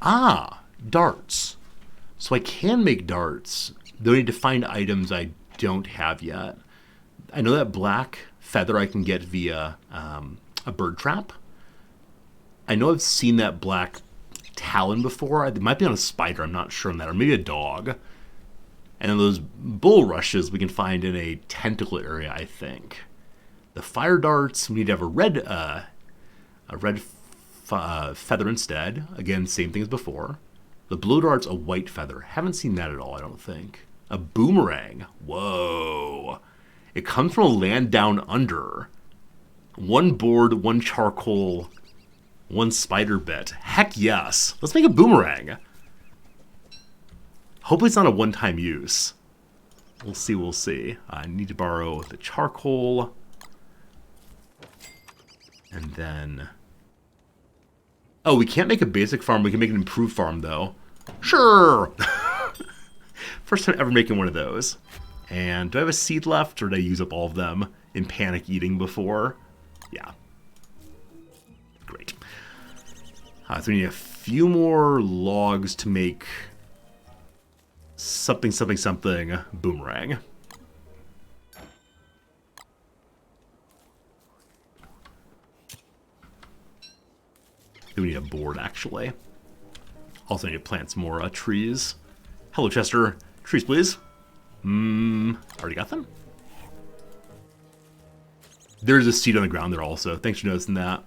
Ah, darts. So I can make darts, though I need to find items I don't have yet. I know that black feather I can get via a bird trap. I know I've seen that black talon before. It might be on a spider, I'm not sure on that, or maybe a dog. And then those bulrushes we can find in a tentacle area, I think. The fire darts, we need to have a red feather instead. Again, same thing as before. The blow dart's a white feather. Haven't seen that at all, I don't think. A boomerang. Whoa. It comes from a land down under. One board, one charcoal, one spider bit. Heck yes. Let's make a boomerang. Hopefully it's not a one-time use. We'll see. I need to borrow the charcoal. And then... Oh, we can't make a basic farm. We can make an improved farm, though. Sure! First time ever making one of those. And do I have a seed left, or did I use up all of them in panic eating before? Yeah. Great. So we need a few more logs to make something boomerang. We need a board, actually. Also need to plant some more trees. Hello, Chester. Trees, please. Already got them? There's a seed on the ground there also. Thanks for noticing that.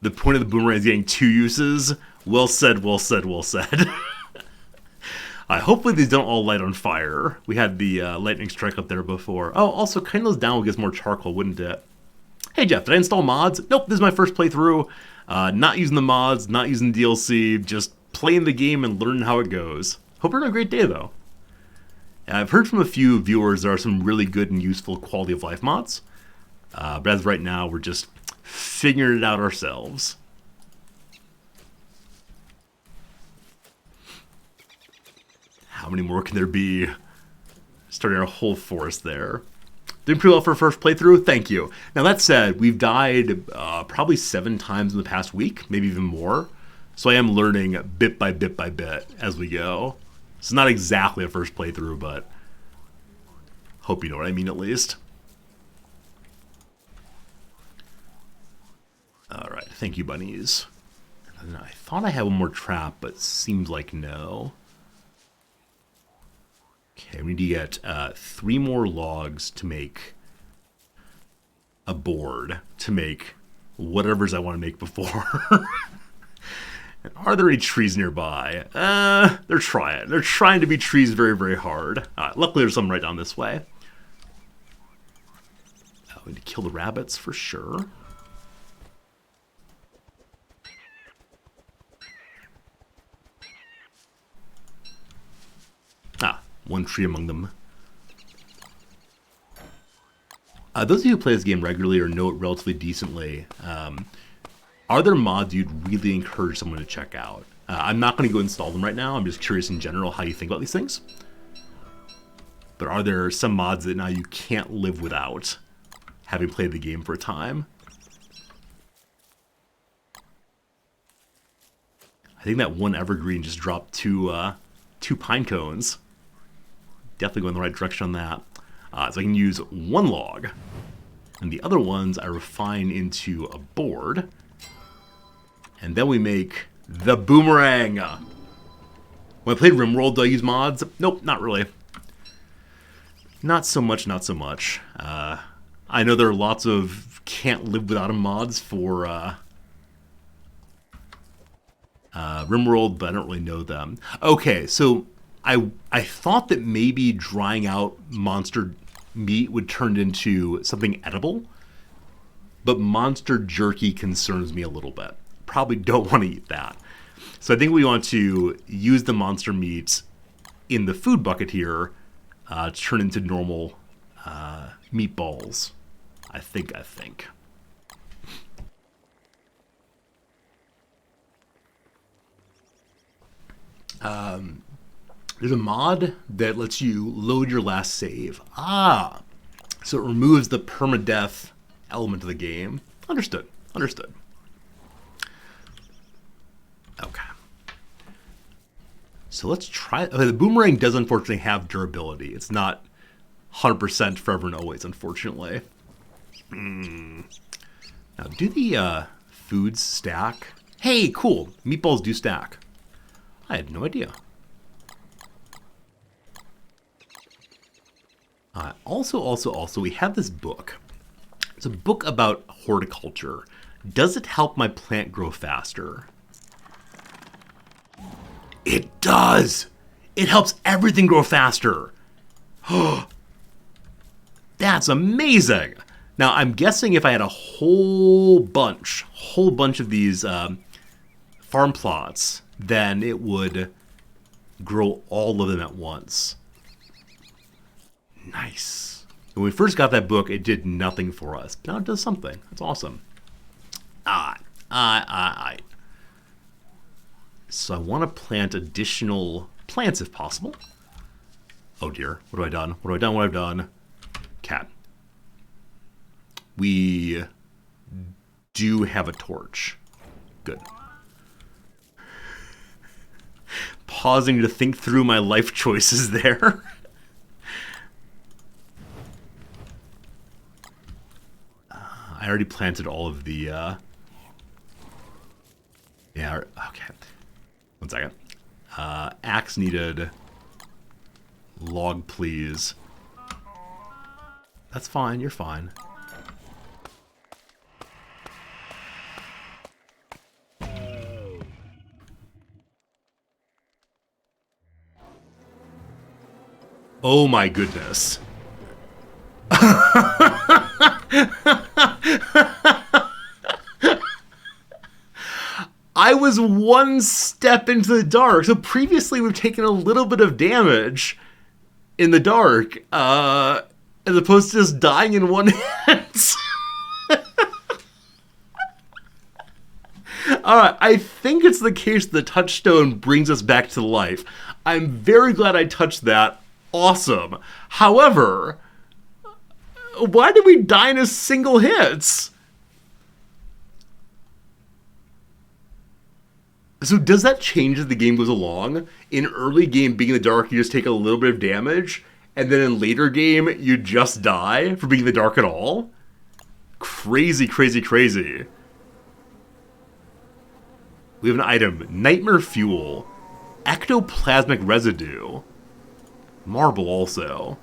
The point of the boomerang is getting 2 uses. Well said, well said, well said. Hopefully these don't all light on fire. We had the lightning strike up there before. Oh, also, cutting those down will get more charcoal, wouldn't it? Hey, Jeff, did I install mods? Nope, this is my first playthrough. Not using the mods, not using DLC, just playing the game and learning how it goes. Hope you're having a great day, though. I've heard from a few viewers there are some really good and useful quality of life mods. But as of right now, we're just figuring it out ourselves. How many more can there be? Starting our whole forest there. Doing pretty well for a first playthrough, thank you. Now that said, we've died probably 7 times in the past week, maybe even more. So I am learning bit by bit by bit as we go. It's not exactly a first playthrough, but hope you know what I mean at least. Alright, thank you, bunnies. I thought I had one more trap, but seems like no. Okay, we need to get 3 more logs to make a board, to make whatever's I want to make before. And are there any trees nearby? They're trying. They're trying to be trees very, very hard. Luckily, there's some right down this way. We need to kill the rabbits for sure. One tree among them. Those of you who play this game regularly or know it relatively decently, are there mods you'd really encourage someone to check out? I'm not going to go install them right now. I'm just curious in general how you think about these things. But are there some mods that now you can't live without, having played the game for a time? I think that one evergreen just dropped 2 pine cones. Definitely going in the right direction on that. So I can use 1 log. And the other ones I refine into a board. And then we make the boomerang. When I played RimWorld, do I use mods? Nope, not really. Not so much, not so much. I know there are lots of can't live without 'em mods for RimWorld, but I don't really know them. Okay, so I thought that maybe drying out monster meat would turn into something edible, but monster jerky concerns me a little bit. Probably don't want to eat that. So I think we want to use the monster meat in the food bucket here to turn into normal meatballs. I think. There's a mod that lets you load your last save. So it removes the permadeath element of the game. Understood. Okay. So let's try. Okay, the boomerang does unfortunately have durability. It's not 100% forever and always, unfortunately. Now, do the foods stack? Hey, cool. Meatballs do stack. I had no idea. Also, we have this book. It's a book about horticulture. Does it help my plant grow faster? It does! It helps everything grow faster. That's amazing! Now, I'm guessing if I had a whole bunch of these farm plots, then it would grow all of them at once. Nice. When we first got that book, it did nothing for us. Now it does something. That's awesome. So I want to plant additional plants if possible. Oh dear. What have I done? Cat. We do have a torch. Good. Pausing to think through my life choices there. I already planted all of the, yeah, okay. 1 second. Axe needed. Log, please. That's fine, you're fine. Oh my goodness. I was one step into the dark. So previously we've taken a little bit of damage in the dark, as opposed to just dying in one hit. Alright, I think it's the case the touchstone brings us back to life. I'm very glad I touched that. Awesome. However, why did we die in a single hit? So does that change as the game goes along? In early game, being in the dark, you just take a little bit of damage, and then in later game, you just die for being in the dark at all? Crazy. We have an item. Nightmare Fuel. Ectoplasmic Residue. Marble also.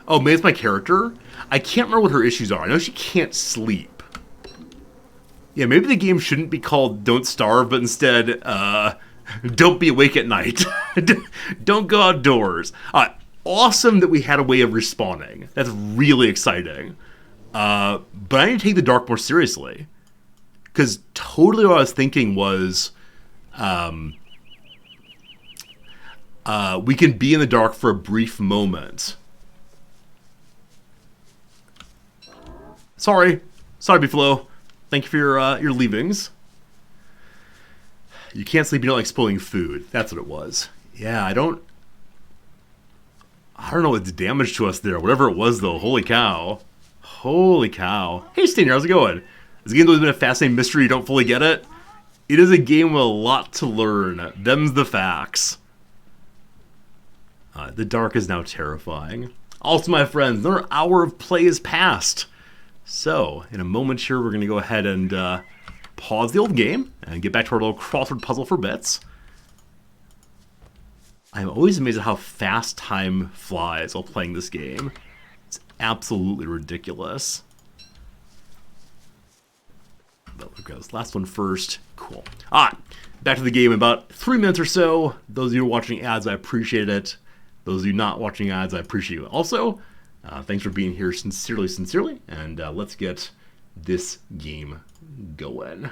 Oh, maybe it's my character? I can't remember what her issues are. I know she can't sleep. Yeah, maybe the game shouldn't be called Don't Starve, but instead, Don't Be Awake at Night. Don't go outdoors. Awesome that we had a way of respawning. That's really exciting. But I need to take the dark more seriously. Because totally what I was thinking was, we can be in the dark for a brief moment. Sorry, Beefalo. Thank you for your leavings. You can't sleep, you don't like spoiling food. That's what it was. Yeah, I don't know what's damage to us there. Whatever it was, though. Holy cow. Hey, Steiner, how's it going? This game's always been a fascinating mystery. You don't fully get it. It is a game with a lot to learn. Them's the facts. The dark is now terrifying. Also, my friends, another hour of play is passed. So, in a moment here, we're going to go ahead and pause the old game and get back to our little crossword puzzle for bits. I'm always amazed at how fast time flies while playing this game. It's absolutely ridiculous. There goes. Last one first. Cool. Alright, back to the game in about 3 minutes or so. Those of you watching ads, I appreciate it. Those of you not watching ads, I appreciate it. Also, thanks for being here sincerely. And let's get this game going.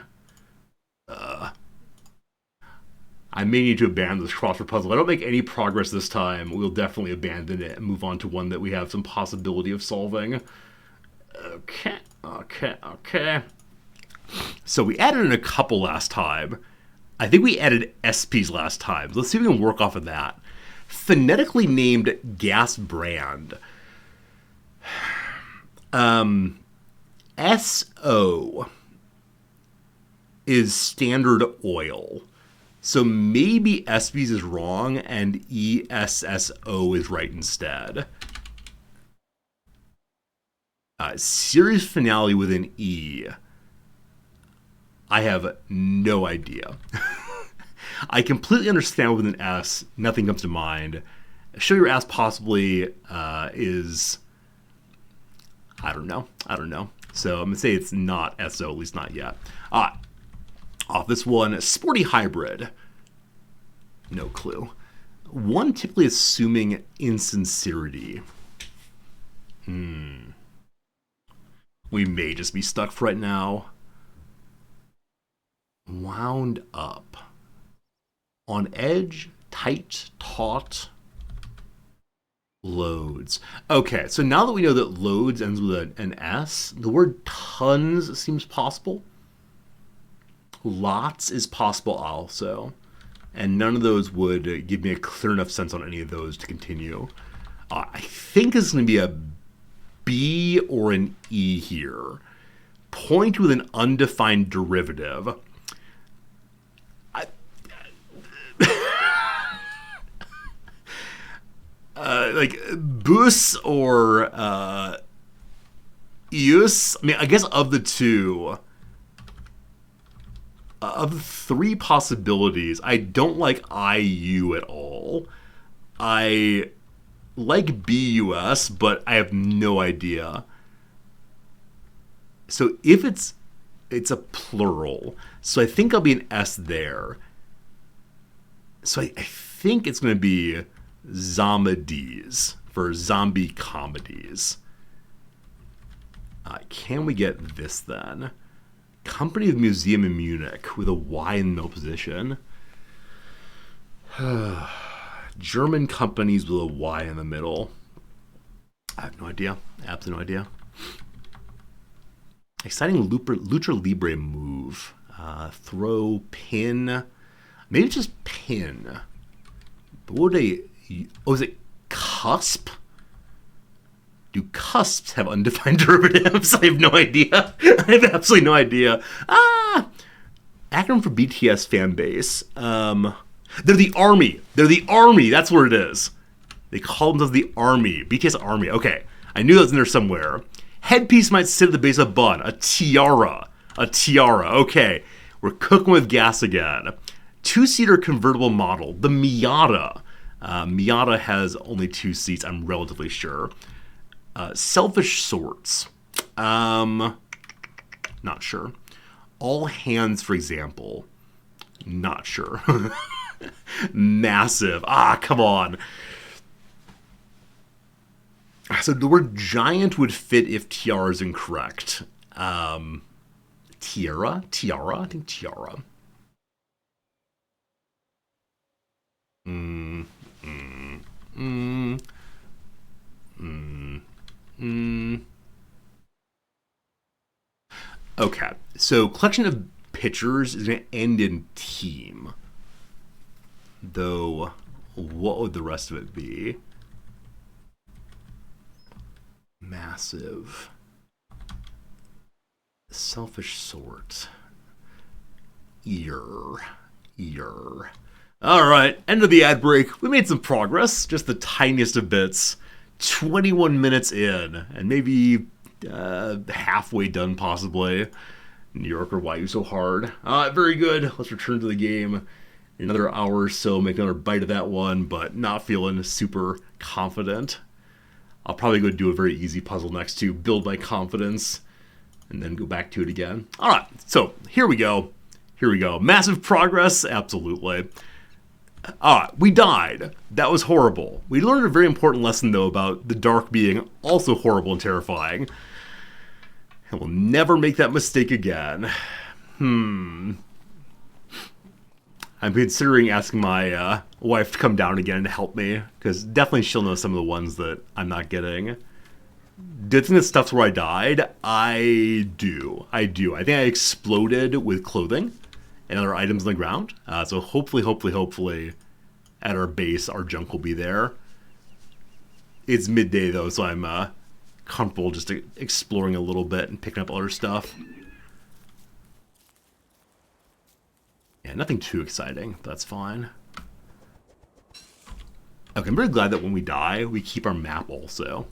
I may need to abandon this crossword puzzle. If I don't make any progress this time, we'll definitely abandon it and move on to one that we have some possibility of solving. Okay. So we added in a couple last time. I think we added SPs last time. Let's see if we can work off of that. Phonetically named gas brand. SO is Standard Oil. So maybe SPs is wrong and ESSO is right instead. Series finale with an E. I have no idea. I completely understand with an S. Nothing comes to mind. Show your ass possibly is... I don't know. So I'm going to say it's not SO, at least not yet. Off this one, Sporty Hybrid. No clue. One typically assuming insincerity. We may just be stuck for right now. Wound up. On edge, tight, taut. Loads. Okay, so now that we know that loads ends with an S, the word tons seems possible. Lots is possible also. And none of those would give me a clear enough sense on any of those to continue. I think it's going to be a B or an E here. Point with an undefined derivative. Like bus or ius. I mean, I guess of the two, of the three possibilities, I don't like IU at all. I like BUS, but I have no idea. So if it's a plural, so I think I'll be an S there. So I think it's going to be Zomedies for zombie comedies. Can we get this then? Company of Museum in Munich with a Y in the middle position. German companies with a Y in the middle. I have no idea. Absolutely no idea. Exciting Lucha Libre move. Throw, pin. Maybe just pin. But what would they... Oh, is it cusp? Do cusps have undefined derivatives? I have no idea. I have absolutely no idea. Acronym for BTS fan base. They're the Army. They're the Army. That's what it is. They call themselves the Army. BTS Army. Okay. I knew that was in there somewhere. Headpiece might sit at the base of a bun. A tiara. A tiara. Okay. We're cooking with gas again. Two-seater convertible model. The Miata. Miata has only 2 seats, I'm relatively sure. Selfish sorts. Not sure. All hands, for example. Not sure. Massive. Come on. So the word giant would fit if tiara is incorrect. Tiara? I think tiara. Okay, so collection of pitchers is going to end in team. Though, what would the rest of it be? Massive. Selfish sort. Ear. Alright, end of the ad break. We made some progress, just the tiniest of bits. 21 minutes in, and maybe halfway done possibly. New Yorker, why you so hard? Very good. Let's return to the game. Another hour or so, make another bite of that one, but not feeling super confident. I'll probably go do a very easy puzzle next to build my confidence, and then go back to it again. Alright, so here we go. Here we go. Massive progress? Absolutely. We died. That was horrible. We learned a very important lesson, though, about the dark being also horrible and terrifying. And we'll never make that mistake again. I'm considering asking my wife to come down again and help me, because definitely she'll know some of the ones that I'm not getting. Do you think this stuff's where I died? I do. I think I exploded with clothing and other items on the ground. So hopefully, at our base, our junk will be there. It's midday, though, so I'm comfortable just exploring a little bit and picking up other stuff. Yeah, nothing too exciting. That's fine. Okay, I'm very glad that when we die, we keep our map also.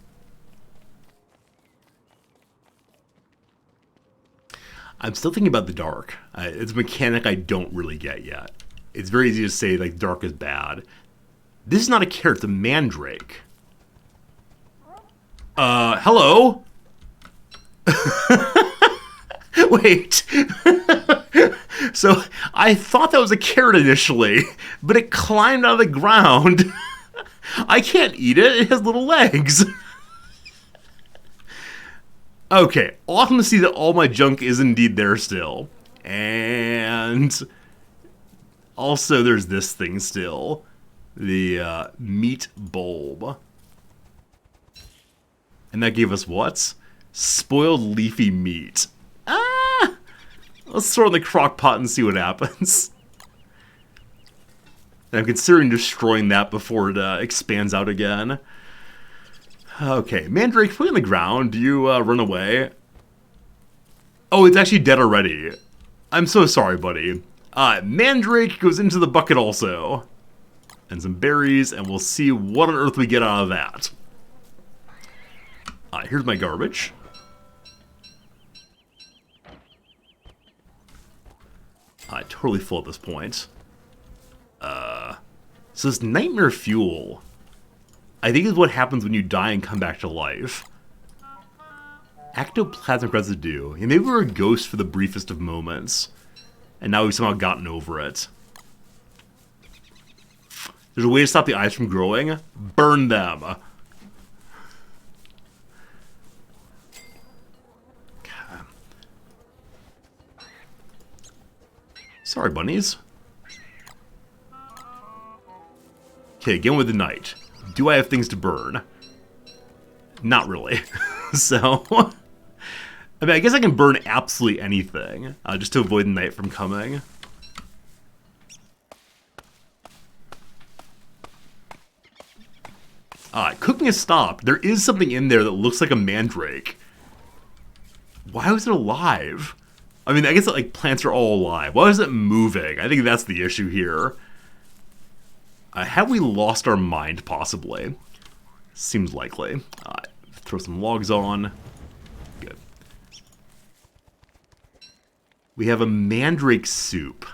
I'm still thinking about the dark. It's a mechanic I don't really get yet. It's very easy to say, like, dark is bad. This is not a carrot, it's a mandrake. Hello? Wait. So, I thought that was a carrot initially, but it climbed out of the ground. I can't eat it, it has little legs. Okay, awesome to see that all my junk is indeed there still. And also there's this thing still. The meat bulb. And that gave us what? Spoiled leafy meat. Let's throw it in the crock pot and see what happens. And I'm considering destroying that before it expands out again. Okay, Mandrake, put it on the ground. Do you run away? Oh, it's actually dead already. I'm so sorry, buddy. Mandrake goes into the bucket also. And some berries, and we'll see what on earth we get out of that. Here's my garbage. Totally full at this point. So this nightmare fuel, I think is what happens when you die and come back to life. Ectoplasmic residue. Yeah, maybe we were a ghost for the briefest of moments, and now we've somehow gotten over it. There's a way to stop the eyes from growing. Burn them. God. Sorry, bunnies. Okay, again with the night. Do I have things to burn? Not really. So, I mean, I guess I can burn absolutely anything, just to avoid the night from coming. Cooking has stopped. There is something in there that looks like a mandrake. Why was it alive? I mean, I guess that, like, plants are all alive. Why is it moving? I think that's the issue here. Have we lost our mind, possibly? Seems likely. Throw some logs on. Good. We have a mandrake soup.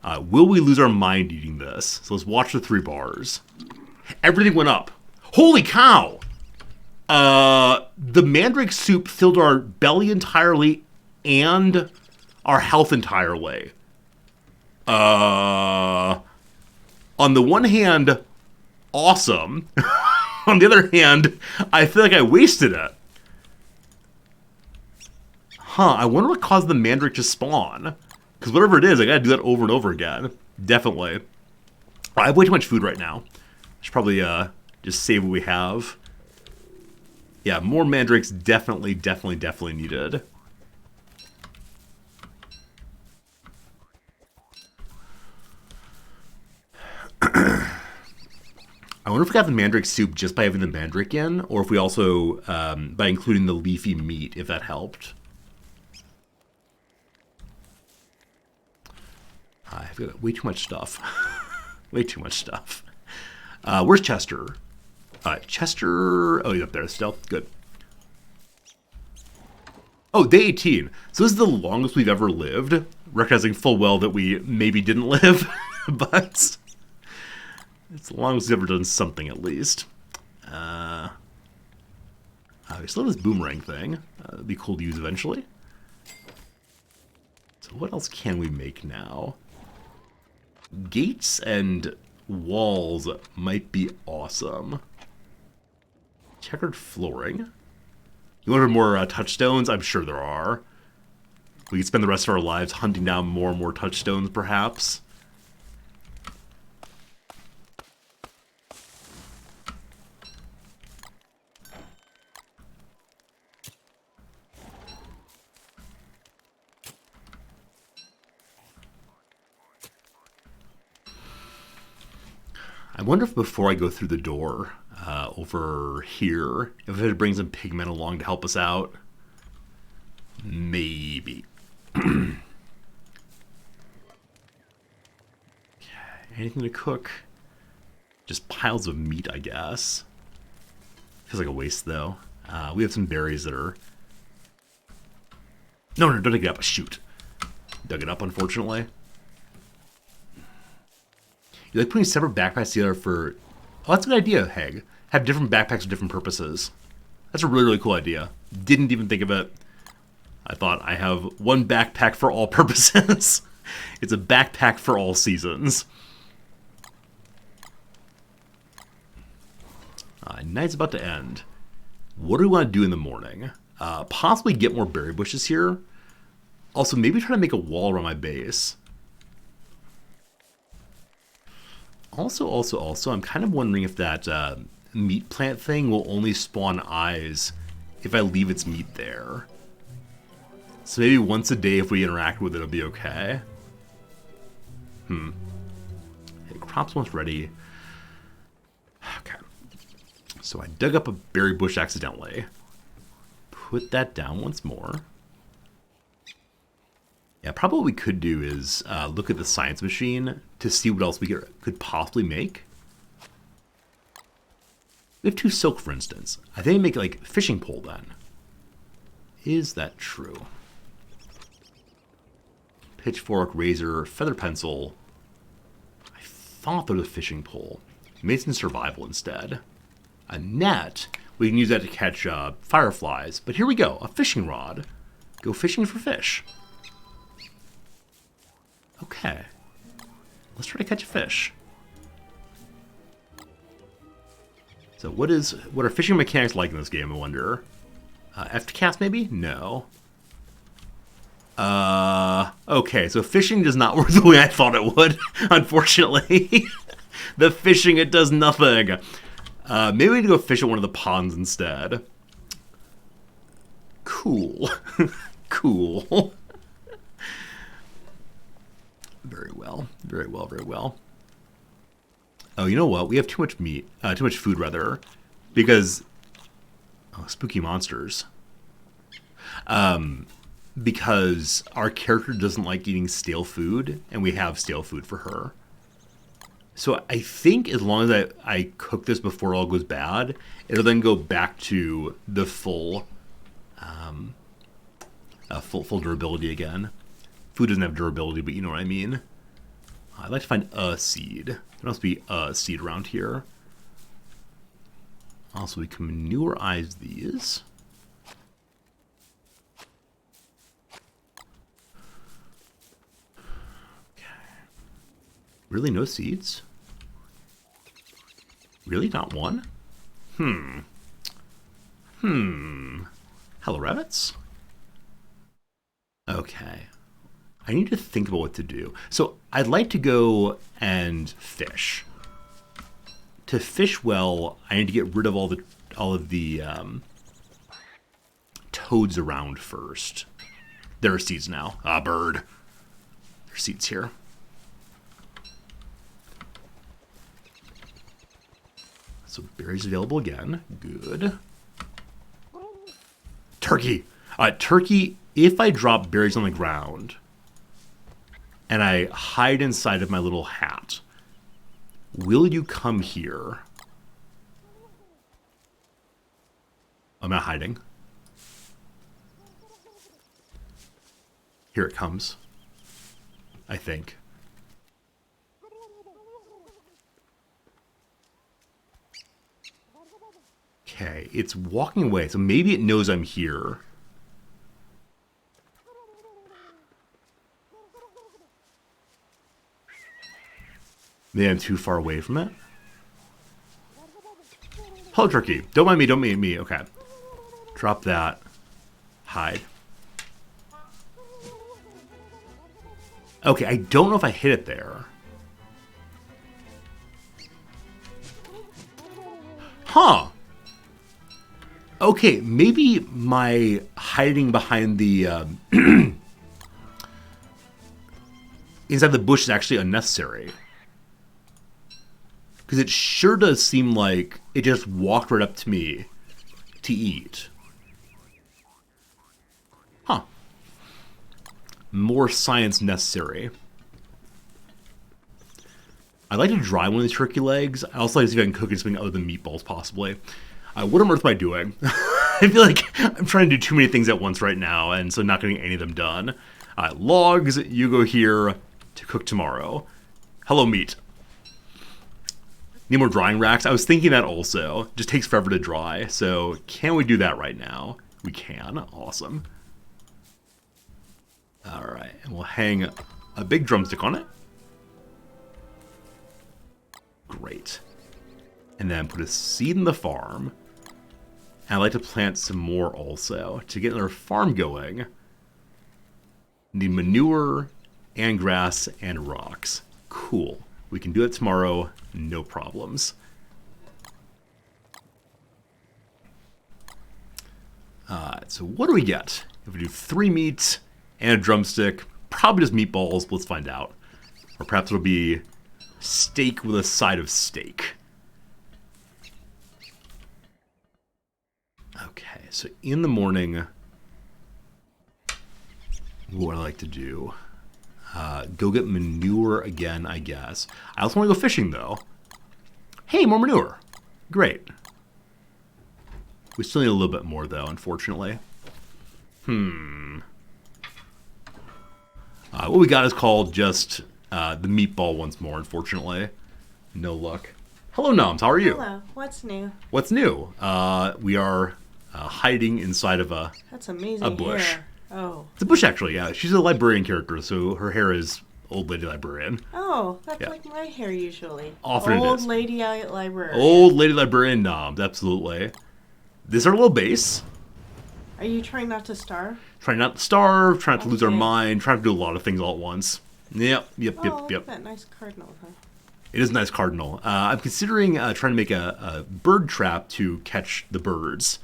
Will we lose our mind eating this? So let's watch the 3 bars. Everything went up. Holy cow! The mandrake soup filled our belly entirely and our health entirely. On the one hand, awesome. On the other hand, I feel like I wasted it. I wonder what caused the mandrake to spawn. Because whatever it is, I gotta do that over and over again. Definitely. I have way too much food right now. I should probably just save what we have. Yeah, more mandrakes definitely needed. I wonder if we got the mandrake soup just by having the mandrake in, or if we also, by including the leafy meat, if that helped. I've got way too much stuff. Way too much stuff. Where's Chester? Chester... Oh, he's up there still. Good. Oh, day 18. So this is the longest we've ever lived, recognizing full well that we maybe didn't live, but it's the longest we've ever done something at least. We still have this boomerang thing. It'd be cool to use eventually. So what else can we make now? Gates and walls might be awesome. Checkered flooring. You want more touchstones? I'm sure there are. We could spend the rest of our lives hunting down more and more touchstones, perhaps. I wonder if before I go through the door over here, if it brings some pigmen along to help us out. Maybe. Okay, anything to cook? Just piles of meat, I guess. Feels like a waste, though. We have some berries that are... No, don't dig it up. Shoot. Dug it up, unfortunately. You like putting separate backpacks together for... Oh, that's a good idea, Heg. Have different backpacks with different purposes. That's a really, really cool idea. Didn't even think of it. I thought I have one backpack for all purposes. It's a backpack for all seasons. Night's about to end. What do we want to do in the morning? Possibly get more berry bushes here. Also, maybe try to make a wall around my base. Also, I'm kind of wondering if that meat plant thing will only spawn eyes if I leave its meat there. So maybe once a day if we interact with it, it'll be okay. Okay, crop's almost ready. Okay. So I dug up a berry bush accidentally. Put that down once more. Yeah, probably what we could do is look at the science machine to see what else we could possibly make. We have 2 silk, for instance. I think we make like fishing pole then. Is that true? Pitchfork, razor, feather pencil. I thought there was a fishing pole. Made some survival instead. A net. We can use that to catch fireflies. But here we go. A fishing rod. Go fishing for fish. Okay. Let's try to catch a fish. So what are fishing mechanics like in this game, I wonder? F to cast maybe? No. Okay, so fishing does not work the way I thought it would, unfortunately. The fishing, it does nothing. Maybe we need to go fish at one of the ponds instead. Cool. Cool. Very well. Very well, very well. Oh, you know what? We have too much meat. Too much food, rather. Because... Oh, spooky monsters. Because our character doesn't like eating stale food, and we have stale food for her. So I think as long as I cook this before it all goes bad, it'll then go back to the full durability again. Food doesn't have durability, but you know what I mean. I'd like to find a seed. There must be a seed around here. Also, we can manure-ize these. Okay. Really, no seeds? Really, not one? Hello, rabbits? Okay. I need to think about what to do. So I'd like to go and fish. To fish well, I need to get rid of all of the toads around first. There are seeds now. Ah, bird. There's seeds here. So berries available again. Good. Turkey. Turkey, if I drop berries on the ground and I hide inside of my little hat, will you come here? I'm not hiding. Here it comes. I think. Okay, it's walking away, so maybe it knows I'm here. Maybe I'm too far away from it. Hello, turkey. Don't mind me, don't mind me. Okay. Drop that. Hide. Okay, I don't know if I hit it there. Huh. Okay, maybe my hiding behind the inside the bush is actually unnecessary. Because it sure does seem like it just walked right up to me to eat. Huh. More science necessary. I'd like to dry one of these turkey legs. I also like to see if I can cook it something other than meatballs, possibly. What on earth am I doing? I feel like I'm trying to do too many things at once right now, and so not getting any of them done. Logs, you go here to cook tomorrow. Hello, meat. Need more drying racks? I was thinking that also. Just takes forever to dry, so can we do that right now? We can. Awesome. Alright, and we'll hang a big drumstick on it. Great. And then put a seed in the farm. And I'd like to plant some more also. To get another farm going, need manure and grass and rocks. Cool. We can do it tomorrow, no problems. So what do we get? If we do 3 meat and a drumstick, probably just meatballs, let's find out. Or perhaps it'll be steak with a side of steak. Okay, so in the morning, what I like to do, go get manure again, I guess. I also want to go fishing, though. Hey, more manure. Great. We still need a little bit more, though, unfortunately. What we got is called just the meatball once more, unfortunately. No luck. Hello, Noms. How are you? Hello. What's new? What's new? We are hiding inside of a That's amazing. a bush. Hair. Oh. It's a bush, actually, yeah. She's a librarian character, so her hair is old lady librarian. Oh, that's Yeah. like my hair usually. Often it Old is. lady librarian. Old lady librarian Noms, absolutely. This is our little base. Are you trying not to starve? Trying not to starve, trying not to lose our Okay. mind, trying to do a lot of things all at once. Yep. Oh, look at that nice cardinal. Huh? It is a nice cardinal. I'm considering trying to make a bird trap to catch the birds.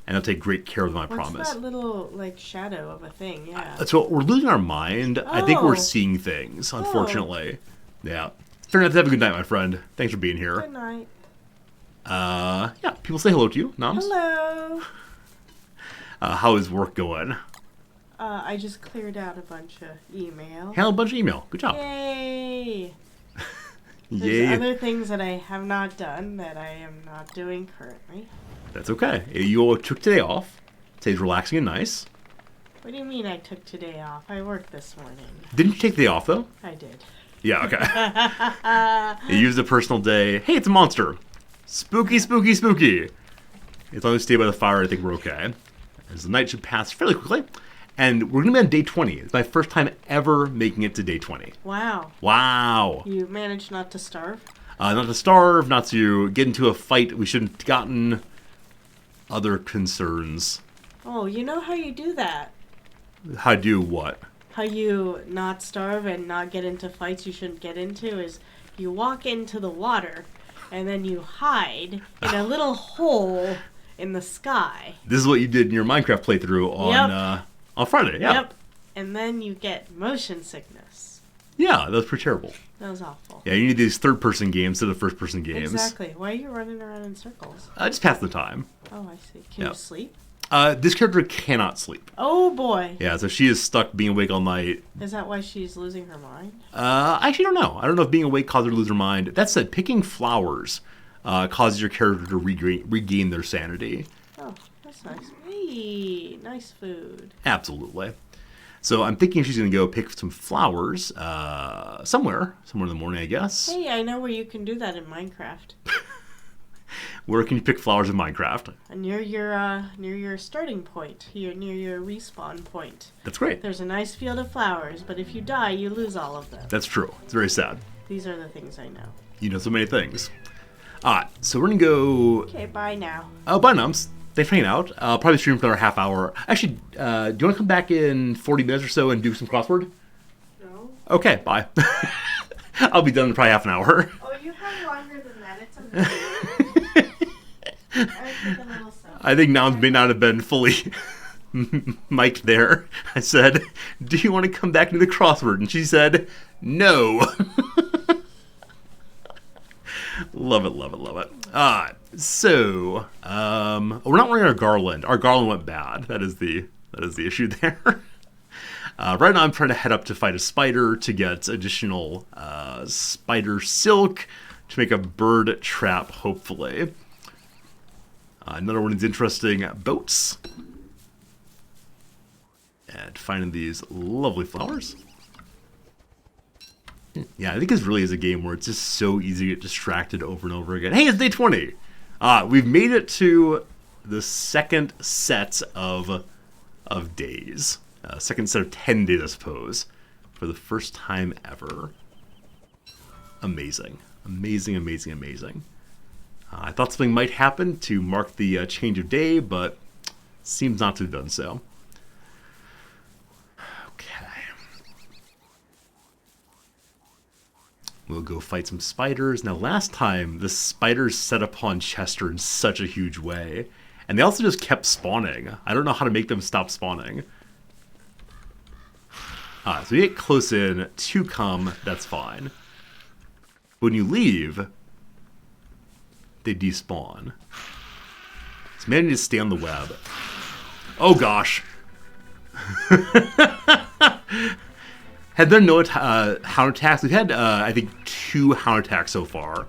And I'll take great care of them, I What's promise. that little like shadow of a thing? Yeah. So we're losing our mind. I think we're Oh. seeing things, unfortunately. Yeah. Fair enough to have a good night, my friend. Thanks for being here. Good night. Yeah, people say hello to you, Noms. Hello. How is work going? I just cleared out a bunch of email. Handle a bunch of email. Good job. Yay. There's Yay. other things that I have not done that I am not doing currently. That's okay. You took today off. Today's relaxing and nice. What do you mean I took today off? I worked this morning. Didn't you take the day off, though? I did. Yeah, okay. You used a personal day. Hey, it's a monster. Spooky, spooky, spooky. As long as we stay by the fire, I think we're okay. As the night should pass fairly quickly. And we're going to be on day 20. It's my first time ever making it to day 20. Wow. Wow. You managed not to starve? Not to starve, not to get into a fight we shouldn't have gotten. Other concerns. Oh, you know how you do that? How do what? How you not starve and not get into fights you shouldn't get into is you walk into the water and then you hide in a little hole in the sky. This is what you did in your Minecraft playthrough on Friday. Yeah. Yep. And then you get motion sickness. Yeah, that was pretty terrible. That was awful. Yeah, you need these third-person games instead of first-person games. Exactly. Why are you running around in circles? Just pass the time. Oh, I see. Can Yeah. you sleep? This character cannot sleep. Oh boy. Yeah, so she is stuck being awake all night. Is that why she's losing her mind? I actually don't know. I don't know if being awake causes her to lose her mind. That said, picking flowers causes your character to regain their sanity. Oh, that's nice. Hey, nice food. Absolutely. So I'm thinking she's going to go pick some flowers somewhere in the morning, I guess. Hey, I know where you can do that in Minecraft. Where can you pick flowers in Minecraft? Near your starting point, near your respawn point. That's great. There's a nice field of flowers, but if you die, you lose all of them. That's true. It's very sad. These are the things I know. You know so many things. Alright, so we're going to go... Okay, bye now. Oh, bye, Nums. Thanks for hanging out. I'll probably stream for another half hour. Actually, do you want to come back in 40 minutes or so and do some crossword? No. Okay, bye. I'll be done in probably half an hour. Oh, you have longer than that. It's okay. I think Nums may not have been fully mic'd there. I said, do you want to come back to the crossword? And she said, no. Love it, love it, love it. So, we're not wearing our garland. Our garland went bad. That is the issue there. Right now I'm trying to head up to fight a spider to get additional spider silk to make a bird trap, hopefully. Another one is interesting, boats. And finding these lovely flowers. Yeah, I think this really is a game where it's just so easy to get distracted over and over again. Hey, it's day 20! We've made it to the second set of days. Second set of 10 days, I suppose. For the first time ever. Amazing. Amazing, amazing, amazing. I thought something might happen to mark the change of day, but seems not to have done so. Okay. We'll go fight some spiders. Now, last time, the spiders set upon Chester in such a huge way. And they also just kept spawning. I don't know how to make them stop spawning. So you get close in to come, that's fine. When you leave, they despawn. So maybe I need to stay on the web. Oh gosh. Had there no hound attacks? We've had, I think, 2 hound attacks so far.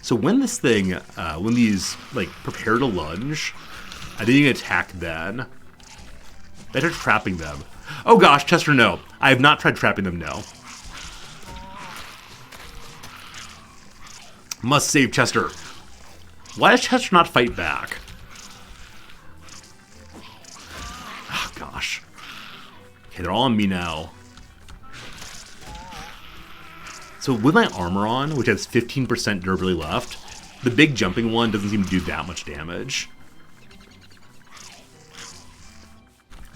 So when this thing, when these, like, prepare to lunge, I think you can attack then. I tried trapping them. Oh gosh, Chester, no. I have not tried trapping them, no. Must save Chester. Why does Chester not fight back? Oh gosh. Okay, they're all on me now. So with my armor on, which has 15% durability left, the big jumping one doesn't seem to do that much damage.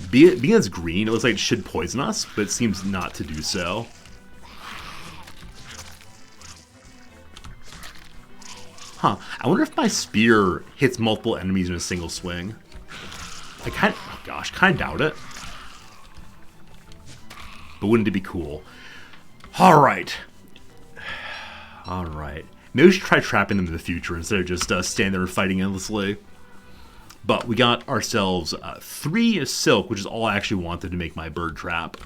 Being it's green, it looks like it should poison us, but it seems not to do so. Huh. I wonder if my spear hits multiple enemies in a single swing. I kind of, oh gosh, kind of doubt it. But wouldn't it be cool? Alright. Alright. Maybe we should try trapping them in the future instead of just standing there and fighting endlessly. But we got ourselves 3 silk, which is all I actually wanted to make my bird trap.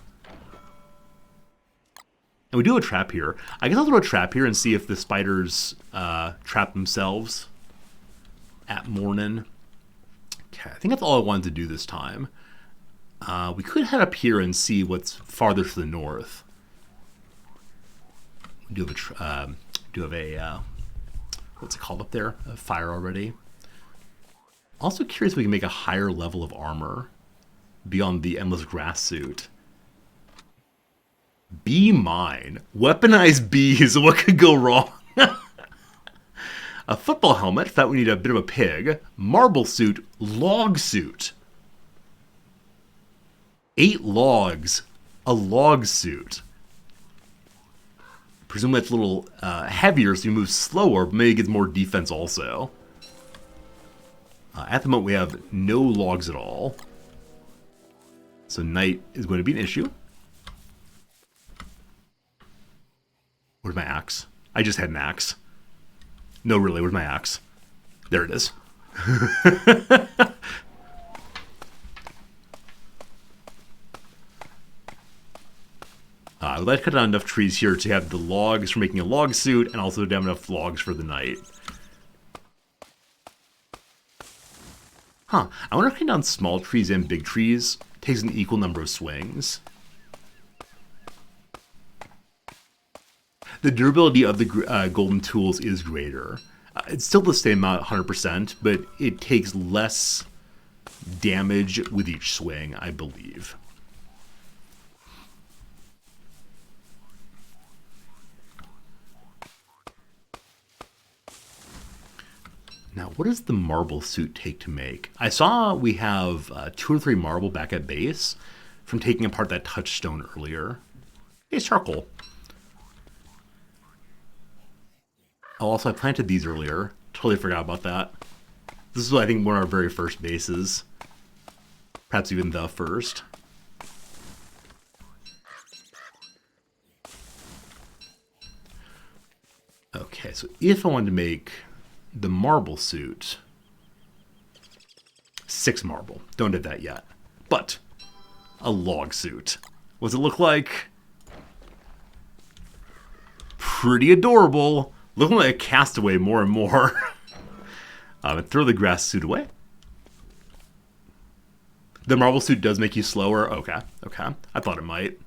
And we do have a trap here. I guess I'll throw a trap here and see if the spiders trap themselves at morning. Okay, I think that's all I wanted to do this time. We could head up here and see what's farther to the north. We do have a what's it called up there? A fire already. Also curious if we can make a higher level of armor beyond the endless grass suit. Bee mine. Weaponized bees. What could go wrong? A football helmet. Thought we need a bit of a pig. Marble suit. Log suit. 8 logs. A log suit. Presumably it's a little heavier, so you move slower, but maybe it gets more defense also. At the moment, we have no logs at all. So night is going to be an issue. Where's my axe? I just had an axe. No, really, where's my axe? There it is. I'd like to cut down enough trees here to have the logs for making a log suit, and also to have enough logs for the night. Huh. I wonder if cutting down small trees and big trees takes an equal number of swings. The durability of the golden tools is greater. It's still the same amount, 100%, but it takes less damage with each swing, I believe. Now, what does the marble suit take to make? I saw we have 2 or 3 marble back at base from taking apart that touchstone earlier. It's charcoal. Oh, also, I planted these earlier. Totally forgot about that. This is, I think, one of our very first bases. Perhaps even the first. Okay, so if I wanted to make the marble suit, 6 marble. Don't do that yet. But a log suit. What does it look like? Pretty adorable. Looking like a castaway more and more. Throw the grass suit away. The marble suit does make you slower. Okay, okay. I thought it might.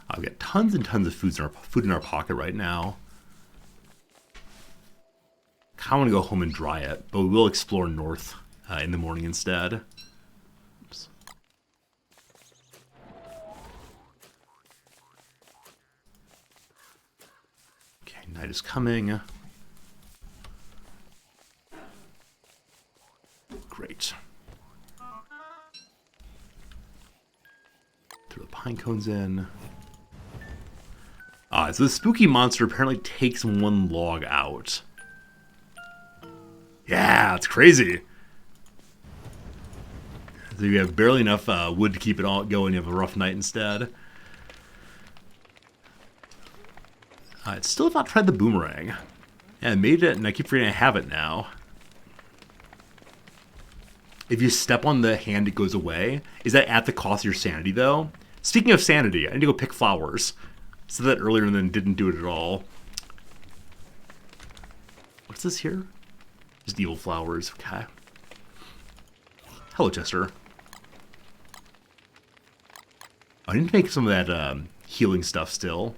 I've got tons and tons of food in our pocket right now. I want to go home and dry it, but we will explore north in the morning instead. Oops. Okay, night is coming. Great. Throw the pine cones in. So the spooky monster apparently takes 1 log out. Yeah, it's crazy. So you have barely enough wood to keep it all going. You have a rough night instead. I still have not tried the boomerang. Yeah, I made it, and I keep forgetting I have it now. If you step on the hand, it goes away. Is that at the cost of your sanity, though? Speaking of sanity, I need to go pick flowers. Said that earlier and then didn't do it at all. What's this here? Just evil flowers. Okay. Hello, Chester. I need to make some of that healing stuff still.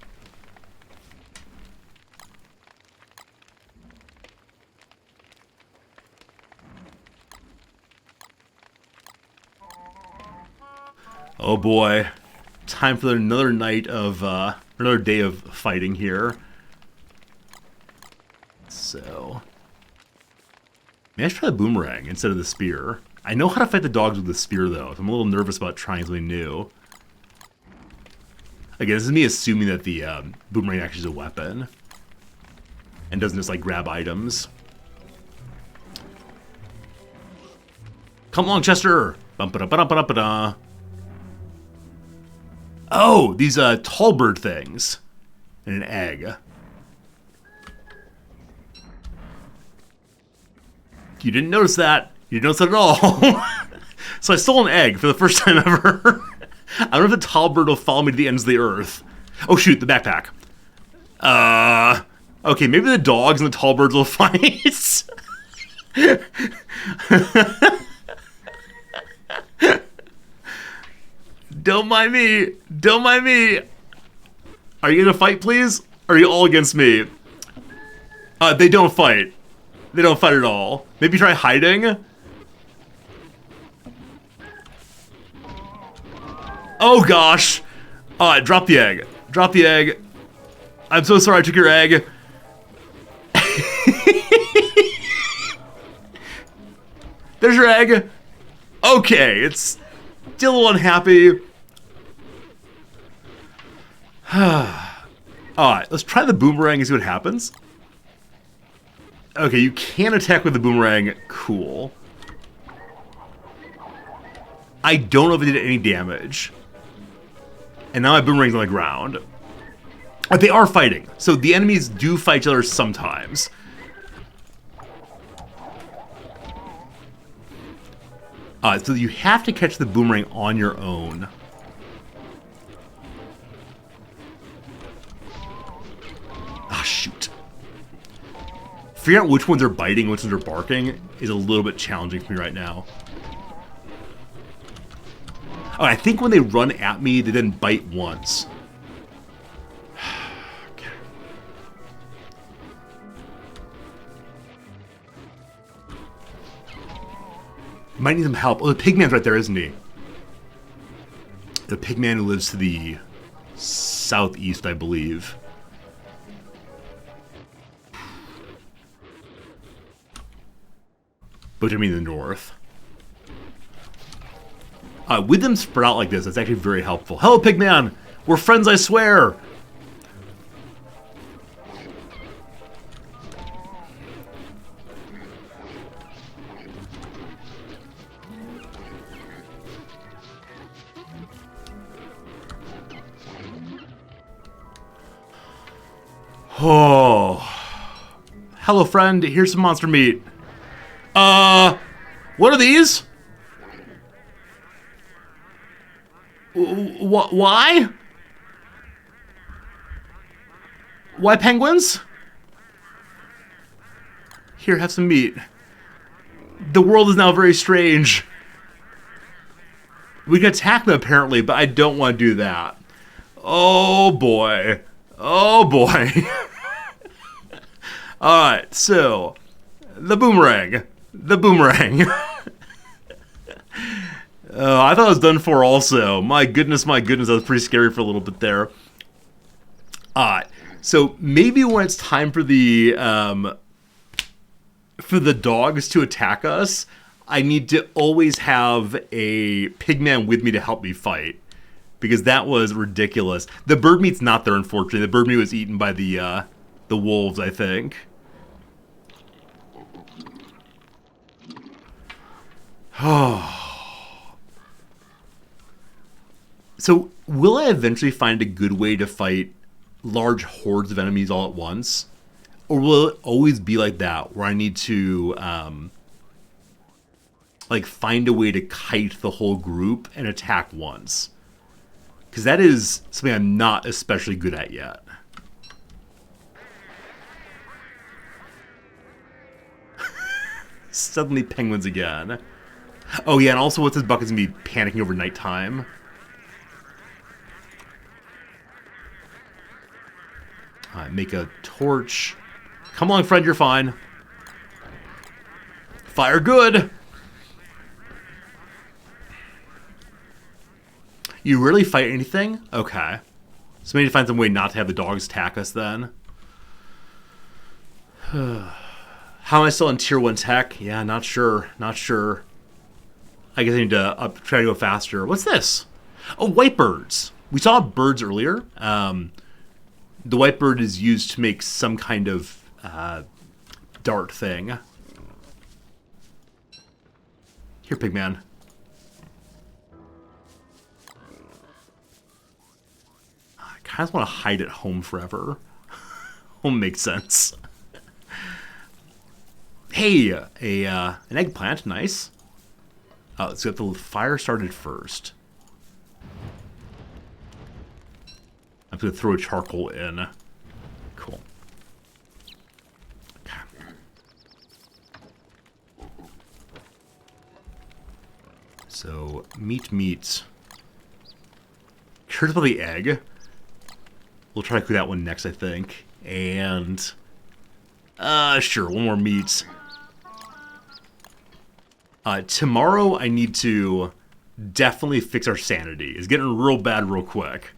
Oh boy. Time for another night of, another day of fighting here. So, maybe I should try the boomerang instead of the spear. I know how to fight the dogs with the spear, though, so I'm a little nervous about trying something new. Again, this is me assuming that the boomerang actually is a weapon. And doesn't just, like, grab items. Come along, Chester! Bum-ba-da-ba-da-ba-da-ba-da. Oh, these tall bird things. And an egg. You didn't notice that. You didn't notice that at all. So I stole an egg for the first time ever. I don't know if the tall bird will follow me to the ends of the earth. Oh shoot, the backpack. Okay, maybe the dogs and the tall birds will fight. Don't mind me. Don't mind me. Are you gonna fight, please? Or are you all against me? They don't fight. They don't fight at all. Maybe try hiding? Oh gosh! Drop the egg. Drop the egg. I'm so sorry I took your egg. There's your egg. Okay, it's still a little unhappy. Alright, let's try the boomerang and see what happens. Okay, you can attack with the boomerang. Cool. I don't know if it did any damage. And now my boomerang's on the ground. But they are fighting. So the enemies do fight each other sometimes. So you have to catch the boomerang on your own. Ah, shoot. Figuring out which ones are biting, which ones are barking is a little bit challenging for me right now. Oh, I think when they run at me, they then bite once. Okay. Might need some help. Oh, the pigman's right there, isn't he? The pigman who lives to the southeast, I believe. But I mean the north. With them spread out like this, it's actually very helpful. Hello, Pigman! We're friends, I swear! Oh. Hello, friend. Here's some monster meat. What are these? Why? Why penguins? Here, have some meat. The world is now very strange. We can attack them apparently, but I don't want to do that. Oh boy. Oh boy. Alright, so the boomerang. The boomerang. I thought it was done for also. My goodness, that was pretty scary for a little bit there. So maybe when it's time for the dogs to attack us, I need to always have a pigman with me to help me fight. Because that was ridiculous. The bird meat's not there, unfortunately. The bird meat was eaten by the wolves, I think. So, will I eventually find a good way to fight large hordes of enemies all at once? Or will it always be like that, where I need to, find a way to kite the whole group and attack once? Because that is something I'm not especially good at yet. Suddenly penguins again. Oh yeah, and also what's this bucket's gonna be panicking over nighttime? Alright, make a torch. Come along, friend, you're fine. Fire good! You really fight anything? Okay. So maybe to find some way not to have the dogs attack us then. How am I still in tier 1 tech? Yeah, not sure. Not sure. I guess I need to try to go faster. What's this? Oh, white birds. We saw birds earlier. The white bird is used to make some kind of dart thing. Here, Pigman. I kind of want to hide at home forever. Home makes sense. Hey, an eggplant, nice. Let's get the fire started first. I'm going to throw charcoal in. Cool. Okay. So, meat. Curious about the egg. We'll try to cook that one next, I think. And... sure, one more meat. Tomorrow I need to definitely fix our sanity. It's getting real bad real quick.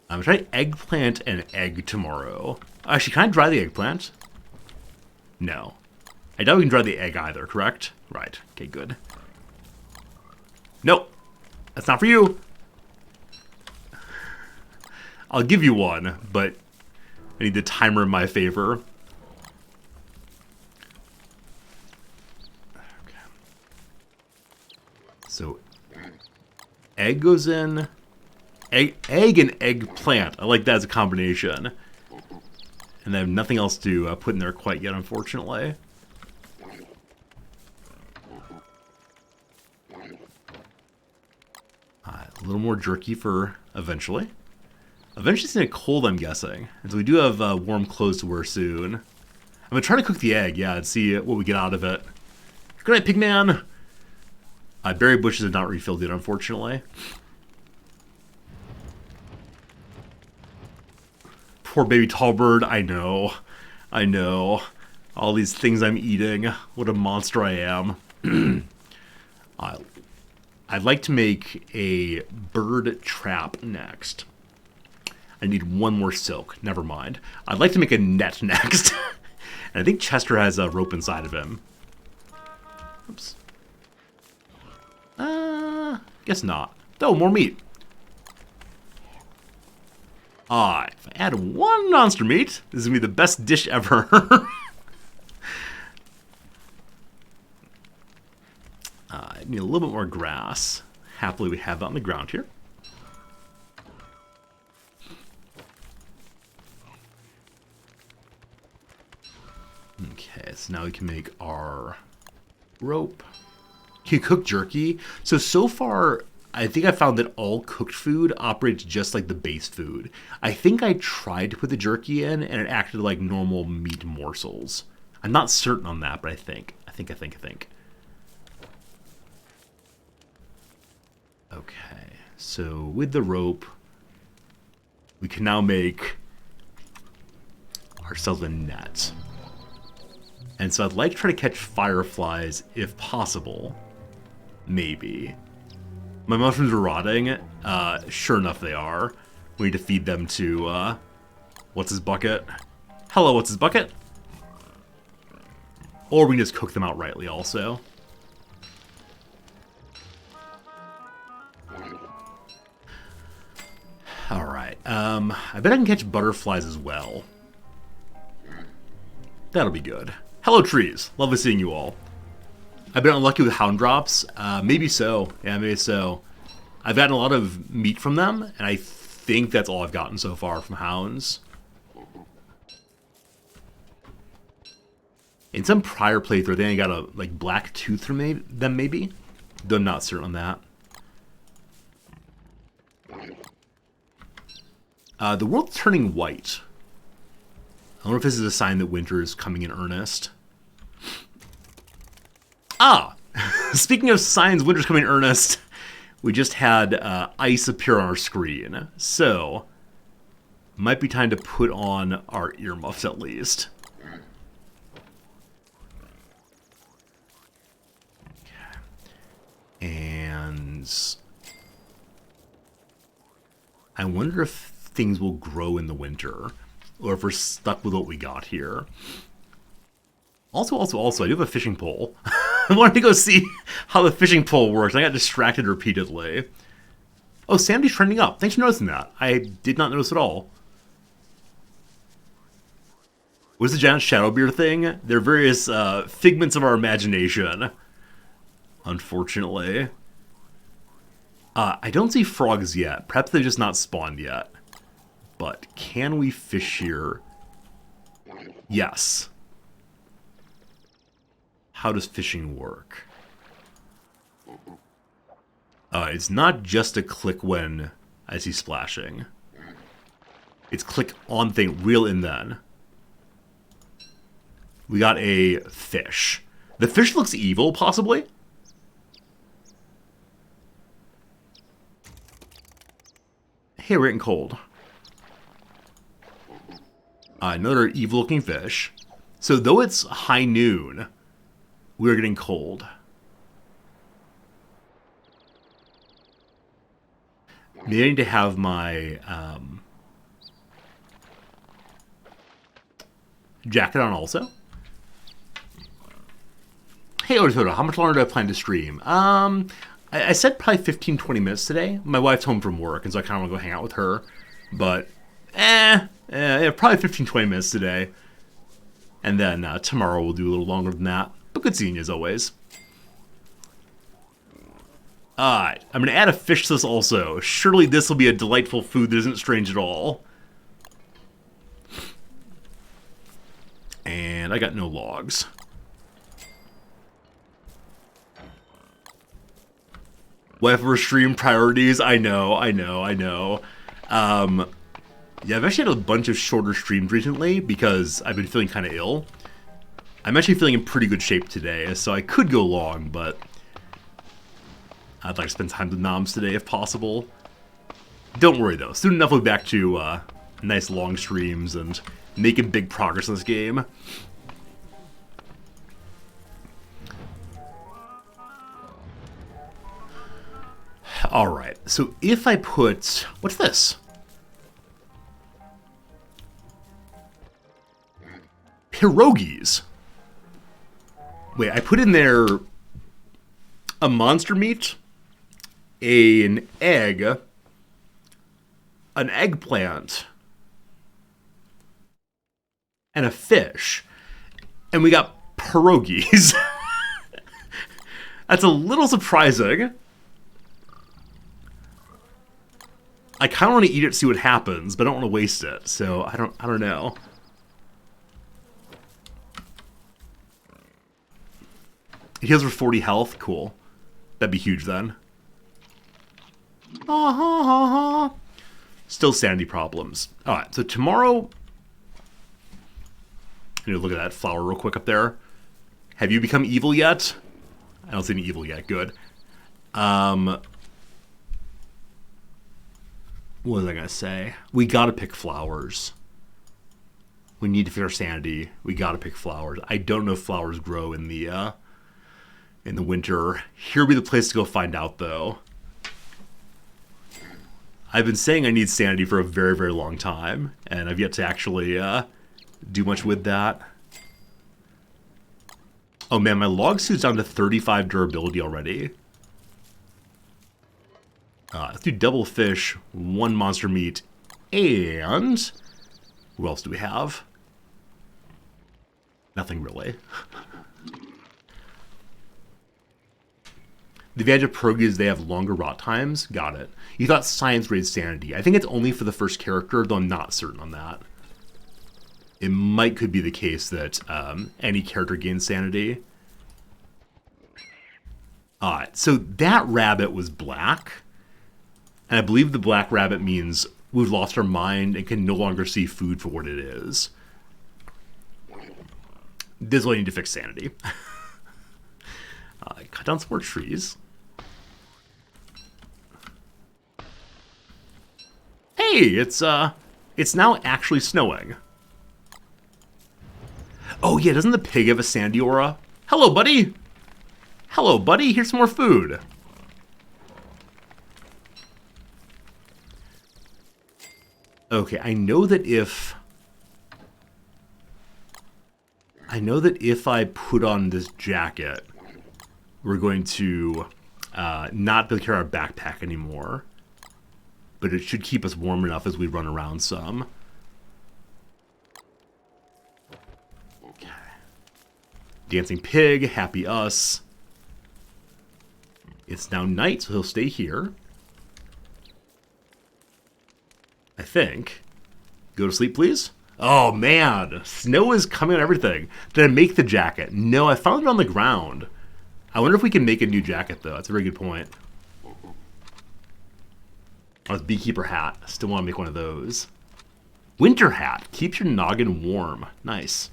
I'm gonna try eggplant and egg tomorrow. Actually, can I dry the eggplant? No. I doubt we can dry the egg either, correct? Right. Okay, good. Nope. That's not for you. I'll give you one, but I need the timer in my favor. Okay. So, egg goes in. Egg and eggplant. I like that as a combination. And I have nothing else to put in there quite yet, unfortunately. A little more jerky for eventually. Eventually it's going to get cold, I'm guessing. And so we do have warm clothes to wear soon. I'm going to try to cook the egg, yeah, and see what we get out of it. Good night, Pigman! Berry bushes have not refilled yet, unfortunately. Poor baby Tallbird, I know. I know. All these things I'm eating. What a monster I am. I'd like to make a bird trap next. I need one more silk. Never mind. I'd like to make a net next. And I think Chester has a rope inside of him. Oops. Guess not. Oh, more meat. If I add one monster meat, this is going to be the best dish ever. I need a little bit more grass. Happily, we have that on the ground here. Okay, so now we can make our rope. Can you cook jerky? So far, I think I found that all cooked food operates just like the base food. I think I tried to put the jerky in, and it acted like normal meat morsels. I'm not certain on that, but I think. Okay, so with the rope, we can now make ourselves a net. And so I'd like to try to catch fireflies if possible. Maybe. My mushrooms are rotting. Sure enough they are. We need to feed them to, what's his bucket? Hello, what's his bucket? Or we can just cook them outrightly also. Alright, I bet I can catch butterflies as well. That'll be good. Hello, trees. Lovely seeing you all. I've been unlucky with hound drops. Maybe so. Yeah, maybe so. I've gotten a lot of meat from them, and I think that's all I've gotten so far from hounds. In some prior playthrough, I think I got a like black tooth from them, maybe. Though I'm not certain on that. The world's turning white. I wonder if this is a sign that winter is coming in earnest. Speaking of signs winter's coming in earnest, we just had ice appear on our screen. So, might be time to put on our earmuffs at least. And I wonder if things will grow in the winter, or if we're stuck with what we got here. Also, I do have a fishing pole. I wanted to go see how the fishing pole works. I got distracted repeatedly. Oh, Sanity's trending up. Thanks for noticing that. I did not notice at all. What's the giant Shadowbeer thing? They're various figments of our imagination. Unfortunately. I don't see frogs yet. Perhaps they've just not spawned yet. But can we fish here? Yes. How does fishing work? It's not just a click when I see splashing. It's click on thing, reel in then. We got a fish. The fish looks evil, possibly? Hey, we're getting cold. Another evil-looking fish. So though it's high noon, we're getting cold. Maybe I need to have my jacket on also. Hey, Ototo, how much longer do I plan to stream? I said probably 15-20 minutes today. My wife's home from work, and so I kind of want to go hang out with her. But, yeah, probably 15-20 minutes today. And then tomorrow we'll do a little longer than that. But good seeing you as always. Alright, I'm going to add a fish to this also. Surely this will be a delightful food that isn't strange at all. And I got no logs. Whatever stream priorities, I know. Yeah, I've actually had a bunch of shorter streams recently because I've been feeling kind of ill. I'm actually feeling in pretty good shape today, so I could go long, but I'd like to spend time with moms today if possible. Don't worry though, soon enough we'll be back to nice long streams and making big progress in this game. Alright, so if I put... What's this? Pierogies. Wait, I put in there a monster meat, an egg, an eggplant, and a fish. And we got pierogies. That's a little surprising. I kind of want to eat it, see what happens, but I don't want to waste it. So I don't know. It heals for 40 health. Cool. That'd be huge then. Still sanity problems. Alright, so tomorrow... I need to look at that flower real quick up there. Have you become evil yet? I don't see any evil yet. Good. What was I going to say? We got to pick flowers. We need to fix our sanity. We got to pick flowers. I don't know if flowers grow in the winter. Here would be the place to go find out, though. I've been saying I need sanity for a very, very long time, and I've yet to actually do much with that. Oh man, my log suit's down to 35 durability already. Let's do double fish, 1 monster meat, and... What else do we have? Nothing really. The advantage of pierogies is they have longer rot times. Got it. You thought science raised sanity. I think it's only for the first character, though I'm not certain on that. It could be the case that any character gains sanity. Alright, so that rabbit was black. And I believe the black rabbit means we've lost our mind and can no longer see food for what it is. This is why I need to fix sanity. Cut down some more trees. Hey, it's now actually snowing. Oh yeah, doesn't the pig have a sandy aura? Hello, buddy! Hello, buddy, here's some more food. Okay, I know that if I put on this jacket, we're going to not be able to carry our backpack anymore. But it should keep us warm enough as we run around some. Okay. Dancing pig, happy us. It's now night, so he'll stay here. I think. Go to sleep, please. Oh, man. Snow is coming on everything. Did I make the jacket? No, I found it on the ground. I wonder if we can make a new jacket, though. That's a very good point. Oh, it's beekeeper hat. Still want to make one of those. Winter hat. Keeps your noggin warm. Nice.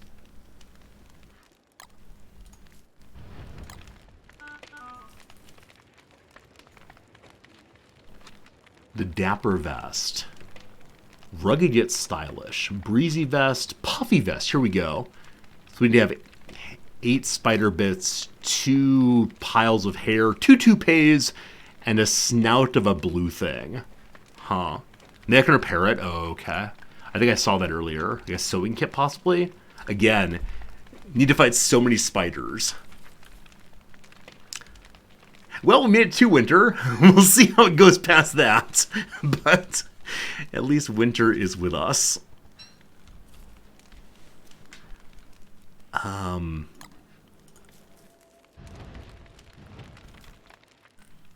The dapper vest. Rugged yet stylish. Breezy vest. Puffy vest. Here we go. So we need to have 8 spider bits, 2 piles of hair, 2 toupees, and a snout of a blue thing. Huh. Maybe I can repair it? Oh, okay. I think I saw that earlier. Like a sewing kit, possibly? Again, need to fight so many spiders. Well, we made it to winter. We'll see how it goes past that. But at least winter is with us.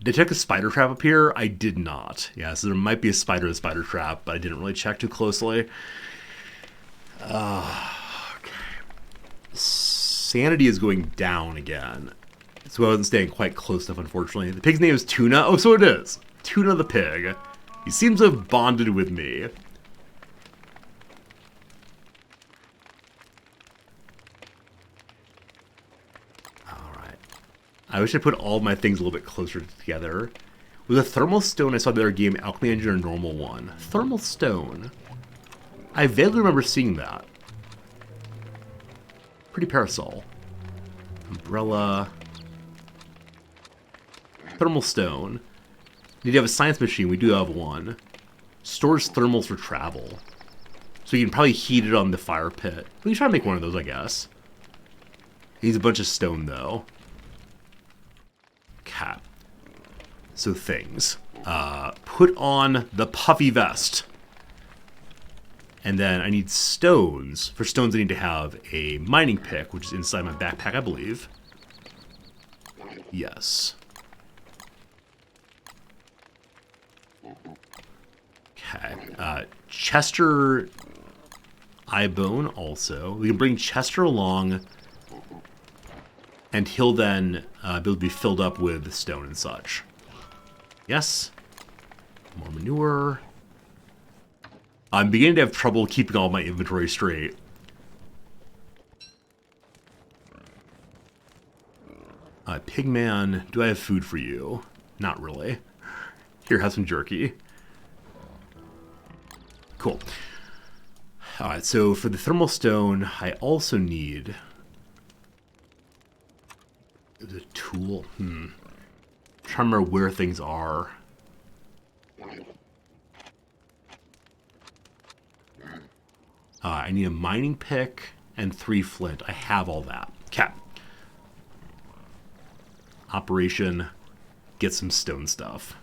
Did I check the spider trap up here? I did not. Yeah, so there might be a spider in the spider trap, but I didn't really check too closely. Okay. sanity is going down again. So I wasn't staying quite close enough, unfortunately. The pig's name is Tuna. Oh, so it is. Tuna the pig. He seems to have bonded with me. Alright. I wish I put all my things a little bit closer together. With a thermal stone, I saw the other game, Alchemy Engine or Normal one. Thermal stone. I vaguely remember seeing that. Pretty parasol. Umbrella. Thermal stone. Need to have a science machine. We do have one. Stores thermals for travel. So you can probably heat it on the fire pit. We can try to make one of those, I guess. Needs a bunch of stone, though. Cat. So things. Put on the puffy vest. And then I need stones. For stones, I need to have a mining pick, which is inside my backpack, I believe. Yes. Okay. Chester Eyebone also. We can bring Chester along, and he'll then be able to be filled up with stone and such. Yes. More manure. I'm beginning to have trouble keeping all my inventory straight. Pigman, do I have food for you? Not really. Here, have some jerky. Cool. Alright, so for the thermal stone, I also need the tool. I'm trying to remember where things are. I need a mining pick and 3 flint. I have all that. Okay. Operation, get some stone stuff.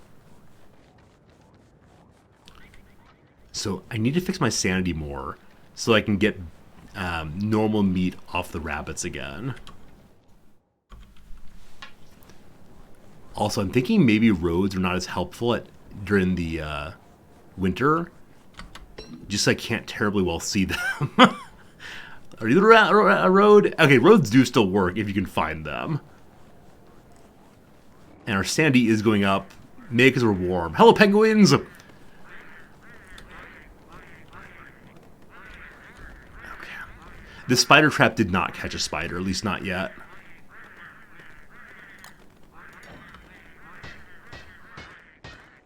So I need to fix my sanity more so I can get normal meat off the rabbits again. Also, I'm thinking maybe roads are not as helpful during the winter. Just I can't terribly well see them. Are you a road? Okay, roads do still work if you can find them. And our sanity is going up. Maybe because we're warm. Hello, penguins! Okay. The spider trap did not catch a spider, at least not yet.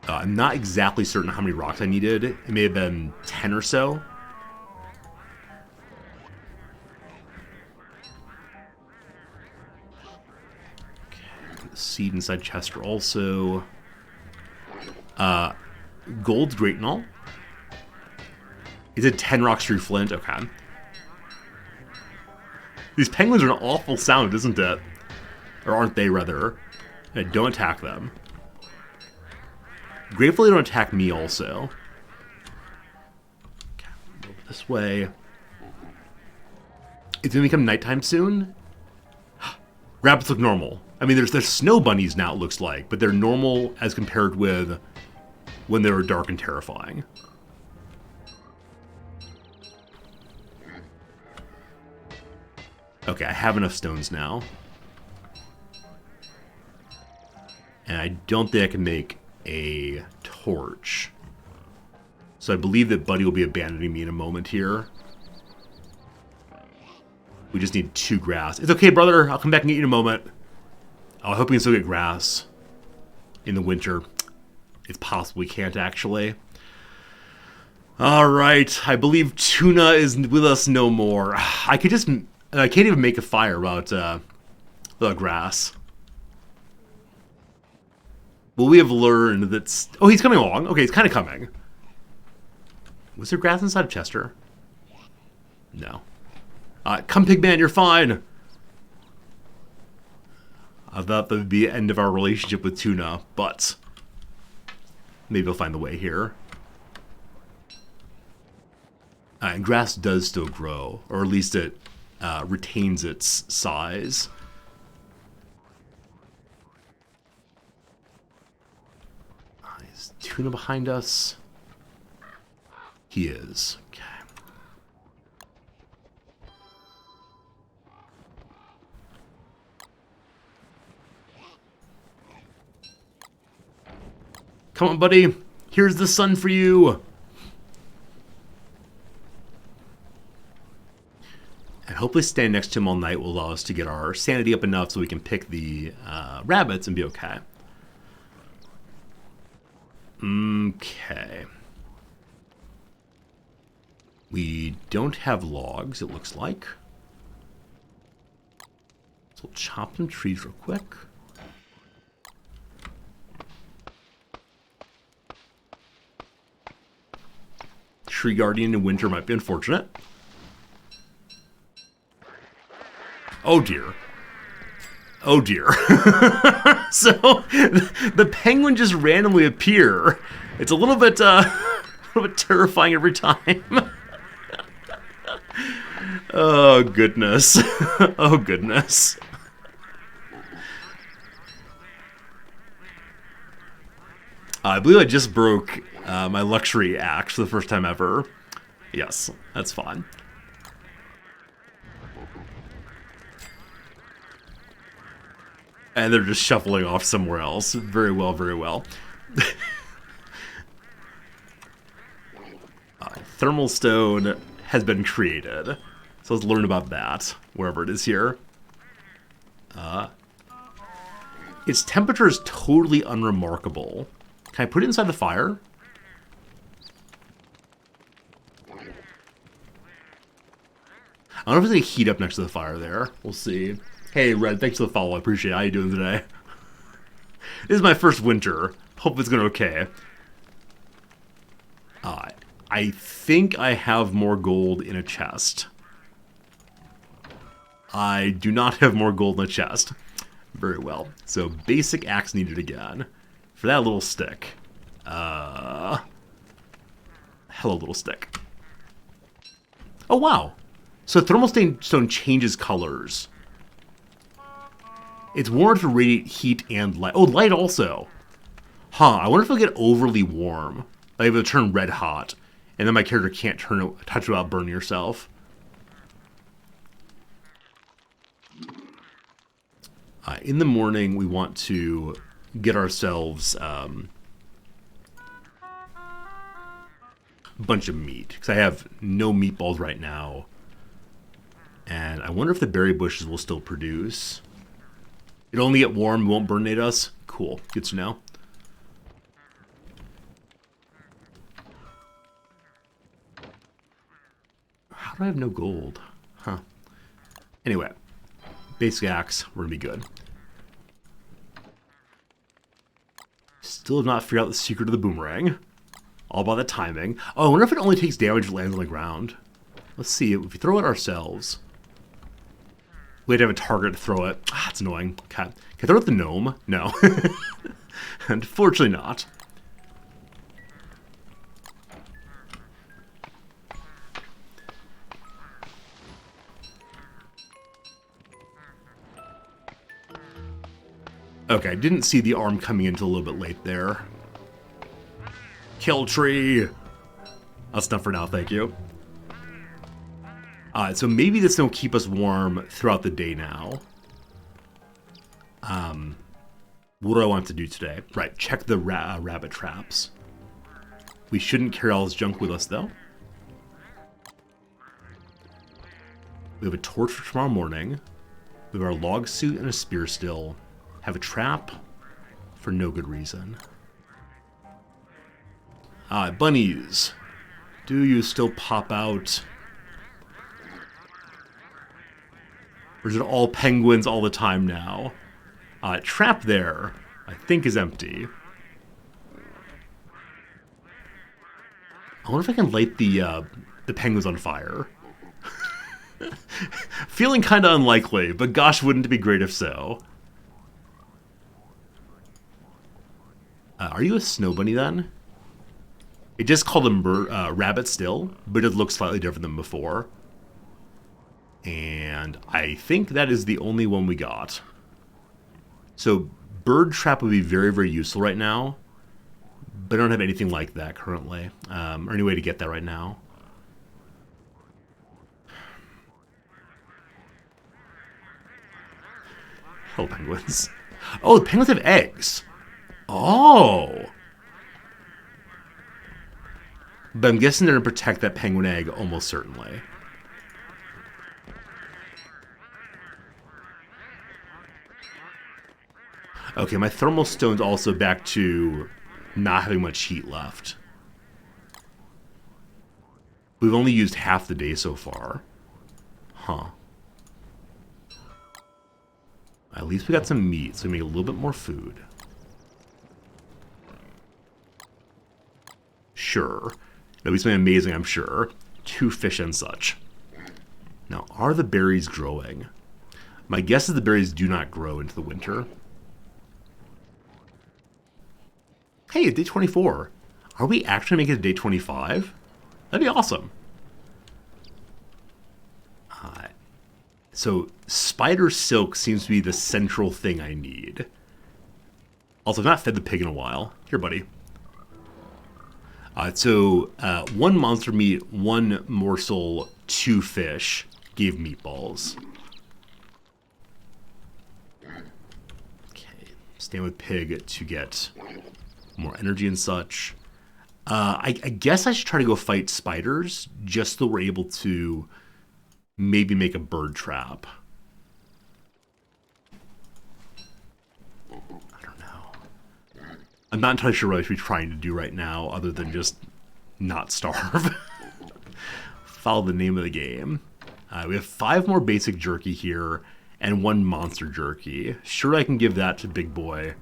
I'm not exactly certain how many rocks I needed. It may have been 10 or so. Okay, the seed inside Chester also. Gold's great and all. Is it 10 rocks through flint? Okay. These penguins are an awful sound, isn't it? Or aren't they, rather? Don't attack them. Gratefully, don't attack me also. Okay, move this way. It's gonna become nighttime soon. Rabbits look normal. I mean, there's snow bunnies now, it looks like, but they're normal as compared with when they were dark and terrifying. Okay, I have enough stones now. And I don't think I can make a torch. So I believe that Buddy will be abandoning me in a moment here. We just need 2 grass. It's okay, brother. I'll come back and get you in a moment. Oh, I hope we can still get grass in the winter. It's possible we can't, actually. Alright, I believe Tuna is with us no more. I can't even make a fire without the grass. Well, we have learned that... Oh, he's coming along. Okay, he's kind of coming. Was there grass inside of Chester? No. Come, Pigman, you're fine. I thought that would be the end of our relationship with Tuna, but maybe we'll find the way here. And grass does still grow, or at least it retains its size. Is Tuna behind us? He is. Okay. Come on, buddy. Here's the sun for you. And hopefully staying next to him all night will allow us to get our sanity up enough so we can pick the rabbits and be okay. Okay. We don't have logs, it looks like. So we'll chop some trees real quick. Tree guardian in winter might be unfortunate. Oh dear. Oh dear. So the penguin just randomly appear. It's a little bit terrifying every time. Oh goodness. Oh goodness. I believe I just broke my luxury axe for the first time ever. Yes, that's fine. And they're just shuffling off somewhere else. Very well, very well. Thermal stone has been created. So let's learn about that, wherever it is here. Its temperature is totally unremarkable. Can I put it inside the fire? I don't know if it's going to heat up next to the fire there. We'll see. Hey, Red, thanks for the follow. I appreciate it. How you doing today? This is my first winter. Hope it's going okay. I think I have more gold in a chest. I do not have more gold in a chest. Very well. So, basic axe needed again. For that little stick. Hello, little stick. Oh, wow. So thermal stone changes colors. It's warm to radiate heat and light. Oh, light also. Huh, I wonder if it'll get overly warm. Like if it'll turn red hot. And then my character can't touch it without burning yourself. In the morning, we want to get ourselves a bunch of meat. Because I have no meatballs right now. And I wonder if the berry bushes will still produce. It'll only get warm, won't burnate us. Cool, good to know. How do I have no gold? Huh. Anyway, basic axe, we're gonna be good. Still have not figured out the secret of the boomerang. All about the timing. Oh, I wonder if it only takes damage if it lands on the ground. Let's see, if we throw it ourselves. We had to have a target to throw it. Ah, it's annoying. Okay. Can I throw it at the gnome? No. Unfortunately not. Okay, I didn't see the arm coming in until a little bit late there. Kill tree! That's enough for now, thank you. So maybe this will keep us warm throughout the day now. What do I want to do today? Right, check the rabbit traps. We shouldn't carry all this junk with us, though. We have a torch for tomorrow morning. We have our log suit and a spear still. Have a trap for no good reason. Bunnies. Do you still pop out? Or is it all penguins all the time now? Trap there, I think, is empty. I wonder if I can light the penguins on fire. Feeling kind of unlikely, but gosh, wouldn't it be great if so? Are you a snow bunny then? It just called them rabbit still, but it looks slightly different than before. And I think that is the only one we got. So bird trap would be very, very useful right now. But I don't have anything like that currently. Or any way to get that right now. Hello, penguins. Oh, the penguins have eggs. Oh. But I'm guessing they're going to protect that penguin egg almost certainly. Okay, my thermal stone's also back to not having much heat left. We've only used half the day so far. Huh. At least we got some meat, so we make a little bit more food. Sure. That'll be something amazing, I'm sure. 2 fish and such. Now, are the berries growing? My guess is the berries do not grow into the winter. Hey, day 24. Are we actually making it to day 25? That'd be awesome. So, spider silk seems to be the central thing I need. Also, I've not fed the pig in a while. Here, buddy. So, 1 monster meat, 1 morsel, 2 fish gave meatballs. Okay, stand with pig to get more energy and such. I guess I should try to go fight spiders just so we're able to maybe make a bird trap. I don't know. I'm not entirely sure what I should be trying to do right now other than just not starve. Follow the name of the game. We have 5 more basic jerky here and 1 monster jerky. Sure, I can give that to Big Boy.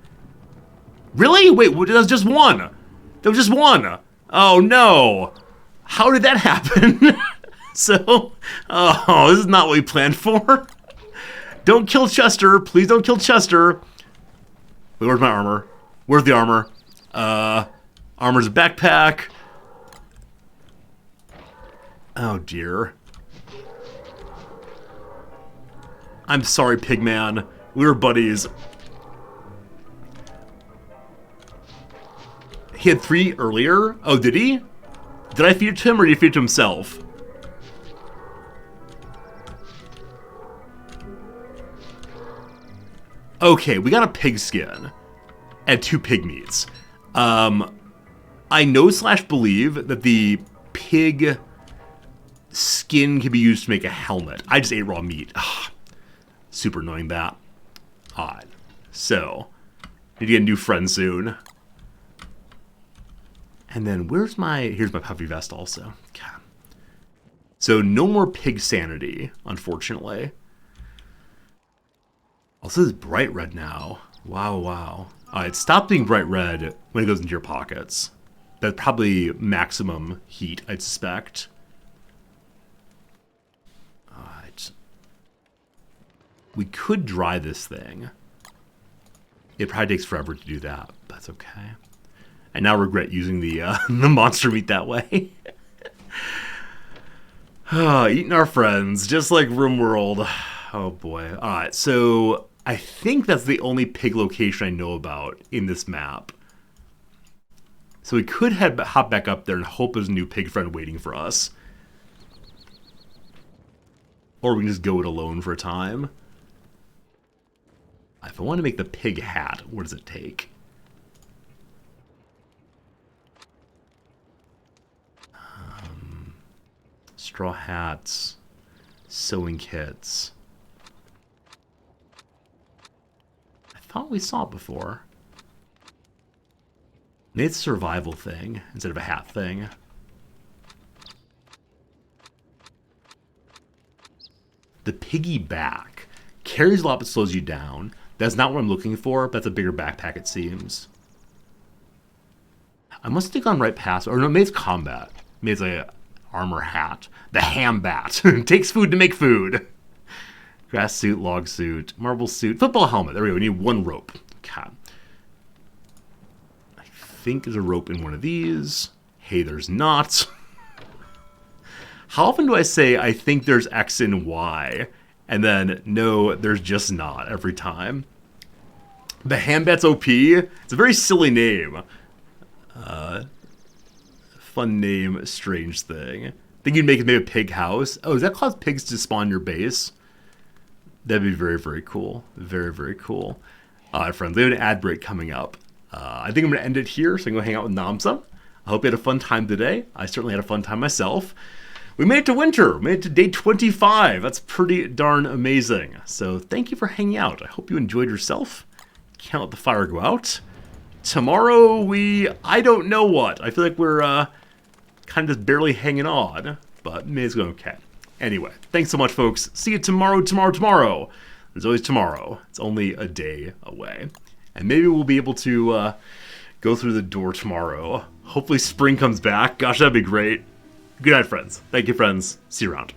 Really? Wait, that was just 1. That was just 1. Oh no. How did that happen? So, oh, this is not what we planned for. Don't kill Chester. Please don't kill Chester. Wait, where's my armor? Where's the armor? Armor's a backpack. Oh, dear. I'm sorry, Pigman. We were buddies. He had 3 earlier? Oh, did he? Did I feed it to him or did he feed it to himself? Okay, we got a pig skin and 2 pig meats. I know / believe that the pig skin can be used to make a helmet. I just ate raw meat. Ugh, super annoying that. Odd. So, need to get a new friend soon. And then here's my puffy vest also. God. So no more pig sanity, unfortunately. Also, it's bright red now. Wow, wow. It stopped being bright red when it goes into your pockets. That's probably maximum heat, I'd suspect. Alright. We could dry this thing. It probably takes forever to do that, but that's okay. I now regret using the the monster meat that way. Eating our friends, just like RimWorld. Oh boy. Alright, so I think that's the only pig location I know about in this map. So we could hop back up there and hope there's a new pig friend waiting for us. Or we can just go it alone for a time. If I want to make the pig hat, what does it take? Straw hats, sewing kits. I thought we saw it before. Maybe it's a survival thing instead of a hat thing. The piggy back carries a lot but slows you down. That's not what I'm looking for, but that's a bigger backpack it seems. I must have gone right past, or no, maybe it's combat. Maybe it's like a armor hat. The ham bat. Takes food to make food. Grass suit, log suit, marble suit, football helmet. There we go. We need 1 rope. Okay. I think there's a rope in one of these. Hey, there's not. How often do I say I think there's X and Y? And then, no, there's just not every time. The ham bat's OP. It's a very silly name. Fun name, strange thing. Think you'd make it maybe a pig house. Oh, does that cause pigs to spawn your base? That'd be very, very cool. Very, very cool. Friends, we have an ad break coming up. I think I'm going to end it here so I can go hang out with Namsa. I hope you had a fun time today. I certainly had a fun time myself. We made it to winter. We made it to day 25. That's pretty darn amazing. So thank you for hanging out. I hope you enjoyed yourself. Can't let the fire go out. Tomorrow I don't know what. I feel like we're kind of just barely hanging on, but maybe it's going okay. Anyway, thanks so much, folks. See you tomorrow. There's always tomorrow. It's only a day away. And maybe we'll be able to go through the door tomorrow. Hopefully spring comes back. Gosh, that'd be great. Good night, friends. Thank you, friends. See you around.